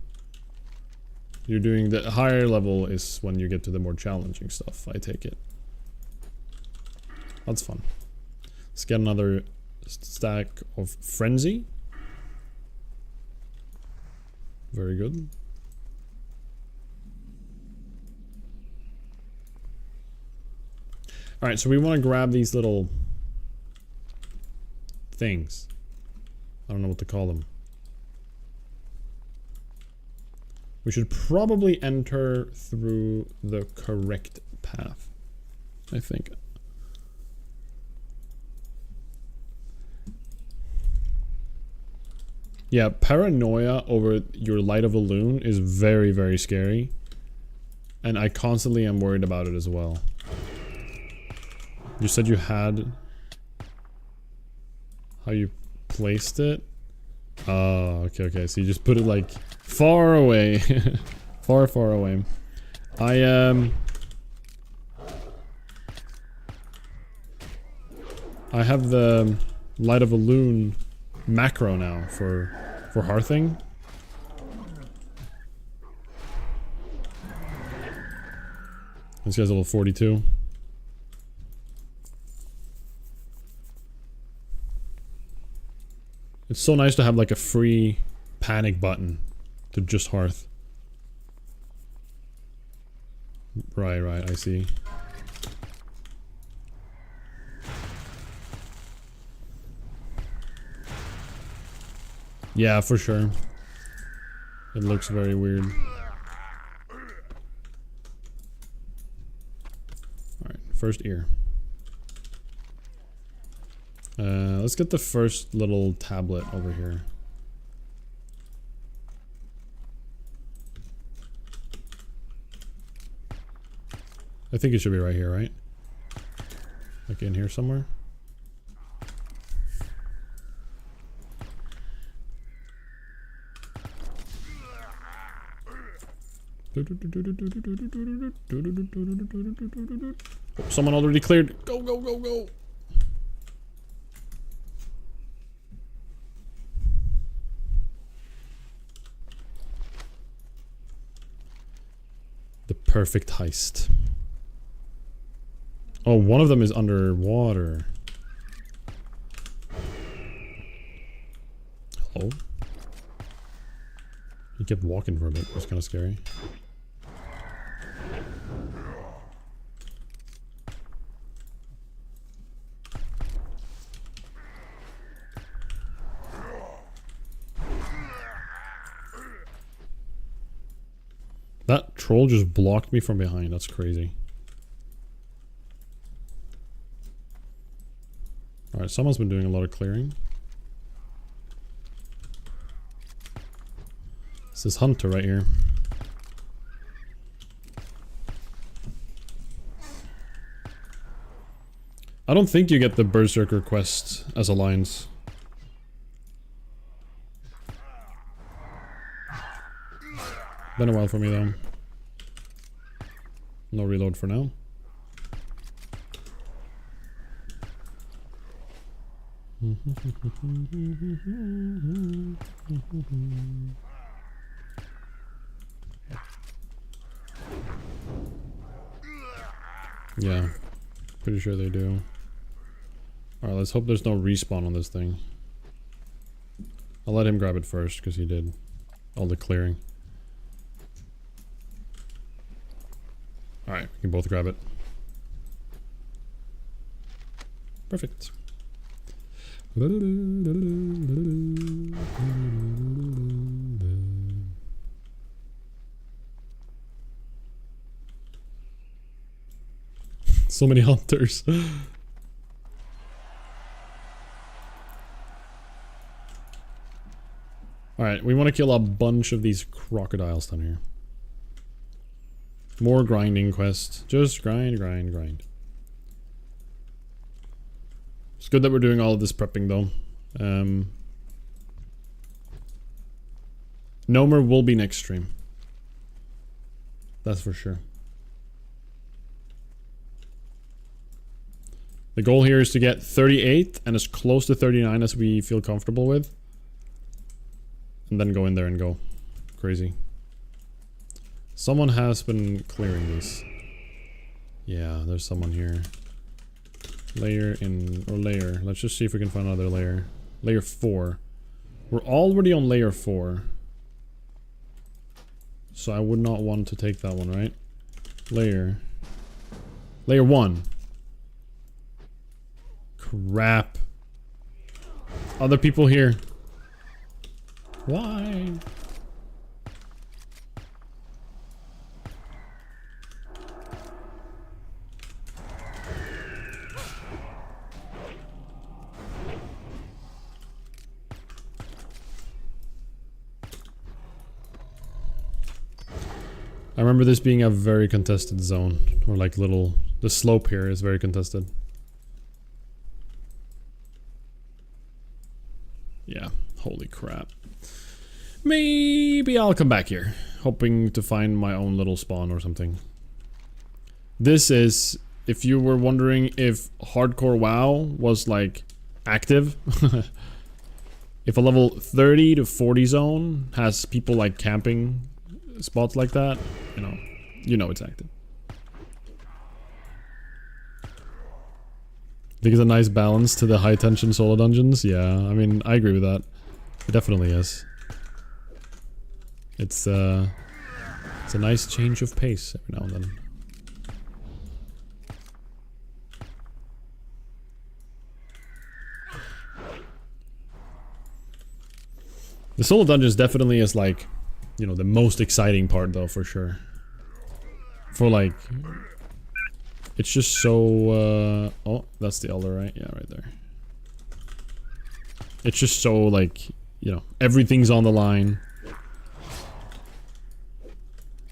You're doing the higher level is when you get to the more challenging stuff, I take it. That's fun. Let's get another stack of Frenzy. Very good. Alright, so we want to grab these little things. I don't know what to call them. We should probably enter through the correct path, I think. Yeah, paranoia over your Light of a Loon is very, very scary. And I constantly am worried about it as well. You said you had... how you placed it? Oh, okay. So you just put it like far away. far away. I have the Light of a Loon macro now for hearthing. This guy's level 42. It's so nice to have like a free panic button to just hearth. Right, I see. Yeah, for sure. It looks very weird. Alright, first ear. Let's get the first little tablet over here. I think it should be right here, right? Like in here somewhere? Oh, someone already cleared. Go, go, go, go. The perfect heist. Oh, one of them is underwater. Hello? He kept walking for a bit. It was kind of scary. That troll just blocked me from behind. That's crazy. Alright, someone's been doing a lot of clearing. This is Hunter right here. I don't think you get the Berserker quest as Alliance. Been a while for me though. No reload for now. Yeah, pretty sure they do. Alright, let's hope there's no respawn on this thing. I'll let him grab it first because he did all the clearing. Alright, we can both grab it. Perfect. So many hunters. Alright, we want to kill a bunch of these crocodiles down here. More grinding quests. Just grind, grind, grind. It's good that we're doing all of this prepping though. Nomer will be next stream. That's for sure. The goal here is to get 38 and as close to 39 as we feel comfortable with. And then go in there and go crazy. Someone has been clearing these. Yeah, there's someone here. Layer in, or layer. Let's just see if we can find another layer. Layer 4. We're already on layer 4. So I would not want to take that one, right? Layer. Layer 1. Crap. Other people here. Why? I remember this being a very contested zone, or like little, the slope here is very contested. Yeah, holy crap. Maybe I'll come back here, hoping to find my own little spawn or something. This is, if you were wondering if hardcore WoW was like active, if a level 30 to 40 zone has people like camping spots like that, you know it's active. Think it's a nice balance to the high tension solo dungeons. Yeah, I mean, I agree with that. It definitely is. It's a nice change of pace every now and then. The solo dungeons definitely is like, the most exciting part though, for sure. For like, it's just so, oh, that's the Elder, right? Yeah, right there. It's just so like, everything's on the line.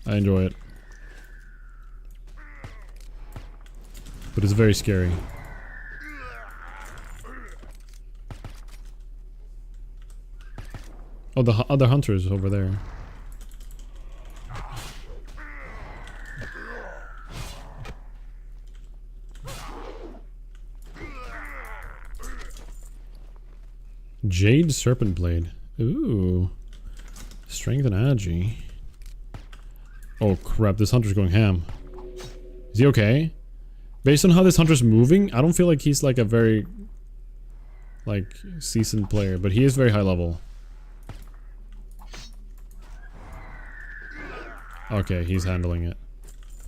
I enjoy it. But it's very scary. Oh, the other hunter is over there. Jade Serpent Blade. Ooh. Strength and Agi. Oh crap, this hunter's going ham. Is he okay? Based on how this hunter's moving, I don't feel like he's like a very seasoned player, but he is very high level. Okay, he's handling it.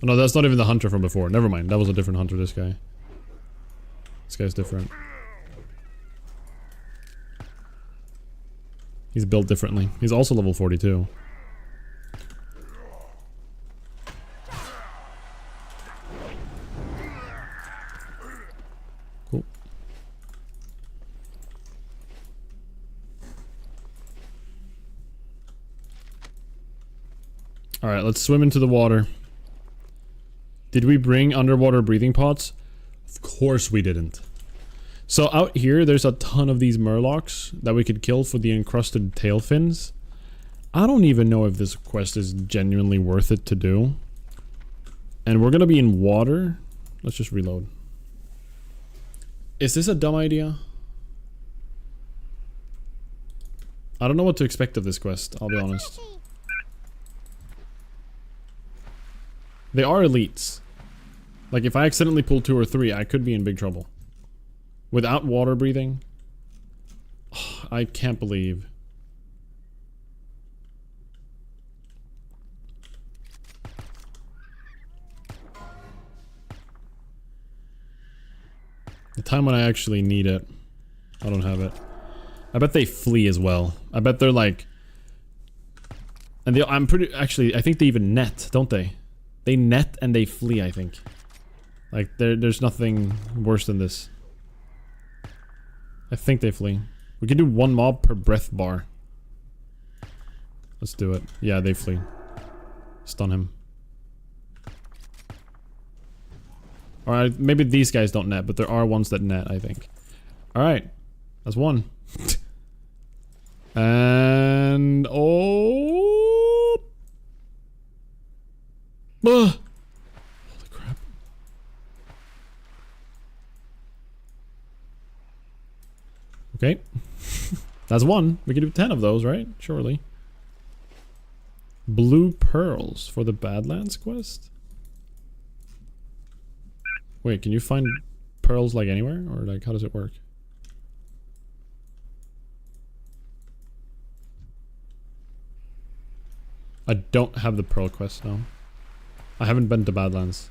Oh, no, that's not even the hunter from before. Never mind, that was a different hunter, this guy. This guy's different. He's built differently. He's also level 42. Cool. Alright, let's swim into the water. Did we bring underwater breathing pots? Of course we didn't. So out here, there's a ton of these murlocs that we could kill for the encrusted tail fins. I don't even know if this quest is genuinely worth it to do. And we're gonna be in water. Let's just reload. Is this a dumb idea? I don't know what to expect of this quest, I'll be honest. They are elites. Like if I accidentally pull 2 or 3, I could be in big trouble. Without water breathing? Oh, I can't believe. The time when I actually need it, I don't have it. I bet they flee as well. I bet they're like... And they, actually, I think they even net, don't they? They net and they flee, I think. Like, there's nothing worse than this. I think they flee. We can do 1 mob per breath bar. Let's do it. Yeah, they flee. Stun him. Alright, maybe these guys don't net, but there are ones that net, I think. Alright. That's one. And... Oh... Holy crap. Okay. That's one. We can do 10 of those, right? Surely. Blue pearls for the Badlands quest? Wait, can you find pearls like anywhere? Or like, how does it work? I don't have the pearl quest now. I haven't been to Badlands.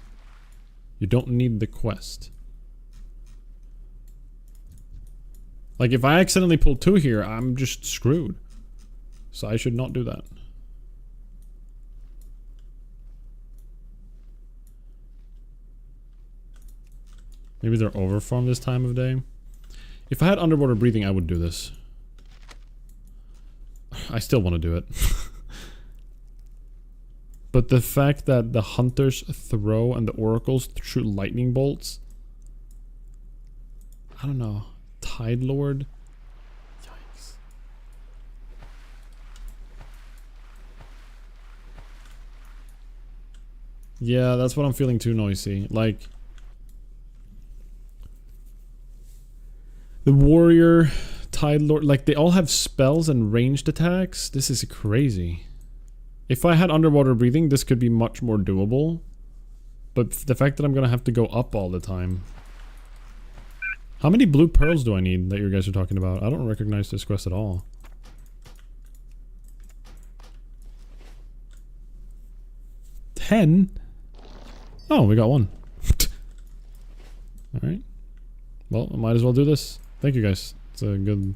You don't need the quest. Like, if I accidentally pull 2 here, I'm just screwed. So I should not do that. Maybe they're overfarmed this time of day. If I had underwater breathing, I would do this. I still want to do it. But the fact that the hunters throw and the oracles shoot lightning bolts. I don't know. Tide Lord? Yikes. Yeah, that's what I'm feeling too, Noisy. Like... The warrior, Tide Lord, like they all have spells and ranged attacks. This is crazy. If I had underwater breathing, this could be much more doable. But the fact that I'm gonna have to go up all the time. How many blue pearls do I need that you guys are talking about? I don't recognize this quest at all. $10? Oh, we got one. Alright. Well, I might as well do this. Thank you guys. It's a good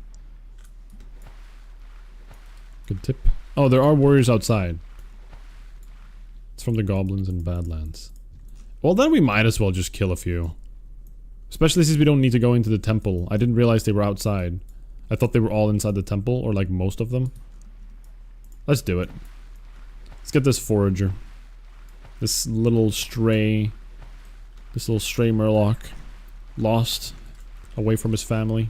tip. Oh, there are warriors outside. It's from the goblins in Badlands. Well, then we might as well just kill a few. Especially since we don't need to go into the temple. I didn't realize they were outside. I thought they were all inside the temple, or like most of them. Let's do it. Let's get this forager. This little stray Murloc. Lost. Away from his family.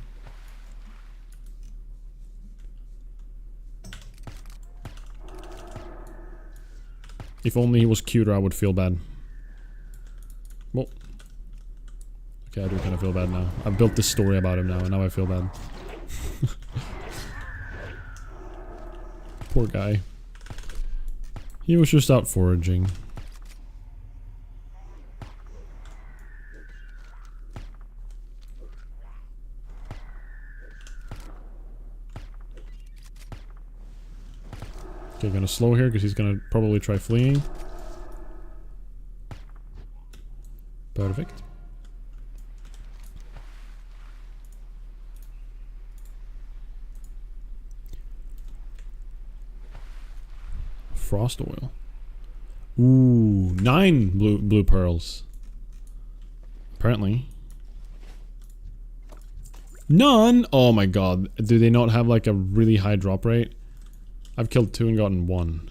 If only he was cuter, I would feel bad. Well. Okay, I do kind of feel bad now. I've built this story about him now, and now I feel bad. Poor guy. He was just out foraging. Okay, gonna slow here because he's gonna probably try fleeing. Perfect. Frost oil. Ooh, 9 blue pearls. Apparently. None? Oh my god. Do they not have like a really high drop rate? I've killed 2 and gotten 1.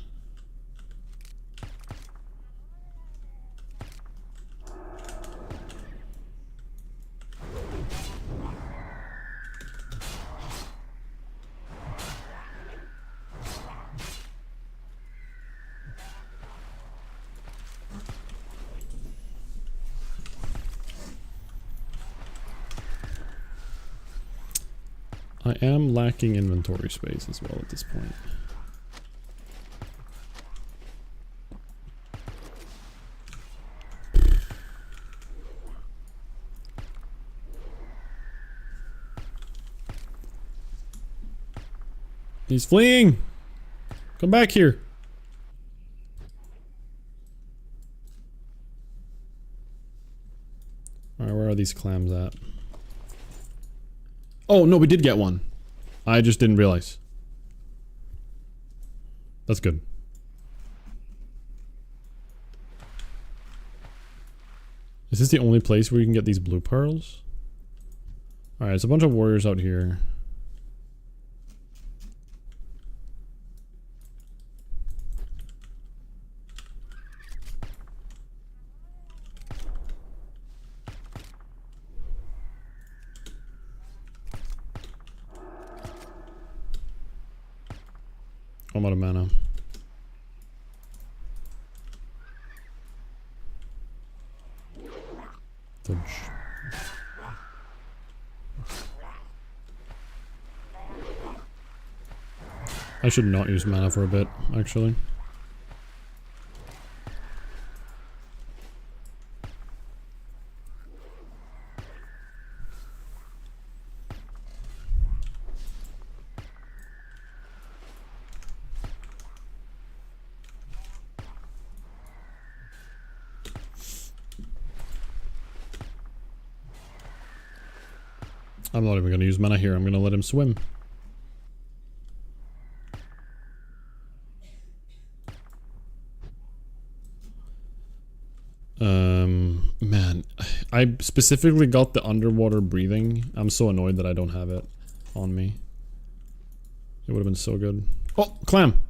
I am lacking inventory space as well at this point. He's fleeing! Come back here! Alright, where are these clams at? Oh, no, we did get one. I just didn't realize. That's good. Is this the only place where you can get these blue pearls? Alright, it's a bunch of warriors out here. I'm out of mana. Dodge. I should not use mana for a bit, actually. I'm not even going to use mana here. I'm going to let him swim. Man, I specifically got the underwater breathing. I'm so annoyed that I don't have it on me. It would have been so good. Oh, clam!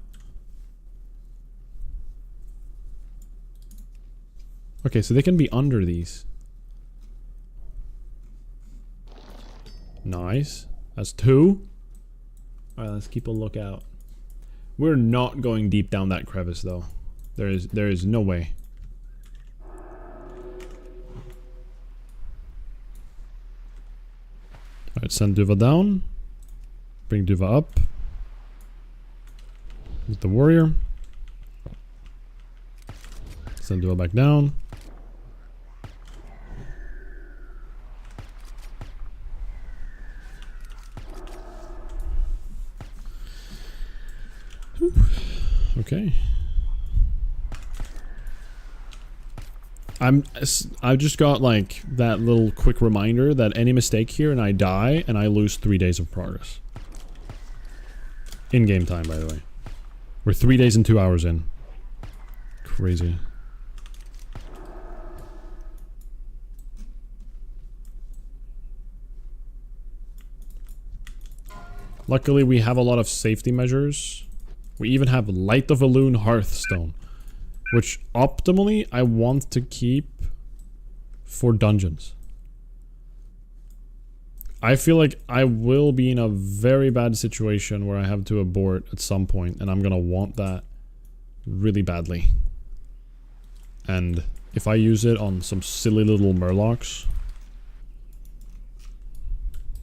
Okay, so they can be under these. Nice. That's 2. Alright, let's keep a lookout. We're not going deep down that crevice though. There is no way. Alright, send Duva down. Bring Duva up. With the warrior. Send Duva back down. Whew. Okay. I just got like that little quick reminder that any mistake here and I die and I lose 3 days of progress. In game time, by the way. We're 3 days and 2 hours in. Crazy. Luckily we have a lot of safety measures. We even have Light of Elune Hearthstone. Which, optimally, I want to keep for dungeons. I feel like I will be in a very bad situation where I have to abort at some point, and I'm gonna want that really badly. And if I use it on some silly little murlocs,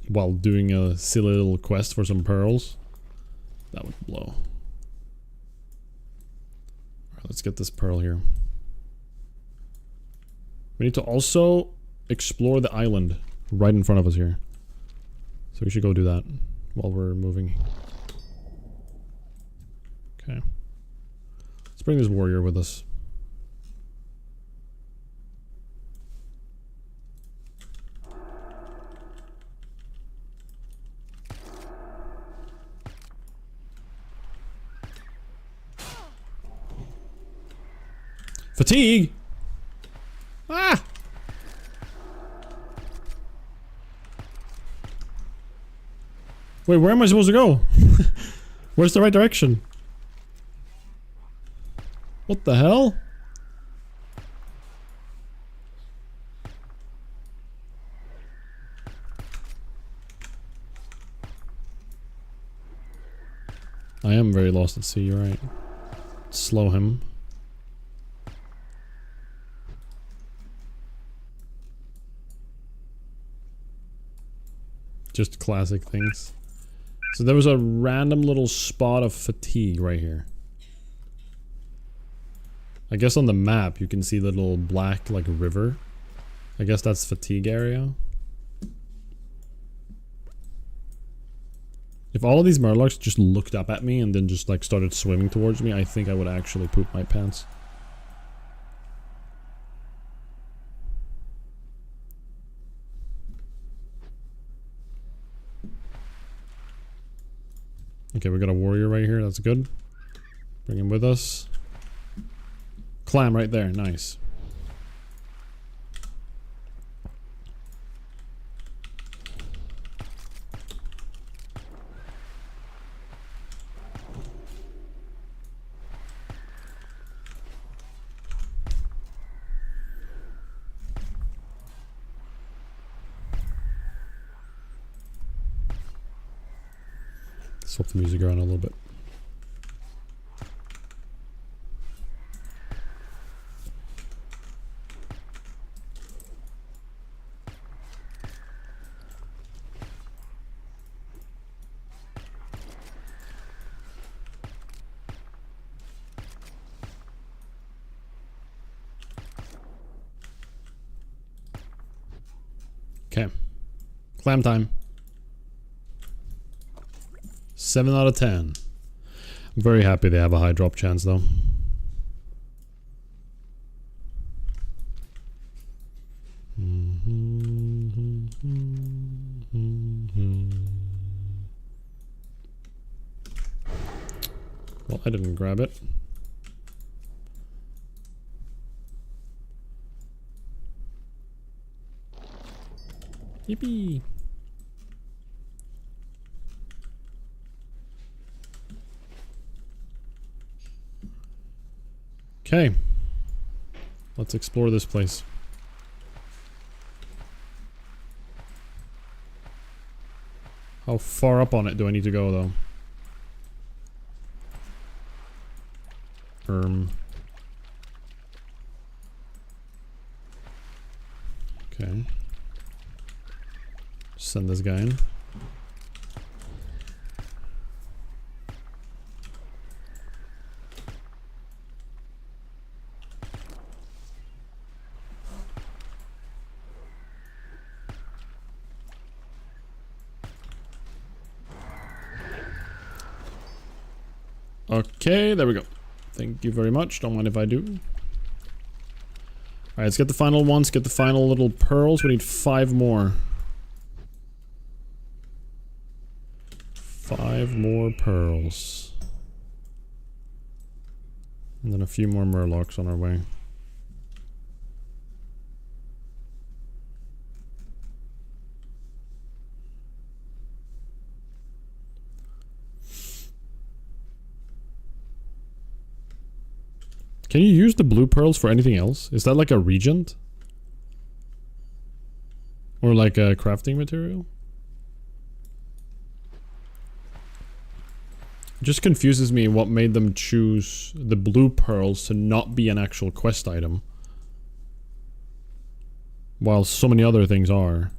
while doing a silly little quest for some pearls, that would blow. Let's get this pearl here. We need to also explore the island right in front of us here. So we should go do that while we're moving. Okay. Let's bring this warrior with us. Fatigue! Ah! Wait, where am I supposed to go? Where's the right direction? What the hell? I am very lost at sea, you're right. Slow him. Just classic things. So there was a random little spot of fatigue right here. I guess on the map you can see the little black like river. I guess that's fatigue area. If all of these murlocs just looked up at me and then just like started swimming towards me, I think I would actually poop my pants. Okay, we got a warrior right here. That's good. Bring him with us. Clam right there. Nice. Swap the music around a little bit. Okay. Clam time. 7 out of 10. I'm very happy they have a high drop chance though. Well, I didn't grab it. Yippee! Okay. Let's explore this place. How far up on it do I need to go, though? Okay. Send this guy in. Okay, there we go. Thank you very much. Don't mind if I do. Alright, let's get the final ones. Get the final little pearls. We need 5 more. 5 more pearls. And then a few more murlocs on our way. Can you use the blue pearls for anything else? Is that like a regent? Or like a crafting material? It just confuses me what made them choose the blue pearls to not be an actual quest item. While so many other things are.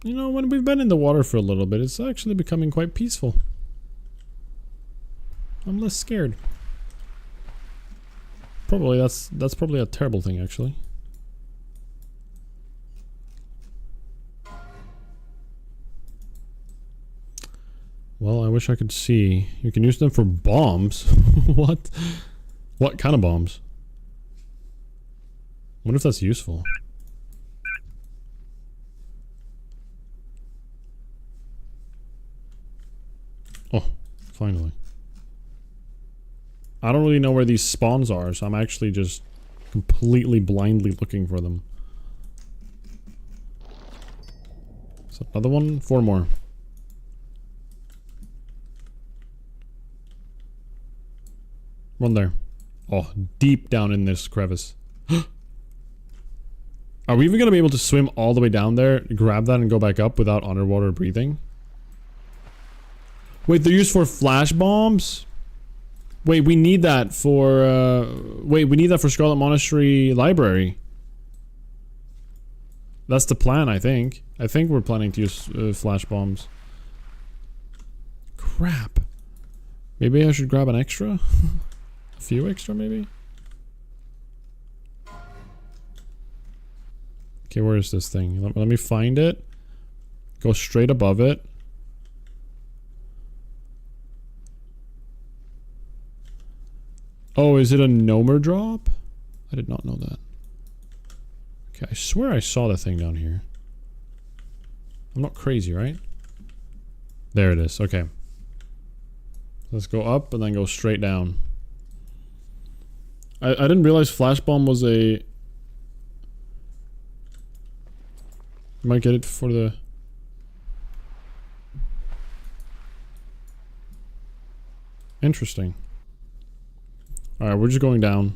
You know, when we've been in the water for a little bit, it's actually becoming quite peaceful. I'm less scared. Probably that's probably a terrible thing, actually. Well, I wish I could see. You can use them for bombs. What? What kind of bombs? I wonder if that's useful. Oh, finally. I don't really know where these spawns are, so I'm actually just completely blindly looking for them. So another one? 4 more. Run there. Oh, deep down in this crevice. Are we even going to be able to swim all the way down there, grab that and go back up without underwater breathing? Wait, they're used for flash bombs? Wait, we need that for, wait, we need that for Scarlet Monastery Library. That's the plan, I think. I think we're planning to use flash bombs. Crap. Maybe I should grab an extra? A few extra, maybe? Okay, where is this thing? Let me find it. Go straight above it. Oh, is it a Nomer drop? I did not know that. Okay, I swear I saw the thing down here. I'm not crazy, right? There it is, okay. Let's go up and then go straight down. I didn't realize Flash Bomb was a... Might get it for the... Interesting. Alright, we're just going down.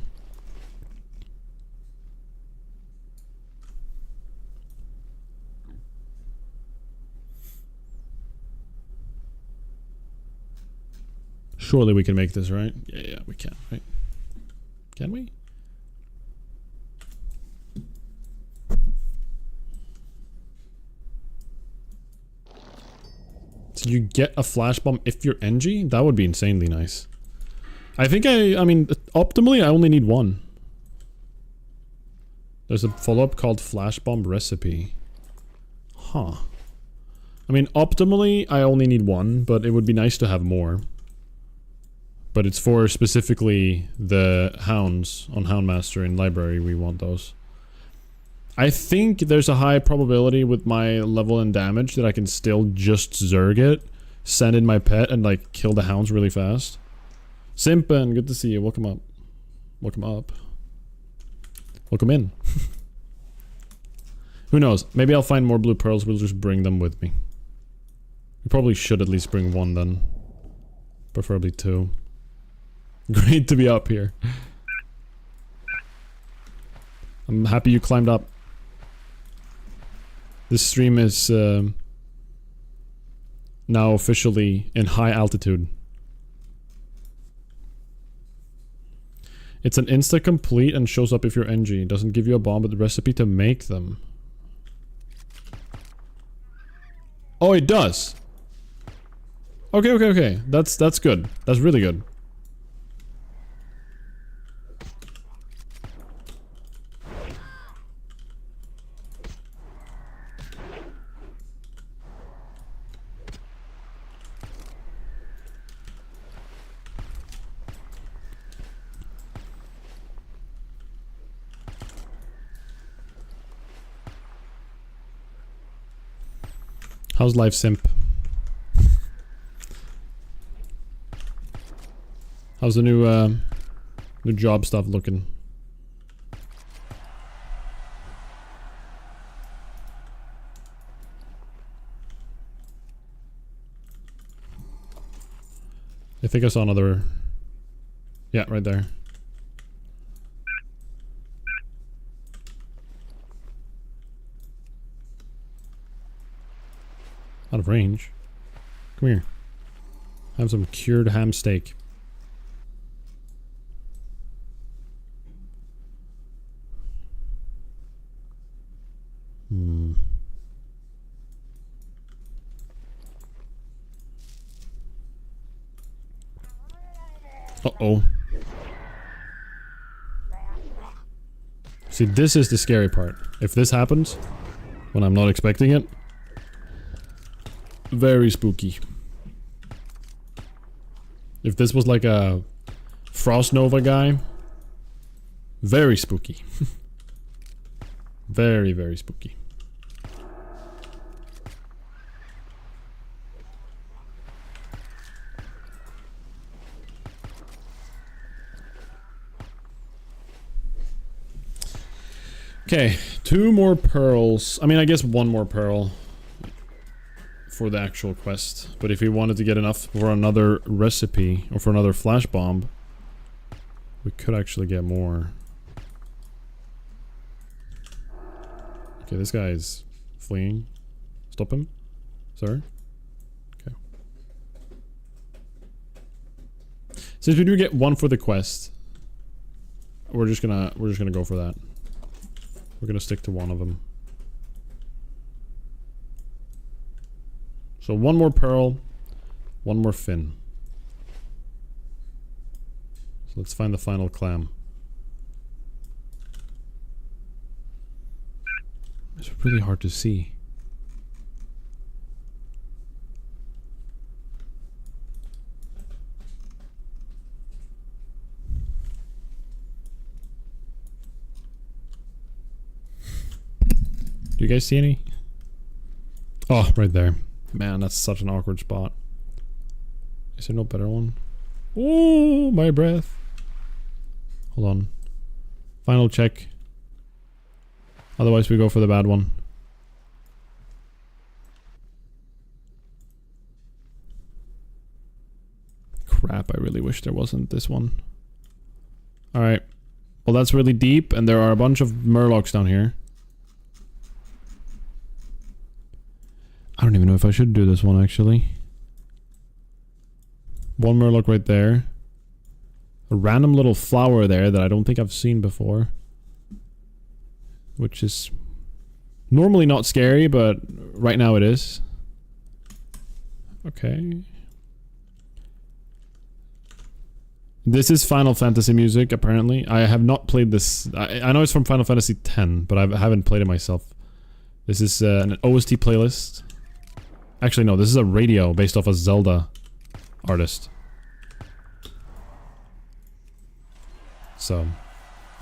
Surely we can make this, right? Yeah, we can, right? Can we? So you get a flash bomb if you're NG? That would be insanely nice. I think I mean, optimally I only need one. There's a follow-up called Flash Bomb Recipe. Huh. I mean, optimally I only need one, but it would be nice to have more. But it's for specifically the hounds on Houndmaster in library, we want those. I think there's a high probability with my level and damage that I can still just Zerg it, send in my pet, and like kill the hounds really fast. Simpen, good to see you. Welcome up. Welcome up. Welcome in. Who knows? Maybe I'll find more blue pearls. We'll just bring them with me. We probably should at least bring one then. Preferably two. Great to be up here. I'm happy you climbed up. This stream is now officially in high altitude. It's an insta-complete and shows up if you're NG. It doesn't give you a bomb, but the recipe to make them. Oh, it does! Okay, okay, okay. That's good. That's really good. How's life, simp? How's the new job stuff looking? I think I saw another. Yeah, right there. Out of range. Come here. Have some cured ham steak. Uh-oh. See, this is the scary part. If this happens, when I'm not expecting it, very spooky. If this was like a Frost Nova guy, very spooky. Very, very spooky. Okay, 2 more pearls. I mean, I guess 1 more pearl for the actual quest. But if we wanted to get enough for another recipe or for another flash bomb, we could actually get more. Okay, this guy is fleeing. Stop him, sir. Okay. Since we do get 1 for the quest, we're just gonna go for that. We're gonna stick to 1 of them. So 1 more pearl, 1 more fin. So let's find the final clam. It's really hard to see. Do you guys see any? Oh, right there. Man, that's such an awkward spot. Is there no better one? Oh, my breath. Hold on. Final check. Otherwise we go for the bad one. Crap, I really wish there wasn't this one. Alright. Well, that's really deep, and there are a bunch of murlocs down here. I don't even know if I should do this one, actually. One Murloc right there. A random little flower there that I don't think I've seen before. Which is normally not scary, but right now it is. Okay. This is Final Fantasy music, apparently. I have not played this. I know it's from Final Fantasy X, but I haven't played it myself. This is an OST playlist. Actually, no, this is a radio based off a Zelda artist. So,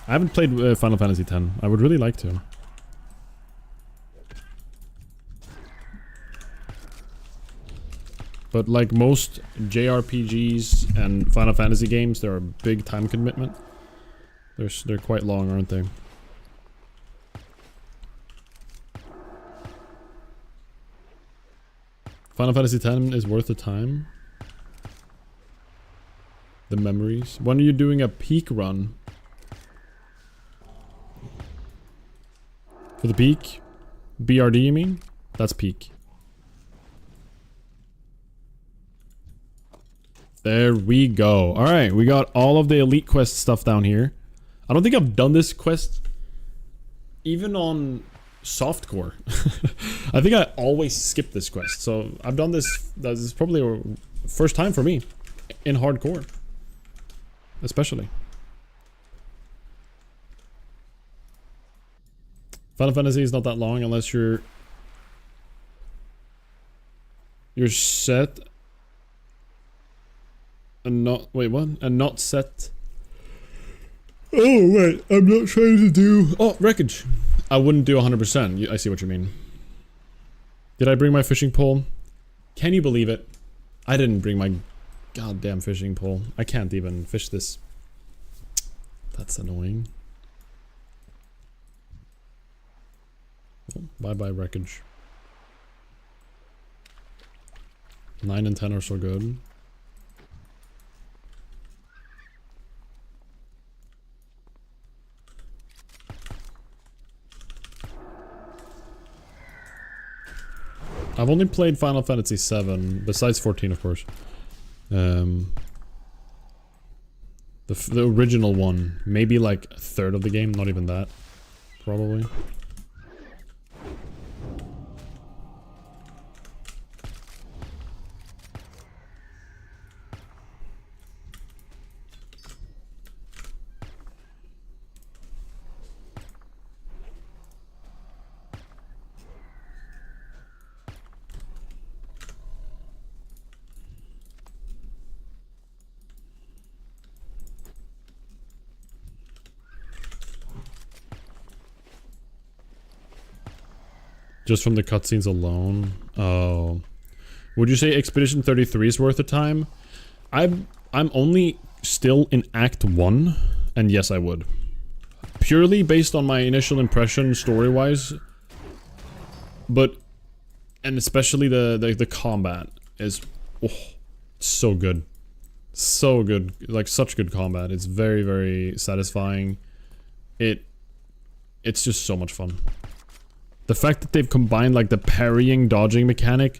I haven't played Final Fantasy X. I would really like to. But like most JRPGs and Final Fantasy games, they're a big time commitment. They're quite long, aren't they? Final Fantasy X is worth the time. The memories. When are you doing a peak run? For the peak? BRD, you mean? That's peak. There we go. Alright, we got all of the Elite Quest stuff down here. I don't think I've done this quest even on softcore. I think I always skip this quest. So I've done this. This is probably a first time for me in hardcore, especially. Final Fantasy is not that long unless you're set and not and not set. Oh wait, I'm not trying to do wreckage. I wouldn't do 100%. I see what you mean. Did I bring my fishing pole? Can you believe it? I didn't bring my goddamn fishing pole. I can't even fish this. That's annoying. Oh, bye-bye wreckage. 9 and 10 are so good. I've only played Final Fantasy VII, besides 14 of course. The original one, maybe like a third of the game, not even that, probably. Just from the cutscenes alone. Oh. Would you say Expedition 33 is worth the time? I'm only still in Act 1, and yes, I would. Purely based on my initial impression story-wise. But, and especially the combat is, oh, so good. So good. Like, such good combat. It's very, very satisfying. It's just so much fun. The fact that they've combined like the parrying, dodging mechanic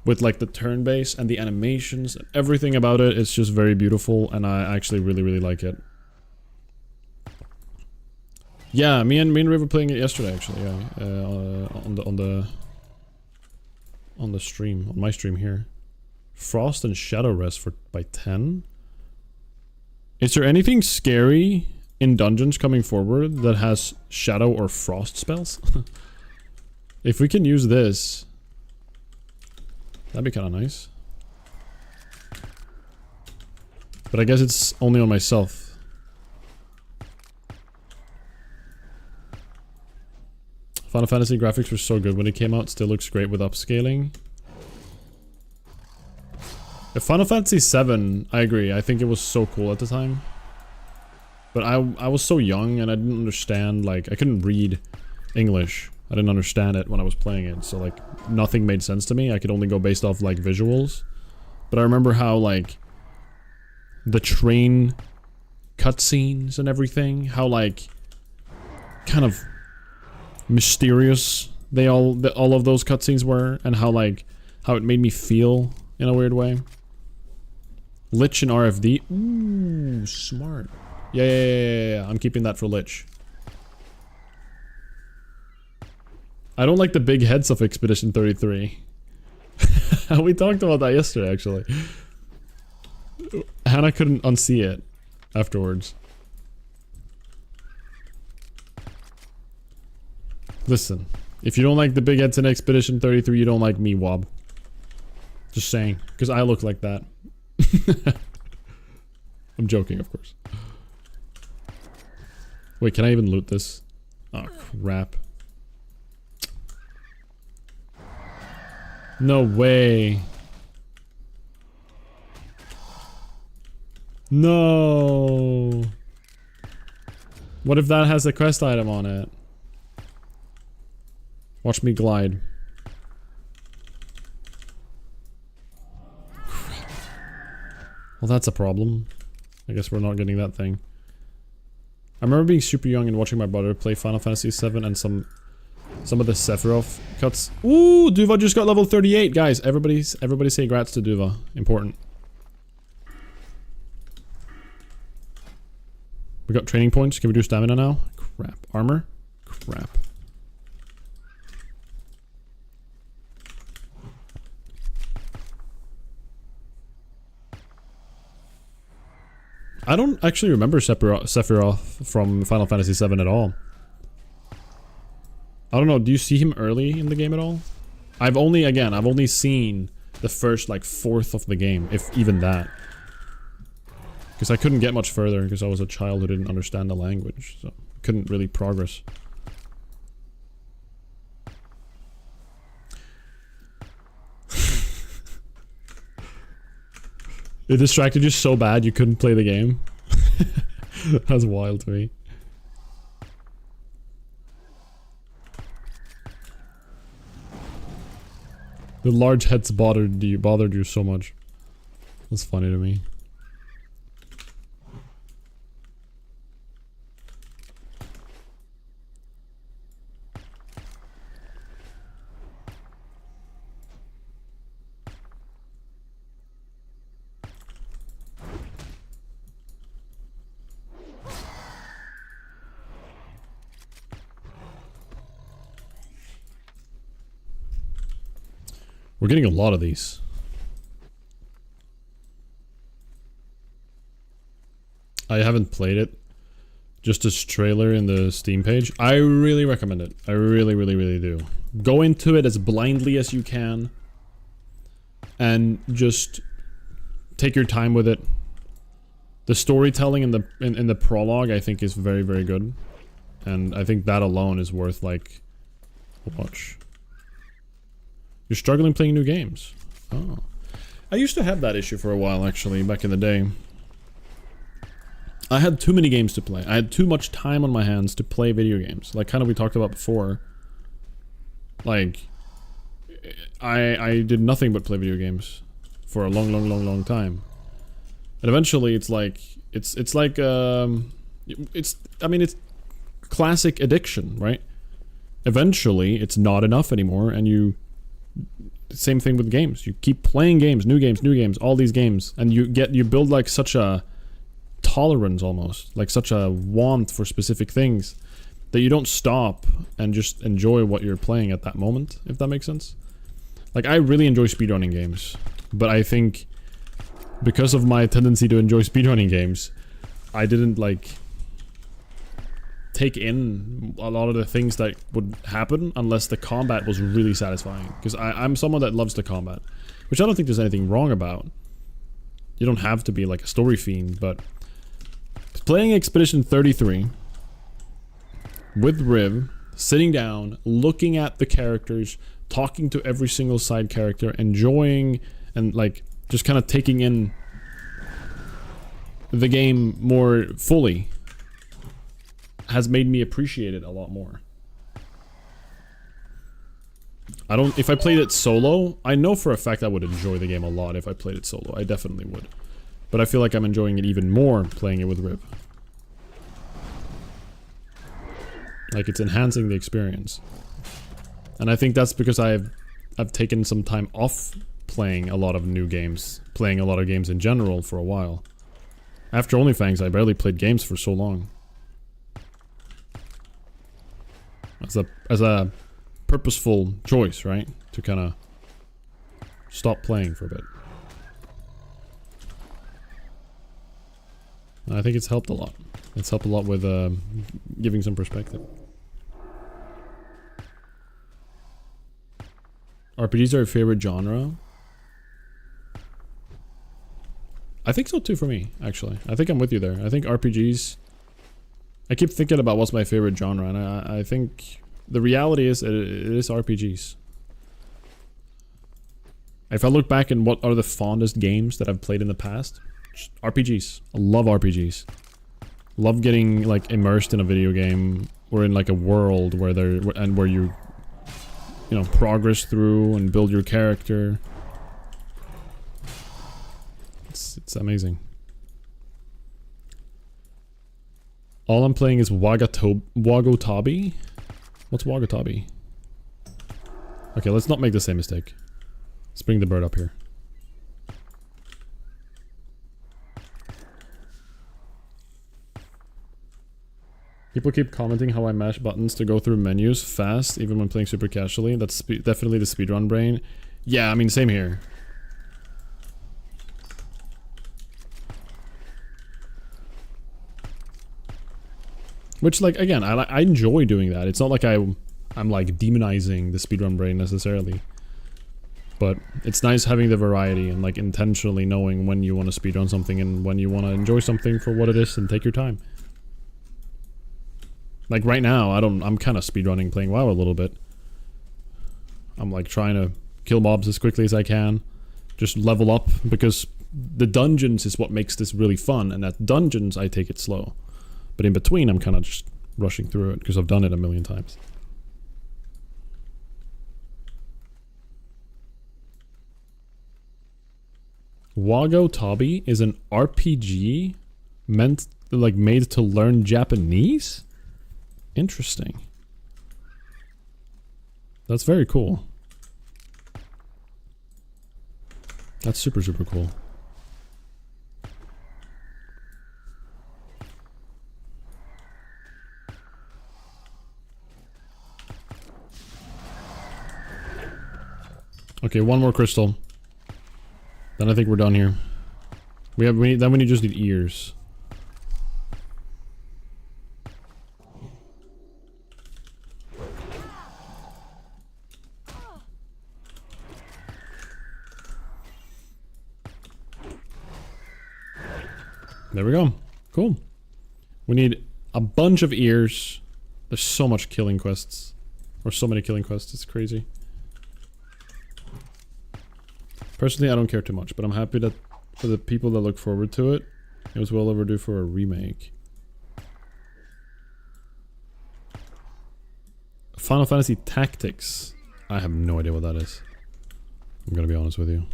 with like the turn base and the animations and everything about it, it's just very beautiful, and I actually really, really like it. Yeah, me and River were playing it yesterday actually, yeah. On the stream, on my stream here. Frost and Shadow Rest by 10. Is there anything scary in dungeons coming forward that has shadow or frost spells? If we can use this, that'd be kind of nice. But I guess it's only on myself. Final Fantasy graphics were so good when it came out, still looks great with upscaling. Final Fantasy VII, I agree, I think it was so cool at the time. But I was so young and I didn't understand, like, I couldn't read English. I didn't understand it when I was playing it, so like nothing made sense to me. I could only go based off like visuals. But I remember how like the train cutscenes and everything, how like kind of mysterious all of those cutscenes were, and how it made me feel in a weird way. Lich and RFD. Ooh, smart. Yeah. I'm keeping that for Lich. I don't like the big heads of Expedition 33. We talked about that yesterday, actually. Hannah couldn't unsee it afterwards. Listen, if you don't like the big heads in Expedition 33, you don't like me, Wob. Just saying, because I look like that. I'm joking, of course. Wait, can I even loot this? Oh, crap. No way. No. What if that has a quest item on it? Watch me glide. Well, that's a problem. I guess we're not getting that thing. I remember being super young and watching my brother play Final Fantasy VII and some of the Sephiroth cuts. Ooh, Duva just got level 38, guys. Everybody say congrats to Duva. Important. We got training points. Can we do stamina now? Crap. Armor? Crap. I don't actually remember Sephiroth from Final Fantasy VII at all. I don't know, do you see him early in the game at all? I've only seen the first, like, fourth of the game, if even that. Because I couldn't get much further, because I was a child who didn't understand the language, so couldn't really progress. It distracted you so bad you couldn't play the game? That's wild to me. The large heads bothered you so much. That's funny to me. We're getting a lot of these. I haven't played it. Just this trailer in the Steam page. I really recommend it. I really do. Go into it as blindly as you can. And just take your time with it. The storytelling in the prologue, I think, is very good. And I think that alone is worth, like, a watch. You're struggling playing new games. Oh. I used to have that issue for a while, actually, back in the day. I had too many games to play. I had too much time on my hands to play video games. Like, kind of we talked about before. Like, I did nothing but play video games for a long time. And eventually, it's like, I mean, it's classic addiction, right? Eventually, it's not enough anymore, and you... Same thing with games. You keep playing games, new games, all these games, and you build like such a tolerance almost, like such a want for specific things that you don't stop and just enjoy what you're playing at that moment, if that makes sense. Like, I really enjoy speedrunning games, but I think because of my tendency to enjoy speedrunning games, I didn't like take in a lot of the things that would happen unless the combat was really satisfying. Because I'm someone that loves the combat, which I don't think there's anything wrong about. You don't have to be like a story fiend, but playing Expedition 33 with Riv, sitting down, looking at the characters, talking to every single side character, enjoying and like just kind of taking in the game more fully has made me appreciate it a lot more. If I played it solo, I know for a fact I would enjoy the game a lot if I played it solo. I definitely would. But I feel like I'm enjoying it even more playing it with Riv. Like, it's enhancing the experience. And I think that's because I've taken some time off playing a lot of new games, playing a lot of games in general for a while. After OnlyFans, I barely played games for so long. As a purposeful choice, right? To kind of stop playing for a bit. And I think it's helped a lot. It's helped a lot with giving some perspective. RPGs are your favorite genre? I think so too for me, actually. I think I'm with you there. I think RPGs... I keep thinking about what's my favorite genre, and I think the reality is it is RPGs. If I look back and what are the fondest games that I've played in the past, RPGs. I love RPGs. Love getting like immersed in a video game or in like a world where where you know, progress through and build your character. It's amazing. All I'm playing is Wagotabi? What's Wagotabi? Okay, let's not make the same mistake. Let's bring the bird up here. People keep commenting how I mash buttons to go through menus fast, even when playing super casually. That's definitely the speedrun brain. Yeah, I mean, same here. Which, like, again, I enjoy doing that. It's not like I'm like demonizing the speedrun brain necessarily. But it's nice having the variety and like intentionally knowing when you want to speedrun something and when you want to enjoy something for what it is and take your time. Like right now, I'm kind of speedrunning playing WoW a little bit. I'm like trying to kill mobs as quickly as I can. Just level up because the dungeons is what makes this really fun, and at dungeons I take it slow. But in between, I'm kind of just rushing through it because I've done it a million times. Wagotabi is an RPG meant, like, made to learn Japanese? Interesting. That's very cool. That's super, super cool. Okay, one more crystal. Then I think we're done here. Then we just need ears. There we go. Cool. We need a bunch of ears. There's so much killing quests. Or so many killing quests, it's crazy. Personally, I don't care too much, but I'm happy that for the people that look forward to it, it was well overdue for a remake. Final Fantasy Tactics. I have no idea what that is. I'm gonna be honest with you.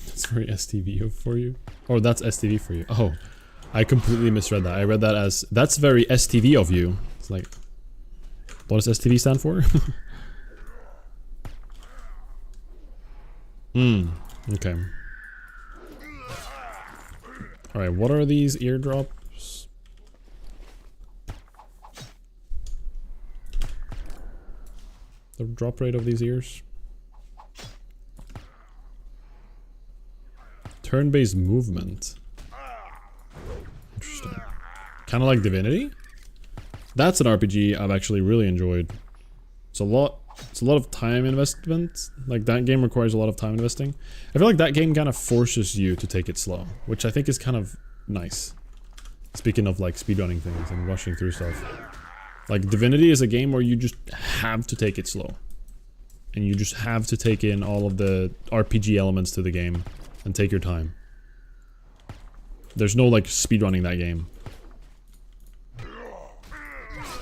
It's very STV for you. Or that's STV for you. Oh, I completely misread that. I read that as, that's very STV of you. It's like, what does STV stand for? Okay. Alright, what are these eardrops? The drop rate of these ears? Turn-based movement. Interesting. Kind of like Divinity? That's an RPG I've actually really enjoyed. It's a lot of time investment. Like, that game requires a lot of time investing. I feel like that game kind of forces you to take it slow, which I think is kind of nice. Speaking of like speedrunning things and rushing through stuff. Like, Divinity is a game where you just have to take it slow. And you just have to take in all of the RPG elements to the game. And take your time. There's no like speedrunning that game.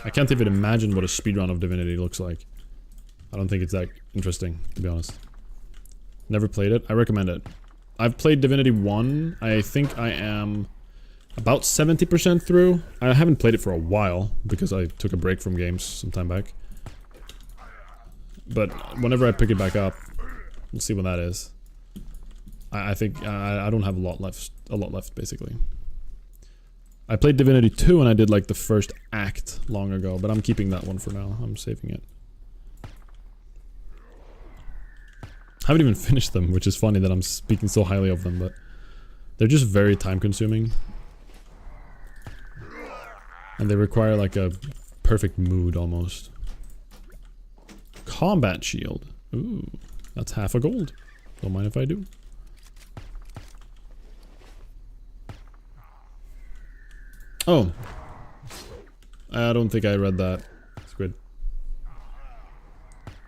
I can't even imagine what a speedrun of Divinity looks like. I don't think it's that interesting, to be honest. Never played it. I recommend it. I've played Divinity 1. I think I am about 70% through. I haven't played it for a while because I took a break from games some time back. But whenever I pick it back up, we'll see when that is. I think I don't have a lot left basically. I played Divinity 2 and I did like the first act long ago, but I'm keeping that one for now. I'm saving it. I haven't even finished them, which is funny that I'm speaking so highly of them, but they're just very time consuming. And they require like a perfect mood almost. Combat shield. Ooh, that's half a gold. Don't mind if I do. Oh. I don't think I read that. Squid.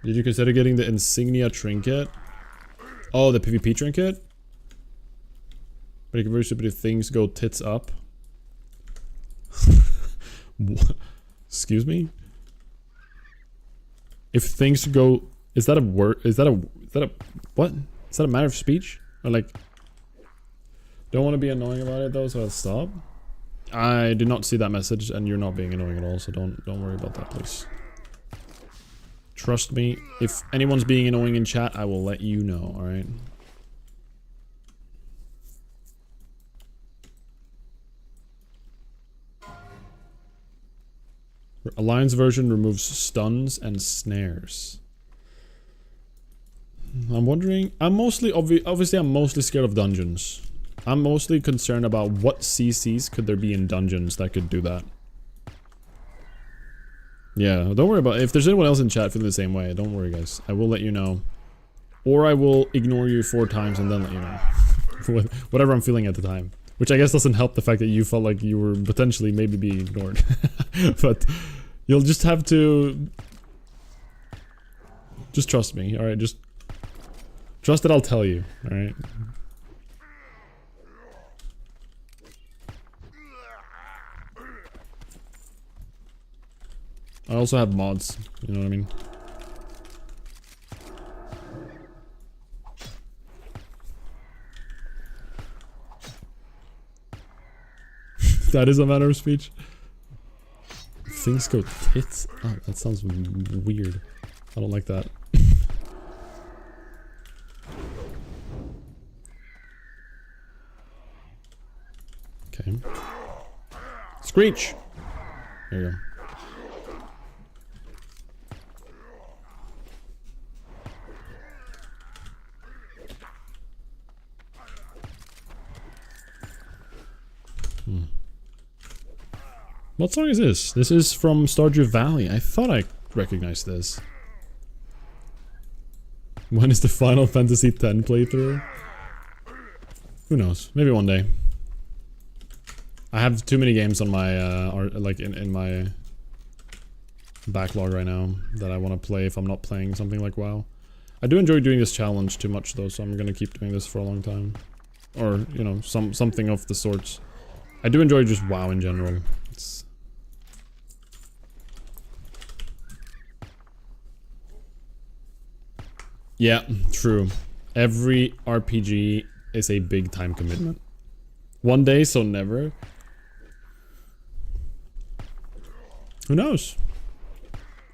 Did you consider getting the insignia trinket? Oh, the PvP trinket? But you can very stupid if things go tits up. What? Excuse me? If things go... Is that a word? Is that a... What? Is that a matter of speech? Or like... Don't want to be annoying about it though, so I'll stop. I did not see that message and you're not being annoying at all, so don't worry about that, please. Trust me, if anyone's being annoying in chat, I will let you know, alright? Alliance version removes stuns and snares. I'm wondering... I'm mostly... Obviously, I'm mostly scared of dungeons. I'm mostly concerned about what CCs could there be in dungeons that could do that. Yeah, don't worry about it. If there's anyone else in chat feeling the same way, don't worry guys. I will let you know. Or I will ignore you 4 times and then let you know. Whatever I'm feeling at the time. Which I guess doesn't help the fact that you felt like you were potentially maybe being ignored. But you'll just have to... Just trust me, alright? Just... Trust that I'll tell you, alright? I also have mods, you know what I mean? That is a matter of speech. Things go tits up. That sounds weird. I don't like that. Okay. Screech! There you go. What song is this? This is from Stardew Valley. I thought I recognized this. When is the Final Fantasy X playthrough? Who knows? Maybe one day. I have too many games on my, like in my backlog right now that I want to play if I'm not playing something like WoW. I do enjoy doing this challenge too much though, so I'm gonna keep doing this for a long time. Or, you know, something of the sorts. I do enjoy just WoW in general. It's... Yeah, true. Every RPG is a big time commitment. One day, so never. Who knows?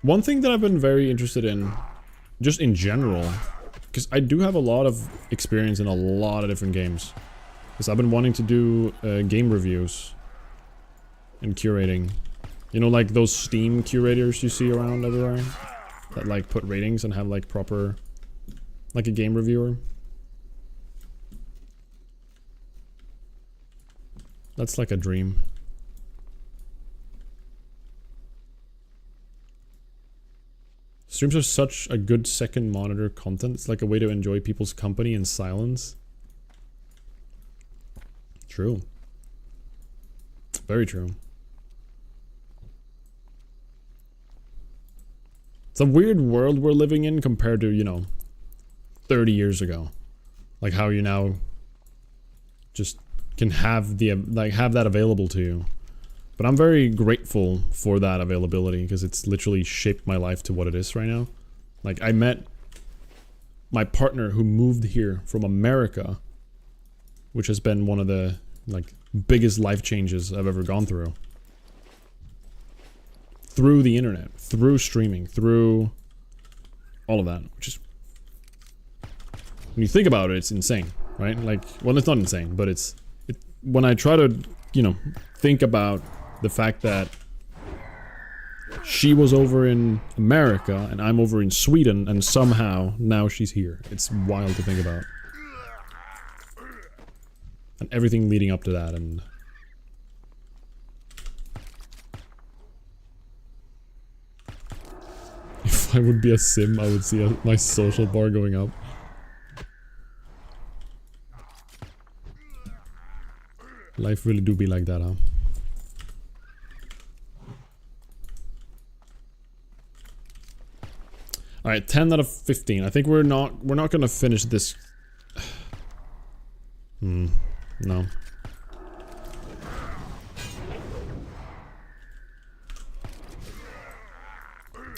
One thing that I've been very interested in, just in general, because I do have a lot of experience in a lot of different games. Because I've been wanting to do game reviews and curating. You know, like those Steam curators you see around everywhere? That like put ratings and have like proper... Like a game reviewer. That's like a dream. Streams are such a good second monitor content. It's like a way to enjoy people's company in silence. True. Very true. It's a weird world we're living in compared to, you know, 30 years ago. Like how you now just can have the have that available to you. But I'm very grateful for that availability because it's literally shaped my life to what it is right now. Like I met my partner who moved here from America, which has been one of the like biggest life changes I've ever gone through. Through the internet, through streaming, through all of that, which is, when you think about it, it's insane, right? Like, well, it's not insane, but when I try to, you know, think about the fact that she was over in America and I'm over in Sweden and somehow now she's here. It's wild to think about. And everything leading up to that, and if I would be a sim, I would see my social bar going up. Life really do be like that, huh? Alright, 10 out of 15. I think we're not gonna finish this. No.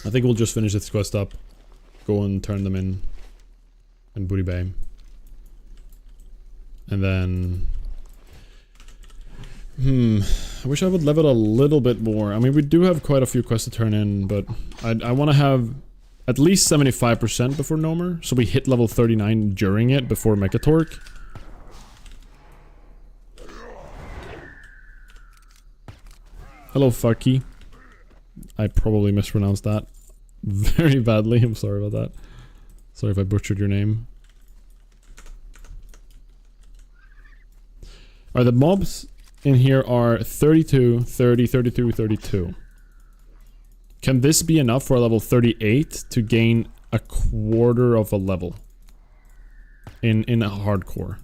I think we'll just finish this quest up. Go and turn them in Booty Bay. And then I wish I would level a little bit more. I mean, we do have quite a few quests to turn in, but I want to have at least 75% before Nomer, so we hit level 39 during it before Mechatorque. Hello, Farki. I probably mispronounced that very badly. I'm sorry about that. Sorry if I butchered your name. Alright, the mobs in here are 32, 30, 32, 32. Can this be enough for a level 38 to gain a quarter of a level in a hardcore?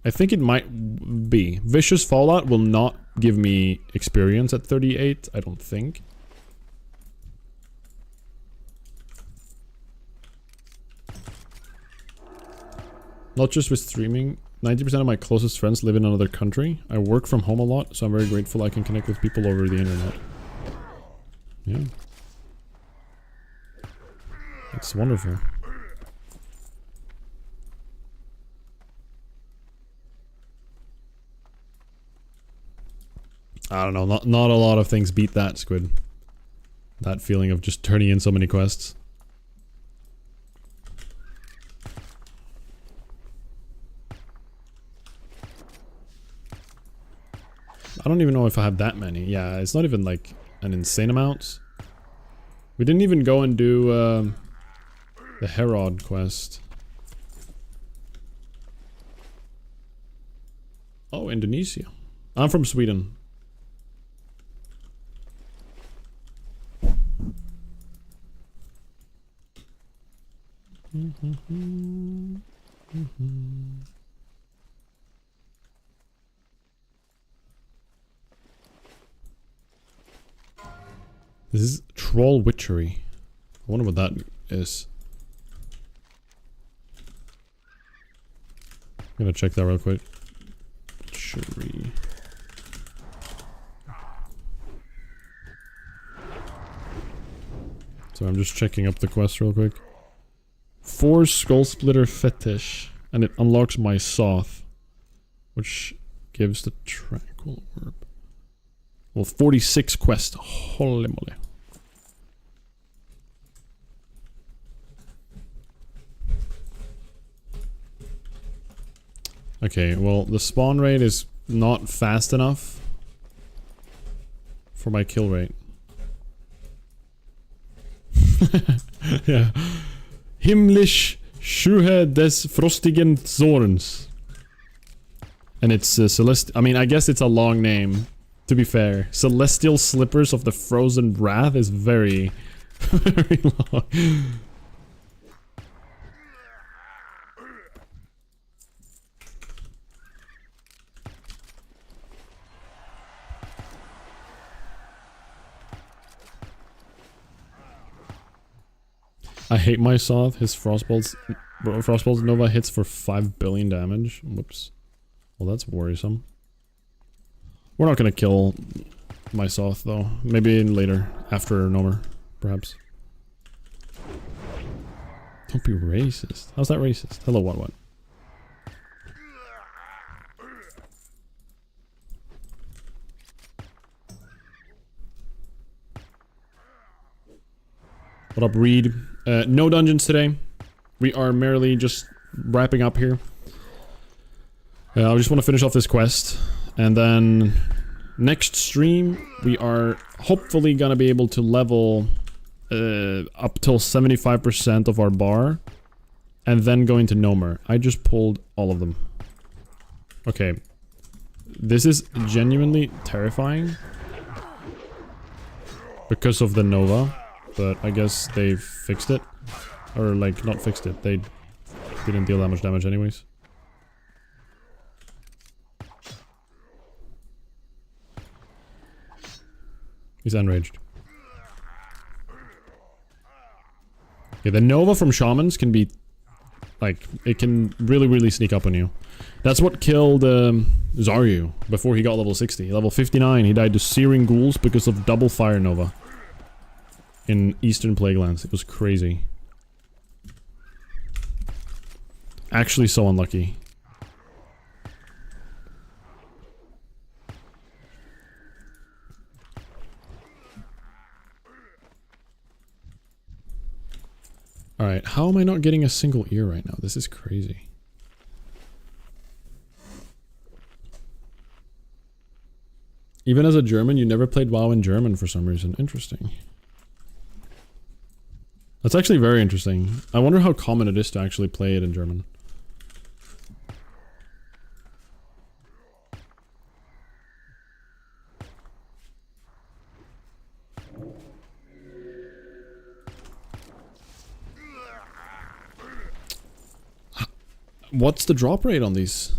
I think it might be. Vicious Fallout will not give me experience at 38, I don't think. Not just with streaming. 90% of my closest friends live in another country. I work from home a lot, so I'm very grateful I can connect with people over the internet. Yeah. It's wonderful. I don't know, not a lot of things beat that, Squid. That feeling of just turning in so many quests. I don't even know if I have that many. Yeah, it's not even like an insane amount. We didn't even go and do the Herod quest. Oh, Indonesia. I'm from Sweden. This is Troll Witchery. I wonder what that is. I'm gonna check that real quick. Witchery. So I'm just checking up the quest real quick. 4 Skull Splitter Fetish, and it unlocks my Soth, which gives the Tranquil Orb. Well, 46 quest. Holy moly. Okay, well, the spawn rate is not fast enough for my kill rate. Yeah. Himmlisch Schuhe des Frostigen Zorns. And it's I mean, I guess it's a long name, to be fair. Celestial Slippers of the Frozen Wrath is very, very long. I hate my Soth. His Frostbolts Nova hits for 5 billion damage. Whoops. Well, that's worrisome. We're not gonna kill my Soth though. Maybe later, after Nomer, perhaps. Don't be racist. How's that racist? Hello, what? What up, Reed? No dungeons today. We are merely just wrapping up here. I just want to finish off this quest. And then next stream, we are hopefully gonna be able to level up till 75% of our bar. And then go into Nomer. I just pulled all of them. Okay. This is genuinely terrifying. Because of the Nova. But I guess they've fixed it. Or, like, not fixed it. They didn't deal that much damage anyways. He's enraged. Yeah, the Nova from Shamans can be... Like, it can really sneak up on you. That's what killed Zaryu before he got level 60. Level 59, he died to Searing Ghouls because of double Fire Nova. In Eastern Plaguelands. It was crazy. Actually so unlucky. Alright, how am I not getting a single ear right now? This is crazy. Even as a German, you never played WoW in German for some reason. Interesting. That's actually very interesting. I wonder how common it is to actually play it in German. What's the drop rate on these?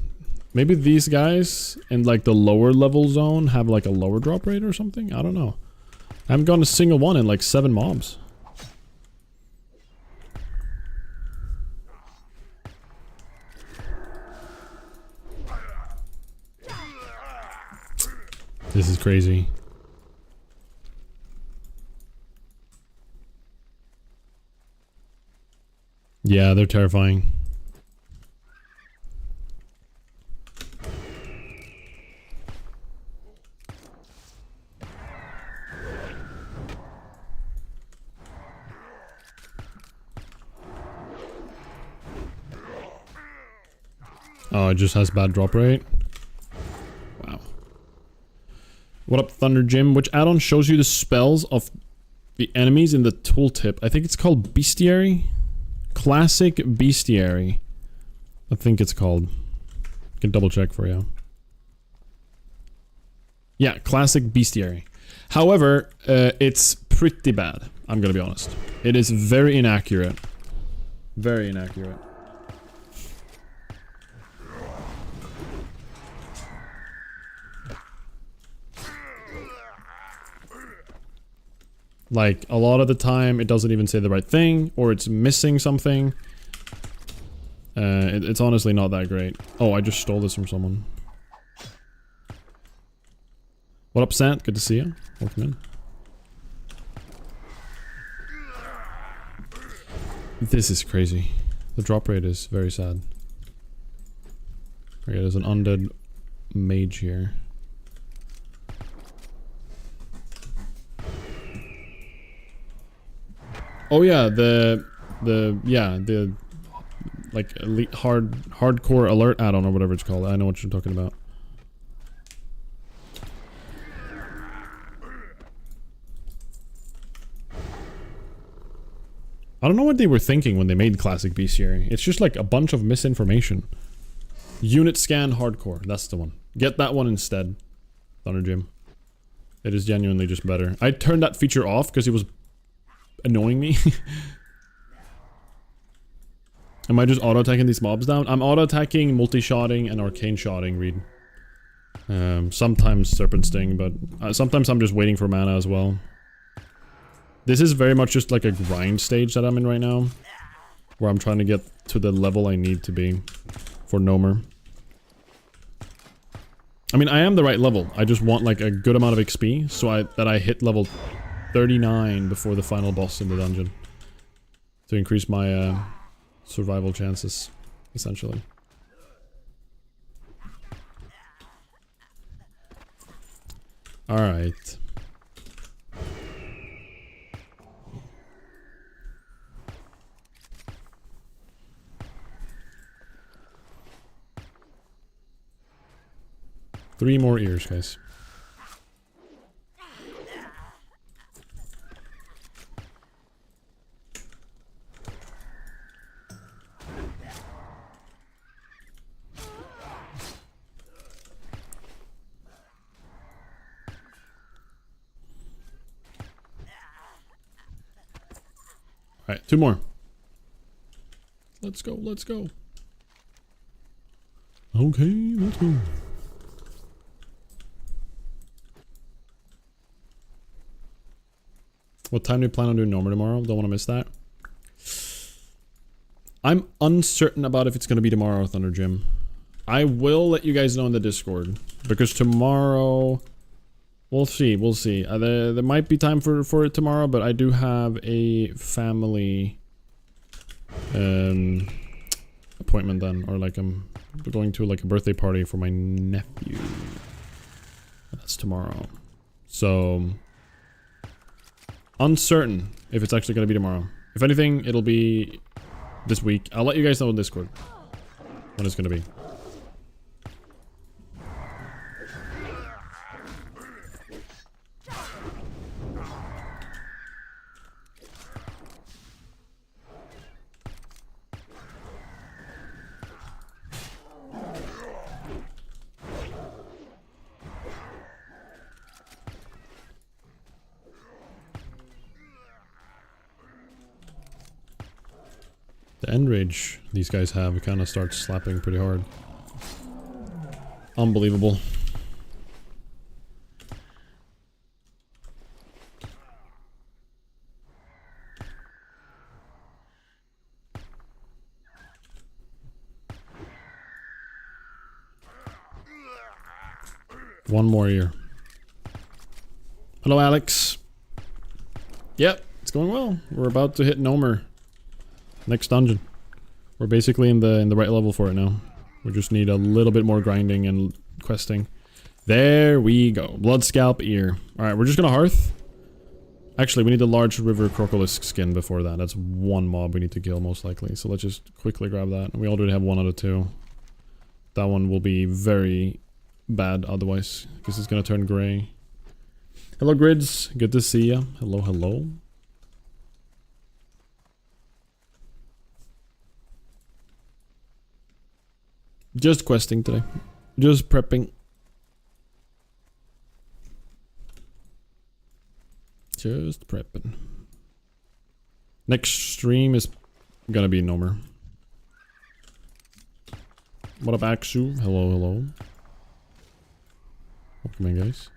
Maybe these guys in like the lower level zone have like a lower drop rate or something? I don't know. I haven't gotten a single one in like 7 mobs. This is crazy. Yeah, they're terrifying. Oh, it just has bad drop rate. Wow. What up, Thunder Jim? Which add-on shows you the spells of the enemies in the tooltip? I think it's called Bestiary? Classic Bestiary. I think it's called. I can double check for you. Yeah, Classic Bestiary. However, it's pretty bad. I'm gonna be honest. It is very inaccurate. Very inaccurate. Like, a lot of the time, it doesn't even say the right thing, or it's missing something. It's honestly not that great. Oh, I just stole this from someone. What up, Sant? Good to see you. Welcome in. This is crazy. The drop rate is very sad. Okay, there's an undead mage here. Oh yeah, the like elite hardcore alert add-on or whatever it's called. I know what you're talking about. I don't know what they were thinking when they made Classic Bestiary. It's just like a bunch of misinformation. Unit scan hardcore, that's the one. Get that one instead, Thunder Jim. It is genuinely just better. I turned that feature off because it was annoying me. Am I just auto-attacking these mobs down? I'm auto-attacking, multi-shotting, and arcane shotting, Reed. Sometimes Serpent Sting, but sometimes I'm just waiting for mana as well. This is very much just like a grind stage that I'm in right now. Where I'm trying to get to the level I need to be for Nomer. I mean, I am the right level. I just want like a good amount of XP so that I hit level 39 before the final boss in the dungeon. To increase my survival chances, essentially. Alright. Three more ears, guys. Alright, two more. Let's go, let's go. Okay, let's go. What time do you plan on doing Norma tomorrow? Don't want to miss that. I'm uncertain about if it's going to be tomorrow, Thunder Jim. I will let you guys know in the Discord. Because tomorrow... We'll see, we'll see. There might be time for it tomorrow, but I do have a family... appointment then. Or like I'm going to like a birthday party for my nephew. That's tomorrow. So... uncertain if it's actually going to be tomorrow. If anything, it'll be this week. I'll let you guys know in Discord when it's going to be. The end rage these guys have, it kind of starts slapping pretty hard. Unbelievable. One more ear. Hello, Alex. Yep, it's going well. We're about to hit Nomer. Next dungeon. We're basically in the right level for it now. We just need a little bit more grinding and questing. There we go. Blood scalp ear. Alright, we're just gonna hearth. Actually, we need the large river crocolisk skin before that. That's one mob we need to kill most likely. So let's just quickly grab that. We already have one out of two. That one will be very bad otherwise. Because it's gonna turn gray. Hello Grids. Good to see ya. Hello, hello. Just questing today. Just prepping. Just prepping. Next stream is gonna be Nomer. What up, Aksu? Hello, hello. Welcome in, guys.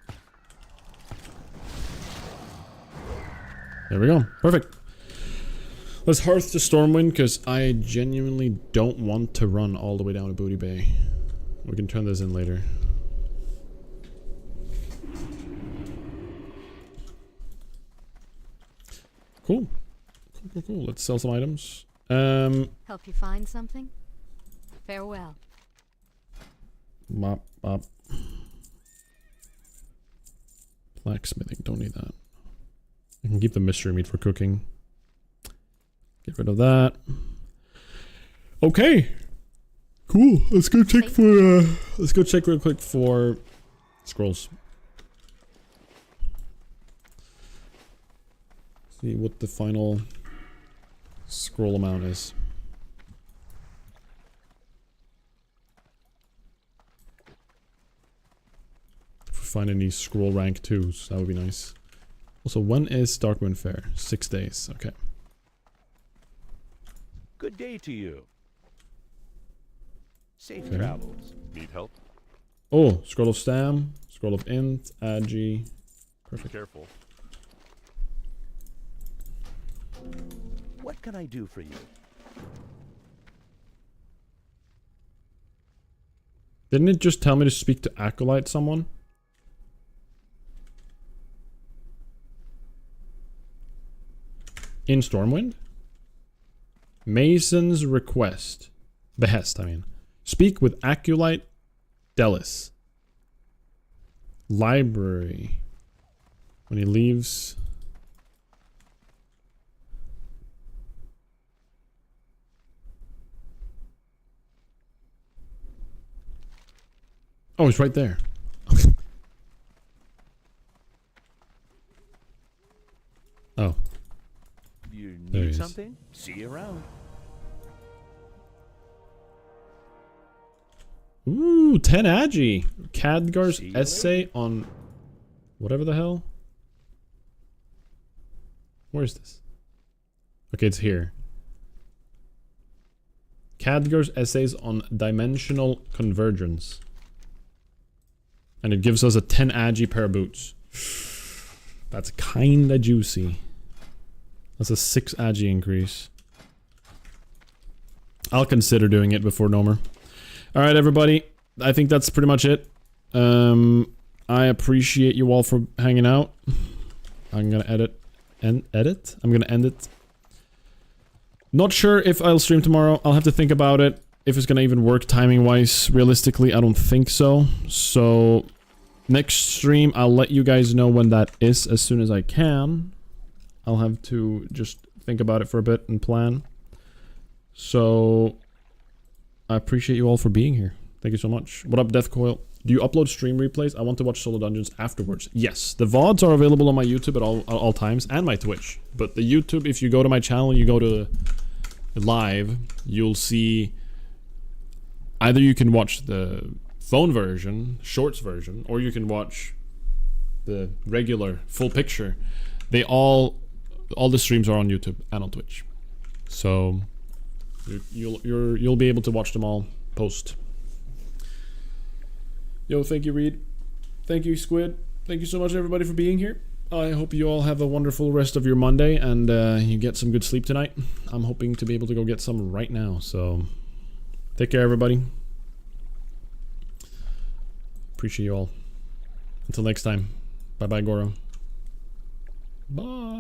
There we go. Perfect. Let's hearth to Stormwind, because I genuinely don't want to run all the way down to Booty Bay. We can turn this in later. Cool. Cool. Let's sell some items. Help you find something? Farewell. Mop, mop. Blacksmithing, don't need that. I can keep the mystery meat for cooking. Get rid of that. Okay. Cool. Let's go check for let's go check real quick for scrolls. See what the final scroll amount is. If we find any scroll rank 2s, that would be nice. Also, when is Darkwind Fair? 6 days. Okay. Good day to you. Safe Okay. travels. Need help? Oh, Scroll of Stam, Scroll of Int, Agi. Be Perfect. careful. What can I do for you? Didn't it just tell me to speak to Acolyte someone? In Stormwind? Mason's request. Behest, I mean. Speak with Acolyte Delis. Library. When he leaves... Oh, he's right there. Oh. You There he need is. something? See you around. Ooh, 10 Agi. Khadgar's See you essay on... Whatever the hell? Where's this? Okay, it's here. Khadgar's essays on dimensional convergence. And it gives us a 10 Agi pair of boots. That's kinda juicy. That's a 6 Agi increase. I'll consider doing it before Nomer. Alright, everybody. I think that's pretty much it. I appreciate you all for hanging out. I'm gonna I'm gonna end it. Not sure if I'll stream tomorrow. I'll have to think about it. If it's gonna even work timing-wise. Realistically, I don't think so. So, next stream, I'll let you guys know when that is as soon as I can. I'll have to just think about it for a bit and plan. So, I appreciate you all for being here. Thank you so much. What up, Deathcoil? Do you upload stream replays? I want to watch Solo Dungeons afterwards. Yes, the VODs are available on my YouTube at all times, and my Twitch. But the YouTube, if you go to my channel, you go to live, you'll see... Either you can watch the phone version, shorts version, or you can watch the regular full picture. They all the streams are on YouTube and on Twitch. So you'll be able to watch them all post. Yo, thank you, Reed. Thank you, Squid. Thank you so much, everybody, for being here. I hope you all have a wonderful rest of your Monday and you get some good sleep tonight. I'm hoping to be able to go get some right now, so take care, everybody. Appreciate you all. Until next time. Bye-bye, Goro. Bye.